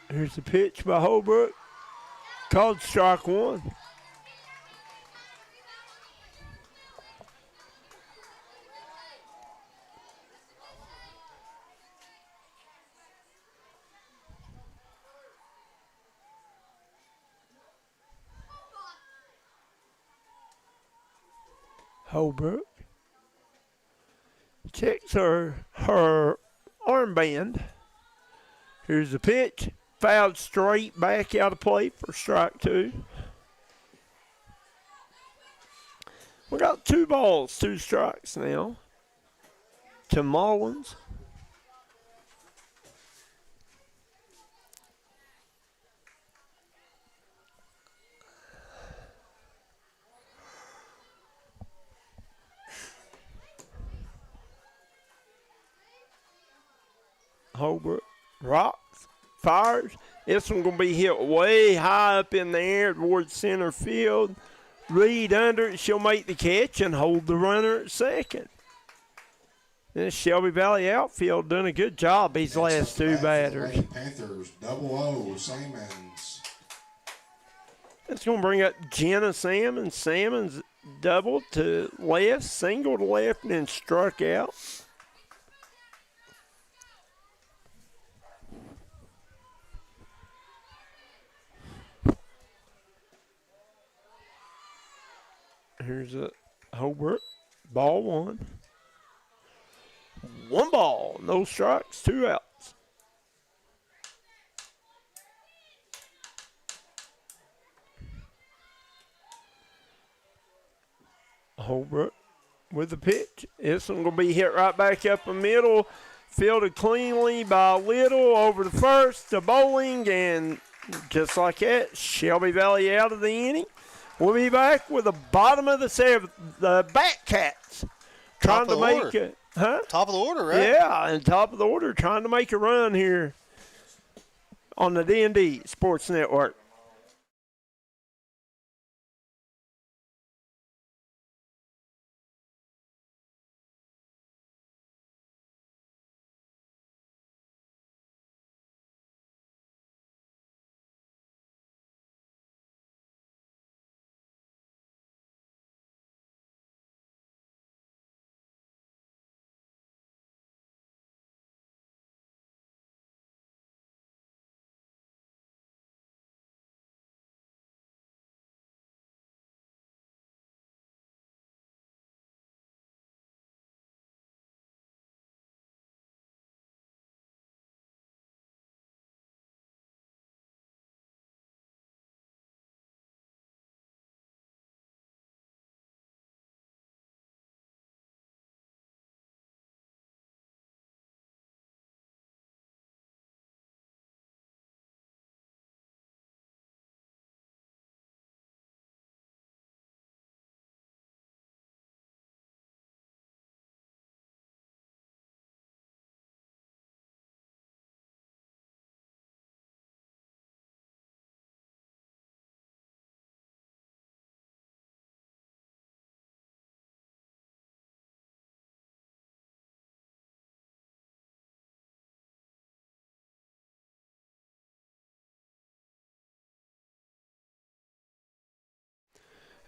Here's the pitch by Holbrook. Called strike 1. Holbrook checks her armband. Here's the pitch. Fouled straight back out of play for strike 2. We got 2 balls, 2 strikes now to Mullins. Holbrook rocks, fires. This one going to be hit way high up in the air towards center field. Reed under it. She'll make the catch and hold the runner at second. This Shelby Valley outfield doing a good job these last 2 batters. Panthers, 0-0, Sammons. It's going to bring up Jenna Sammons. Sammons doubled to left, single to left, and then struck out. Here's a Holbrook. Ball 1. 1 ball, no strikes, 2 outs. Holbrook with the pitch. This one going to be hit right back up the middle. Fielded cleanly by Little over the first to Bowling, and just like that, Shelby Valley out of the inning. We'll be back with the bottom of the 7th, the Batcats trying to make it. Top of the order, right? Yeah, and top of the order, trying to make a run here on the D&D Sports Network.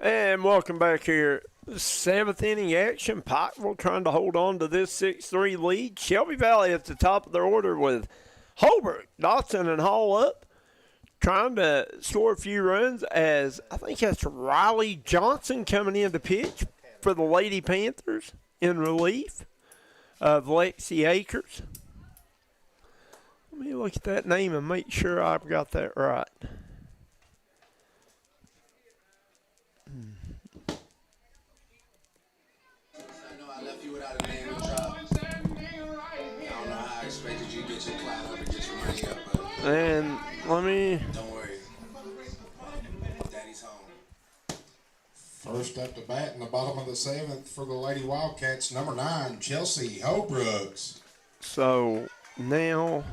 And welcome back here. Seventh inning action. Pikeville trying to hold on to this 6-3 lead. Shelby Valley at the top of their order with Holbrook, Dotson, and Hall up, trying to score a few runs as I think that's Riley Johnson coming in to pitch for the Lady Panthers in relief of Lexi Akers. Let me look at that name and make sure I've got that right. And let me. Don't worry. Daddy's home. First up to bat in the bottom of the seventh for the Lady Wildcats, number 9, Chelsea Holbrooks. So now.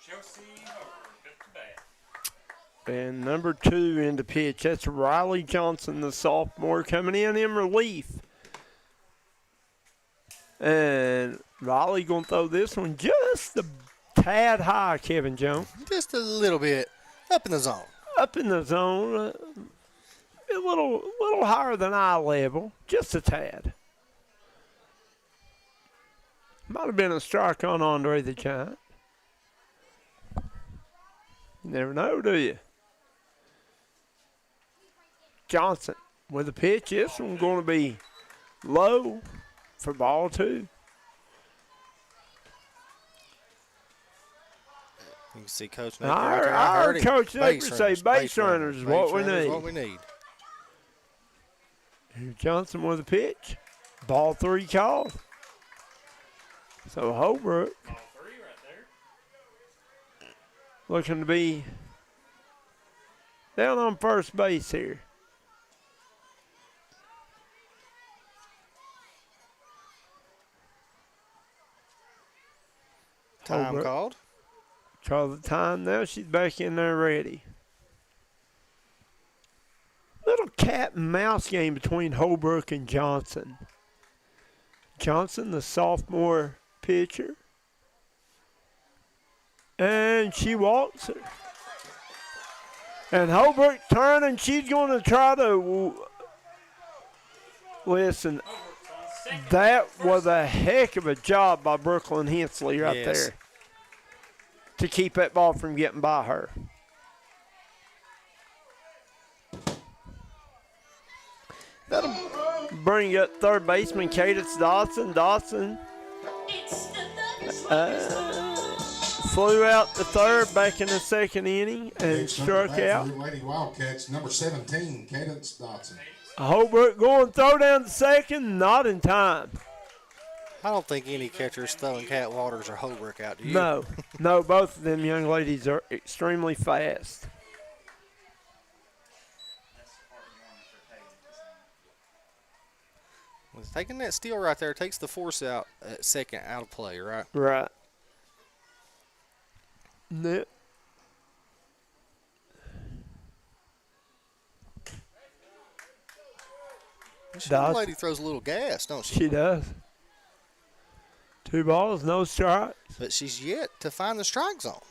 Chelsea Holbrook at the bat. And number 2 in the pitch. That's Riley Johnson, the sophomore, coming in relief. And Riley going to throw this one just a tad high, Kevin Jones. Just a little bit up in the zone. Up in the zone. A little higher than eye level. Just a tad. Might have been a strike on Andre the Giant. You never know, do you? Johnson with a pitch. This one going to be low for ball 2. You can see Coach Napier I heard Coach Napier say base runners is what we need. Here's Johnson with a pitch. Ball 3 called. So Holbrook Ball 3 right there. looking to be down on first base here. Time Holbrook. called. Call the time now. She's back in there ready. Little cat and mouse game between Holbrook and Johnson. Johnson, the sophomore pitcher. And she walks her. And Holbrook turning. She's going to try to. Listen, that was a heck of a job by Brooklyn Hensley right there to keep that ball from getting by her. That'll bring up third baseman Cadence Dotson. Dotson flew out to third back in the second inning and struck out. Lady Wildcats, number 17, Cadence Dotson. Holbrook going throw down to second, not in time. I don't think any catcher's throwing Cat Waters or Holbrook out, do you? No, no, both of them young ladies are extremely fast. Taking that steal right there takes the force out at second out of play, right? Right. Yep. This young lady throws a little gas, don't she? She does. 2 balls, no strikes. But she's yet to find the strike zone.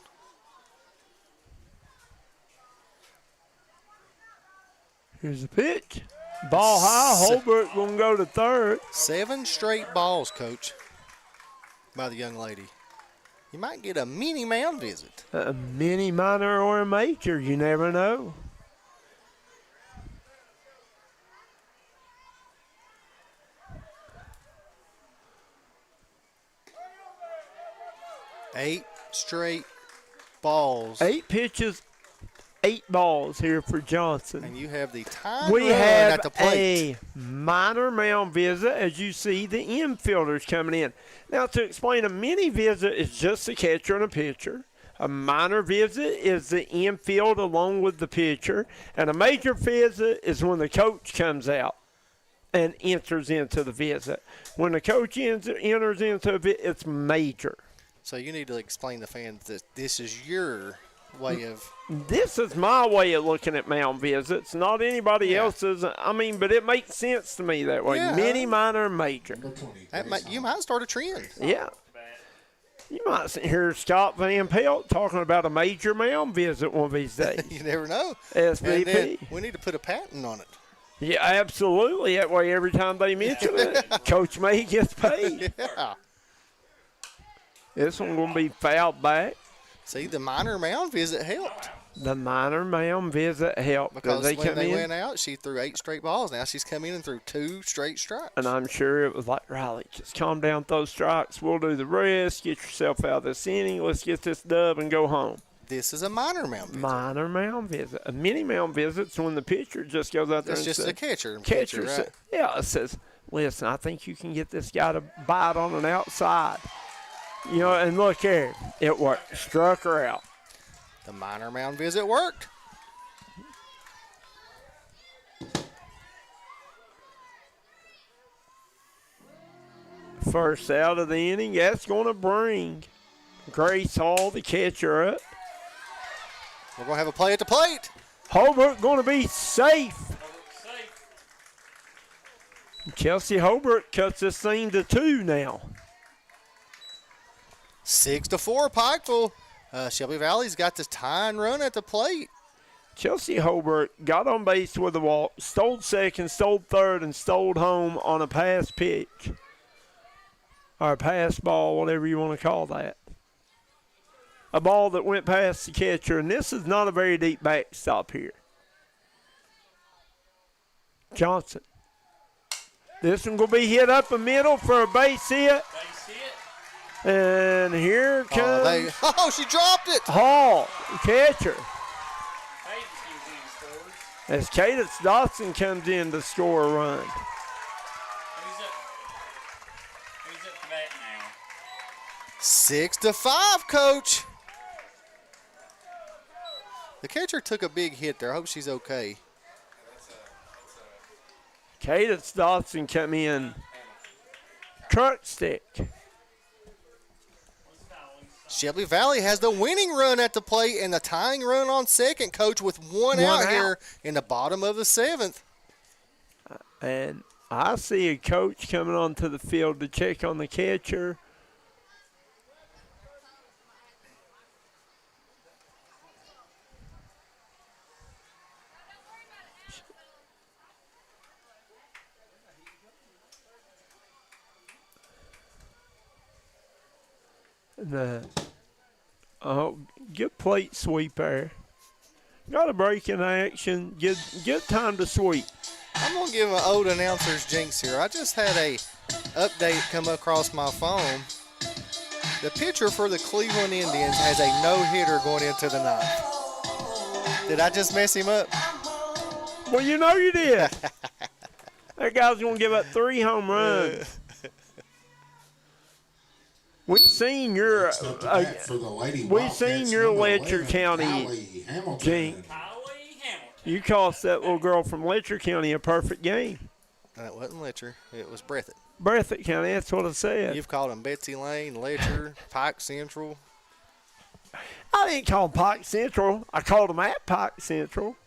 Here's the pitch. Ball high. Holbrook going to go to third. 7 straight balls, Coach, by the young lady. You might get a mini mound visit. A mini, minor, or a major. You never know. Eight straight balls. 8 pitches, 8 balls here for Johnson. And you have the time we run have at the plate. a minor mound visit as you see the infielders coming in. Now, to explain, a mini visit is just the catcher and a pitcher. A minor visit is the infield along with the pitcher. And a major visit is when the coach comes out and enters into the visit. When the coach enters into a visit, it's major. So you need to explain to fans that this is your way of. This is my way of looking at mound visits, not anybody else's. I mean, but it makes sense to me that way. Yeah. Mini, minor, major. You might start a trend. Yeah. You might hear Scott Van Pelt talking about a major mound visit one of these days. You never know. SVP. And then we need to put a patent on it. Yeah, absolutely. That way, every time they mention it, Coach May gets paid. Yeah. This one going to be fouled back. See, the minor mound visit helped. The minor mound visit helped. Because they when they went out, she threw 8 straight balls. Now she's come in and threw 2 straight strikes. And I'm sure it was like, Riley, just calm down, throw strikes. We'll do the rest. Get yourself out of this inning. Let's get this dub and go home. This is a minor mound visit. Minor mound visit. A mini mound visit's when the pitcher just goes out there That's and just says, a catcher. Catcher Right? says, yeah, it says, listen, I think you can get this guy to bite on an outside. You know, and look here. It worked. Struck her out. The minor mound visit worked. First out of the inning, that's going to bring Grace Hall, the catcher, up. We're going to have a play at the plate. Hobart going to be safe. Chelsea Hobart cuts this thing to 2 now. 6-4 Pikeville. Shelby Valley's got the tying run at the plate. Chelsea Hobart got on base with a walk, stole second, stole third, and stole home on a pass pitch. Or a pass ball, whatever you want to call that. A ball that went past the catcher, and this is not a very deep backstop here. Johnson. This one going to be hit up the middle for a base hit. And here comes she dropped it. Hall, catcher. As Cadence Dotson comes in to score a run. Who's up for that now? 6-5, Coach. The catcher took a big hit there. I hope she's okay. Cadence Dotson come in. Truck stick. Shelby Valley has the winning run at the plate and the tying run on second, Coach, with one out here in the bottom of the 7th. And I see a coach coming onto the field to check on the catcher. Good plate sweep there. Got a break in action. Good time to sweep. I'm going to give an old announcer's jinx here. I just had a update come across my phone. The pitcher for the Cleveland Indians has a no-hitter going into the 9th. Did I just mess him up? Well, you know you did. That guy's going to give up 3 home runs. We've seen your Letcher County jinx. You cost that little girl from Letcher County a perfect game. That wasn't Letcher. It was Breathitt. Breathitt County, that's what I said. You've called them Betsy Lane, Letcher, Pike Central. I didn't call them Pike Central. I called them at Pike Central.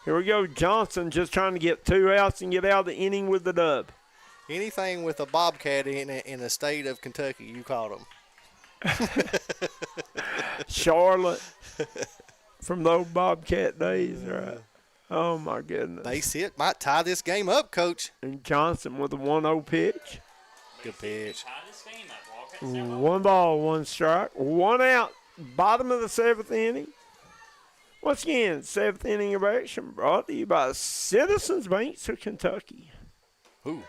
Here we go. Johnson just trying to get 2 outs and get out of the inning with the dub. Anything with a Bobcat in the state of Kentucky, you called them. Charlotte from the old Bobcat days, right? Oh, my goodness. Base hit might tie this game up, Coach. And Johnson with a 1-0 pitch. Good pitch. 1 ball, 1 strike, 1 out. Bottom of the 7th inning. Once again, 7th inning of action brought to you by Citizens Banks of Kentucky. Ooh.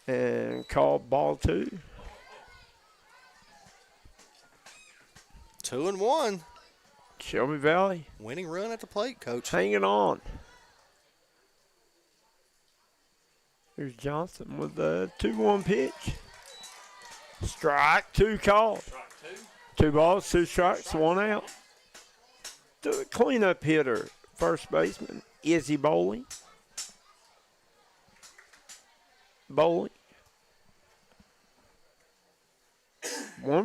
And called ball 2. 2-1. Shelby Valley. Winning run at the plate, Coach. Hanging on. Here's Johnson with the 2-1 pitch. Strike 2 called. 2 balls, 2 strikes, 1 out. To the cleanup hitter, first baseman, Izzy Bowling. 1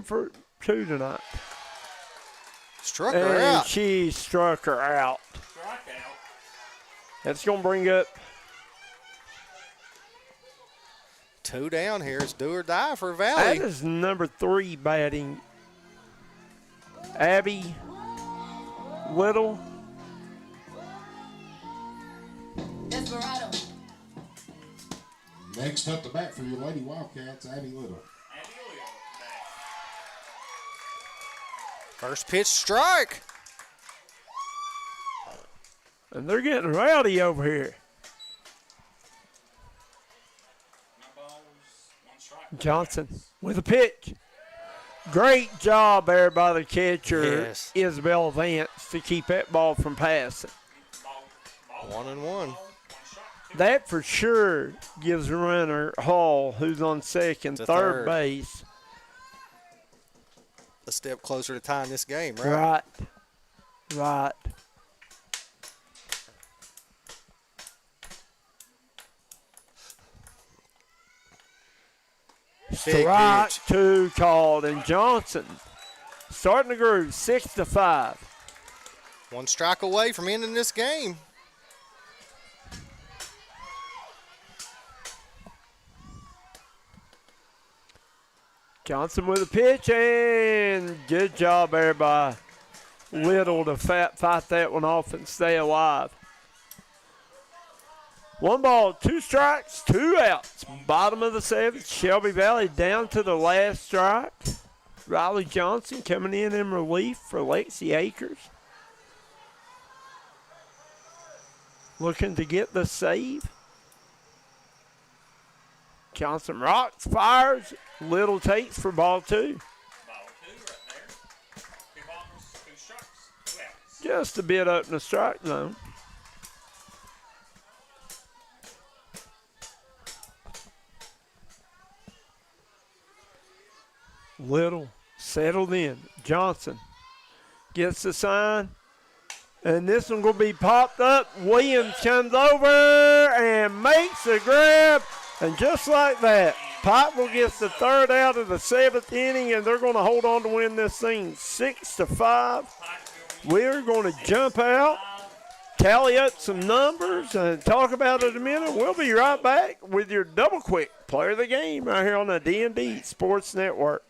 for 2 tonight. Struck her out. She struck her out. That's going to bring up 2 down here. It's do or die for That Valley. is number 3 batting. Abby Little. Desperado. Next up to bat for your Lady Wildcats, Abby Little. First pitch strike. And they're getting rowdy over here. Johnson with a pitch. Great job there by the catcher, Yes. Isabel Vance, to keep that ball from passing. 1-1. That for sure gives the runner Hall, who's on second, To third third. base. A step closer to tying this game, right? Right. Big Strike pitch. 2 called, and Johnson starting to groove, 6-5. 1 strike away from ending this game. Johnson with a pitch, and good job there by Little to fight that one off and stay alive. 1 ball, 2 strikes, 2 outs. Bottom of the 7th, Shelby Valley down to the last strike. Riley Johnson coming in relief for Lexi Akers. Looking to get the save. Johnson rocks, fires. Little takes for ball 2. Just a bit up in the strike zone. Little settled in. Johnson gets the sign. And this one going to be popped up. Williams comes over and makes the grab. And just like that, Pikeville gets the 3rd out of the 7th inning, and they're going to hold on to win this thing 6-5. We're going to jump out, tally up some numbers, and talk about it in a minute. We'll be right back with your double quick player of the game right here on the D&D Sports Network.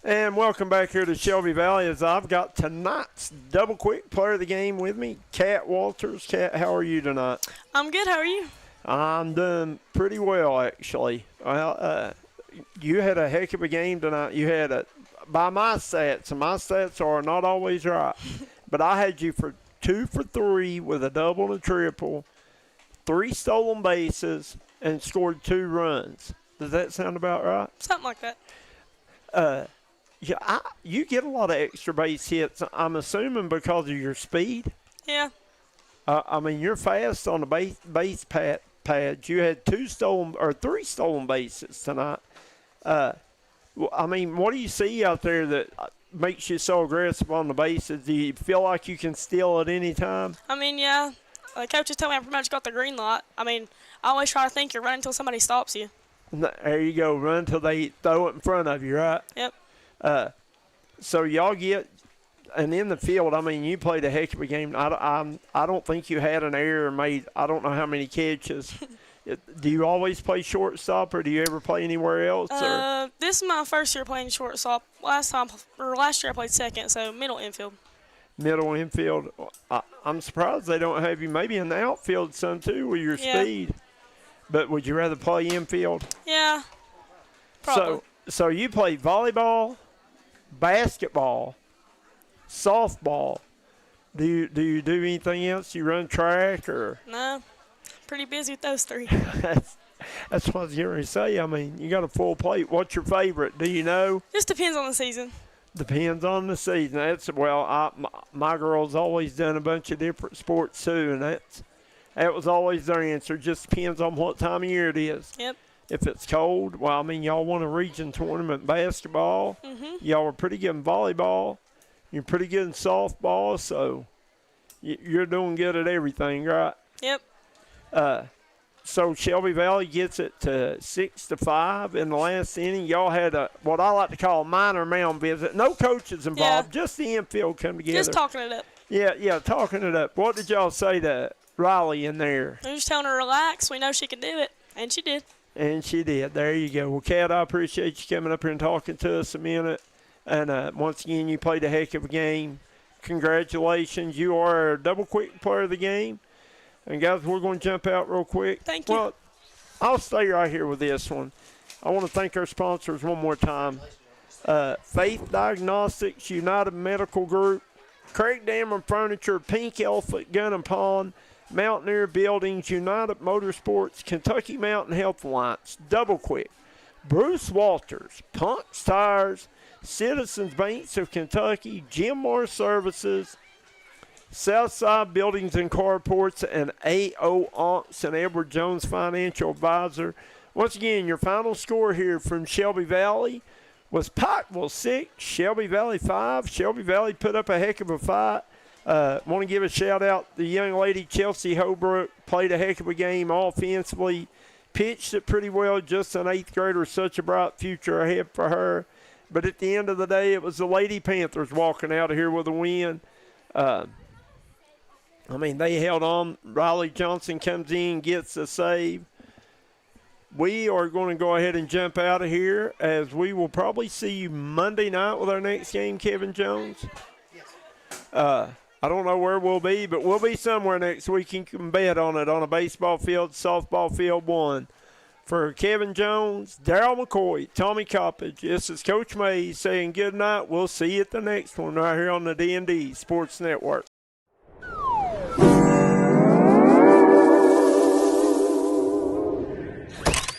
And welcome back here to Shelby Valley as I've got tonight's double quick player of the game with me, Kat Walters. Kat, how are you tonight? I'm good. How are you? I'm doing pretty well, actually. Well, you had a heck of a game tonight. You had by my stats, and my stats are not always right, but I had you for 2 for 3 with a double and a triple, 3 stolen bases, and scored 2 runs. Does that sound about right? Something like that. Yeah, you get a lot of extra base hits, I'm assuming because of your speed. Yeah. I mean, you're fast on the base pads. You had 3 stolen bases tonight. I mean, what do you see out there that makes you so aggressive on the bases? Do you feel like you can steal at any time? I mean, yeah. The coaches tell me I pretty much got the green light. I mean, I always try to think you're running until somebody stops you. There you go. Run until they throw it in front of you, right? Yep. So y'all get – and in the field, I mean, you played a heck of a game. I don't think you had an error made. I don't know how many catches. Do you always play shortstop, or do you ever play anywhere else? This is my first year playing shortstop. Last year I played second, so middle infield. Middle infield. I'm surprised they don't have you maybe in the outfield some too with your speed. But would you rather play infield? Yeah, probably. So you play volleyball, basketball, softball. Do you do anything else? You run track or? No, pretty busy with those 3. That's what I was going to say. I mean, you got a full plate. What's your favorite? Do you know? Just depends on the season. Depends on the season. My girl's always done a bunch of different sports too, and that was always their answer. Just depends on what time of year it is. Yep. If it's cold, well, I mean, y'all won a region tournament in basketball. Mm-hmm. Y'all were pretty good in volleyball. You're pretty good in softball, so you're doing good at everything, right? Yep. So Shelby Valley gets it to 6-5 in the last inning. Y'all had what I like to call a minor mound visit. No coaches involved, just the infield come together. Just talking it up. Yeah, talking it up. What did y'all say to Riley in there? We were just telling her to relax. We know she can do it, and she did. And she did. There you go. Well, Kat, I appreciate you coming up here and talking to us a minute. And once again, you played a heck of a game. Congratulations. You are a double quick player of the game. And, guys, we're going to jump out real quick. Thank you. Well, I'll stay right here with this one. I want to thank our sponsors one more time. Faith Diagnostics, United Medical Group, Craig Dameron Furniture, Pink Elephant Gun and Pawn, Mountaineer Buildings, United Motorsports, Kentucky Mountain Health Alliance, Double Quick, Bruce Walters, Punk's Tires, Citizens Banks of Kentucky, Jim Moore Services, Southside Buildings and Carports, and A.O. Onks and Edward Jones Financial Advisor. Once again, your final score here from Shelby Valley was Pikeville 6, Shelby Valley 5. Shelby Valley put up a heck of a fight. Want to give a shout-out to the young lady, Chelsea Holbrook, played a heck of a game offensively, pitched it pretty well, just an 8th grader, such a bright future ahead for her. But at the end of the day, it was the Lady Panthers walking out of here with a win. I mean, they held on. Riley Johnson comes in, gets a save. We are going to go ahead and jump out of here, as we will probably see you Monday night with our next game, Kevin Jones. I don't know where we'll be, but we'll be somewhere next week. You can bet on it on a baseball field, softball field, one. For Kevin Jones, Darryl McCoy, Tommy Coppage, this is Coach Mays saying good night. We'll see you at the next one right here on the D&D Sports Network.